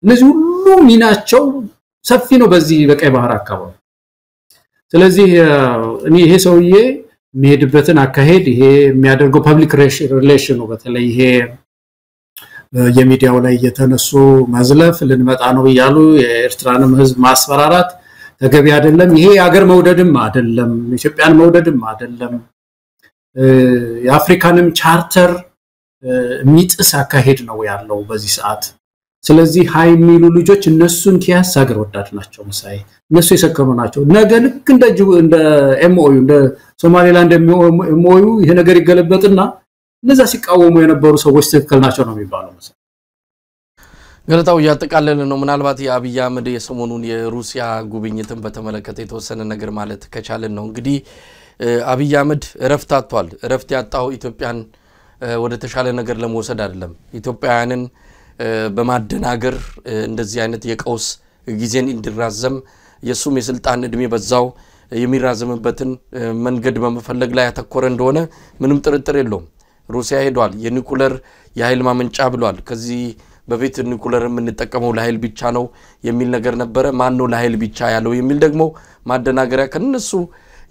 እነዚህ ሁሉ ሚናቸው ሰፊ ነው በዚህ በቀይ ባህር አካባቢ ስለዚህ እኔ ይሄ ሰውዬ የሚሄድበትን አካሄድ ይሄ የሚያደርገው ፐብሊክ ሪሌሽን ነው በተለይ ይሄ የሚዲያው ላይ የተነሱ ማዝለፍ ልንመጣ ነው ይያሉ የኤርትራንም ህዝብ ማስፈራራት ተገቢ አይደለም ይሄ ሀገር መውደድም አይደለም ኢትዮጵያን መውደድም አይደለም የአፍሪካንም ቻርተር ሚጥስ አካሄድ ነው ያለው በዚህ ሰዓት ስለዚህ ሃይ ሚሉ ልጆች እነሱን ኪያስ ሀገር ወዳድ ናቸው መሳይ እነሱ የሰከሩ ናቸው ነገ ልክ እንደ ኤምኦዩ እንደ ሶማሌላንድ ኤምኦዩ ይሄ ነገር ይገለበጥና እነዛ ሲቃወሙ የነበሩ ሰዎች ትክክል ናቸው ነው የሚባለው መሳይ ገለታው ያጠቃለለ ነው ምናልባት የአብይ አህመድ የሰሞኑን የሩሲያ ጉብኝትን በተመለከተ የተወሰነ ነገር ማለት ከቻለን ነው እንግዲህ አብይ አህመድ ረፍት ያጣው ኢትዮጵያን ወደ ተሻለ ነገር ለመወሰድ አይደለም ኢትዮጵያውያንን በማደናገር እንደዚህ አይነት የቀውስ ጊዜን እንዲራዘም የሱም የስልጣን እድሜ በዛው የሚራዘምበትን መንገድ በመፈለግ ላይ ያተኮረ እንደሆነ ምንም ጥርጥር የለውም ሩሲያ ሄዷል የኒኩለር የኃይል ማመንጫ ብሏል ከዚህ በፊት ኒኩለር የምንጠቀመው ለኃይል ብቻ ነው የሚል ነገር ነበር ማን ነው ለኃይል ብቻ ያለው የሚል ደግሞ ማደናገሪያ ከነሱ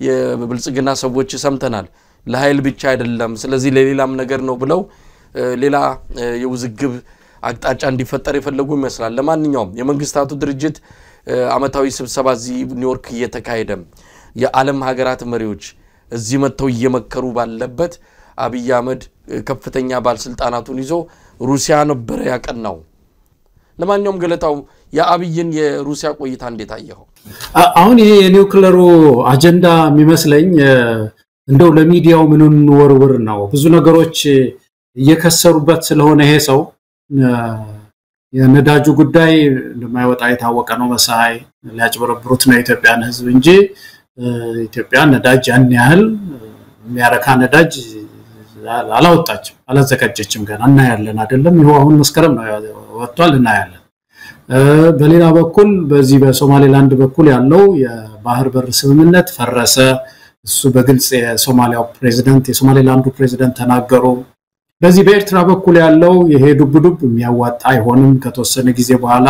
የብልጽግና ሰዎች ሰምተናል ለኃይል ብቻ አይደለም ስለዚህ ለሌላም ነገር ነው ብለው ሌላ የውዝግብ አቅጣጫ እንዲፈጠር የፈለጉ ይመስላል ለማንኛውም የመንግስታቱ ድርጅት አመታዊ ስብሰባ እዚህ ኒውዮርክ እየተካሄደ የዓለም ሀገራት መሪዎች እዚህ መተው እየመከሩ ባለበት አብይ አህመድ ከፍተኛ ባለስልጣናቱን ይዞ ሩሲያ ነበር ያቀናው ለማንኛውም ገለታው የአብይን የሩሲያ ቆይታ እንዴት አየኸው አሁን ይሄ የኒውክሌሩ አጀንዳ የሚመስለኝ እንደው ለሚዲያው ምንን ወርወር ነው ብዙ ነገሮች እየከሰሩበት ስለሆነ ይሄ ሰው የነዳጁ ጉዳይ ለማይወጣ የታወቀ ነው መሳይ ሊያጭበረብሩት ነው ኢትዮጵያን ህዝብ እንጂ ኢትዮጵያ ነዳጅ ያን ያህል የሚያረካ ነዳጅ አላወጣችም አላዘጋጀችም ገና እና ያለን አይደለም ይሄው አሁን መስከረም ነው ወጥቷል እና ያለን በሌላ በኩል በዚህ በሶማሌላንድ በኩል ያለው የባህር በር ስምምነት ፈረሰ እሱ በግልጽ የሶማሊያው ፕሬዝዳንት የሶማሌላንዱ ፕሬዝዳንት ተናገሩ በዚህ በኤርትራ በኩል ያለው የሄዱብዱብ የሚያዋጣ አይሆንም ከተወሰነ ጊዜ በኋላ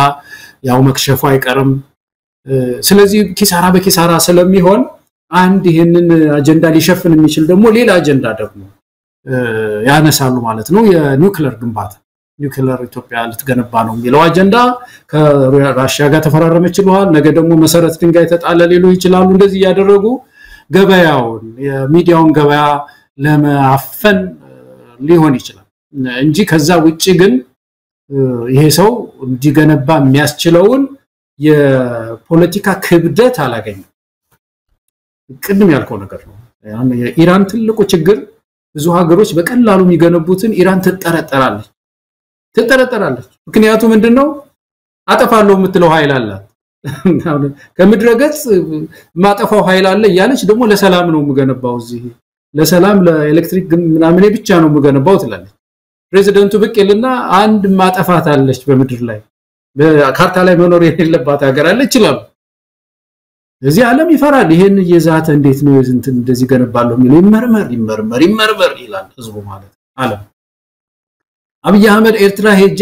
ያው መክሸፉ አይቀርም ስለዚህ ኪሳራ በኪሳራ ስለሚሆን አንድ ይሄንን አጀንዳ ሊሸፍን የሚችል ደግሞ ሌላ አጀንዳ ደግሞ ያነሳሉ ማለት ነው የኒውክሌር ግንባታ ኒውክሌር ኢትዮጵያ ልትገነባ ነው የሚለው አጀንዳ ከራሺያ ጋር ተፈራረመች ይሏል ነገ ደግሞ መሰረት ድንጋይ ተጣለ ሊሉ ይችላሉ እንደዚህ ያደረጉ ገበያውን የሚዲያውን ገበያ ለማፈን ሊሆን ይችላል እንጂ ከዛ ውጪ ግን ይሄ ሰው እንዲገነባ የሚያስችለውን የፖለቲካ ክብደት አላገኘም ቅድም ያልከው ነገር ነው የኢራን ትልቁ ችግር ብዙ ሀገሮች በቀላሉ የሚገነቡትን ኢራን ትጠረጠራለች ምክንያቱም ምንድነው አጠፋለው የምትለው ኃይል አላት ከምድረገጽ ማጠፋው ኃይል አለ ያለች ደግሞ ለሰላም ነው የምገነባው እዚህ ለሰላም ለኤሌክትሪክ ምናምን ብቻ ነው የምገነባው ትላለች ፕሬዝዳንቱ በቀልና አንድ ማጠፋት አለች በመድር ላይ በካርታ ላይ መኖር የሌለባት ሀገር አለ ይችላል እዚህ ዓለም ይፈራል ይሄን እየዛተ እንዴት ነው እንደዚህ ገነባለው የሚለው ይመርመር ይላል ህዝቡ ማለት ዓለም አብይ አህመድ ኤርትራ ሄጄ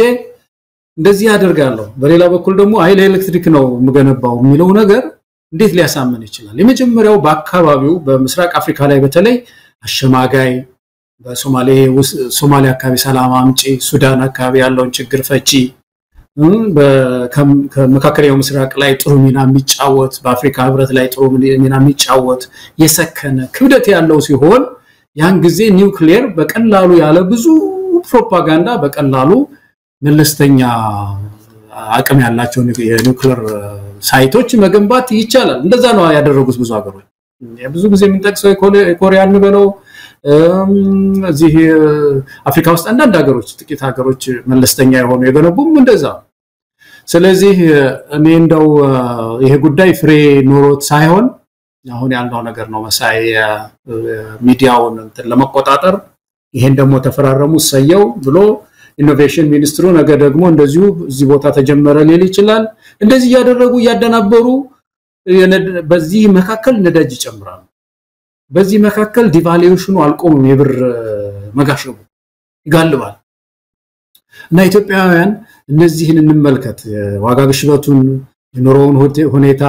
እንደዚህ ያደርጋለሁ በሌላ በኩል ደግሞ ኃይል ኤሌክትሪክ ነው የምገነባው የሚለው ነገር እንዴት ሊያሳምን ይችላል የመጀመሪያው በአካባቢው በምስራቅ አፍሪካ ላይ በተለይ አሸማጋይ በሶማሊያ አካባቢ ሰላም አምጪ ሱዳን አካባቢ ያለውን ችግር ፈቺ ከመካከለኛው ምስራቅ ላይ ጥሩ ሚና የሚጫወት በአፍሪካ ህብረት ላይ ጥሩ ሚና የሚጫወት የሰከነ ክብደት ያለው ሲሆን ያን ጊዜ ኒውክሌር በቀላሉ ያለ ብዙ ፕሮፓጋንዳ በቀላሉ መለስተኛ አቅም ያላቸው የኒውክሌር ሳይቶች መገንባት ይቻላል እንደዛ ነው ያደረጉት ብዙ ሀገሮች ብዙ ጊዜ የምንጠቅሰው ኮሪያን በለው እዚህ አፍሪካ ውስጥ አንዳንድ ሀገሮች ጥቂት ሀገሮች መለስተኛ የሆኑ የገነቡም እንደዛ ስለዚህ እኔ እንደው ይሄ ጉዳይ ፍሬ ኖሮት ሳይሆን አሁን ያለው ነገር ነው መሳይ ሚዲያውን ለመቆጣጠር ይሄን ደግሞ ተፈራረሙ ሰየው ብሎ ኢኖቬሽን ሚኒስትሩ ነገ ደግሞ እንደዚሁ እዚህ ቦታ ተጀመረ ሊል ይችላል እንደዚህ ያደረጉ ያደናበሩ በዚህ መካከል ነዳጅ ይጨምራሉ በዚህ መካከል ዲቫሉዌሽኑ አልቆምም የብር መጋሸቡ ይጋልባል እና ኢትዮጵያውያን እነዚህን እንመልከት ዋጋ ግሽበቱን የኑሮውን ሁኔታ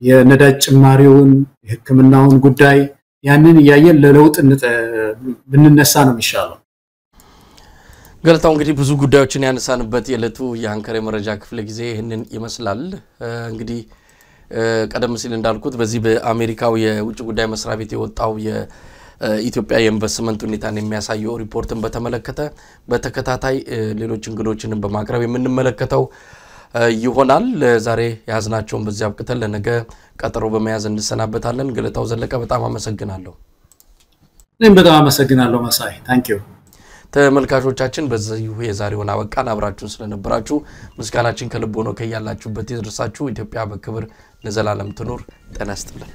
የነዳጅ ጭማሪውን የሕክምናውን ጉዳይ ያንን ያየን ለለውጥ ብንነሳ ነው የሚሻለው ገለታው እንግዲህ ብዙ ጉዳዮችን ያነሳንበት የለቱ የአንከር መረጃ ክፍለ ጊዜ ይሄንን ይመስላል እንግዲህ ቀደም ሲል እንዳልኩት በዚህ በአሜሪካው የውጭ ጉዳይ መስሪያ ቤት የወጣው የኢትዮጵያ የኢንቨስትመንት ሁኔታን የሚያሳየው ሪፖርትን በተመለከተ በተከታታይ ሌሎች እንግዶችንም በማቅረብ የምንመለከተው ይሆናል ዛሬ ያዝናቸውን በዚያ አብቅተን ለነገ ቀጠሮ በመያዝ እንሰናበታለን ገለታው ዘለቀ በጣም አመሰግናለሁ እኔም በጣም አመሰግናለሁ መሳይ ታንኪዩ ተመልካቾቻችን በዚሁ የዛሬውን አበቃን አብራችሁን ስለነበራችሁ ምስጋናችን ከልብ ሆኖ ከያላችሁበት ይድረሳችሁ ኢትዮጵያ በክብር ለዘላለም ትኑር ጤና ይስጥልን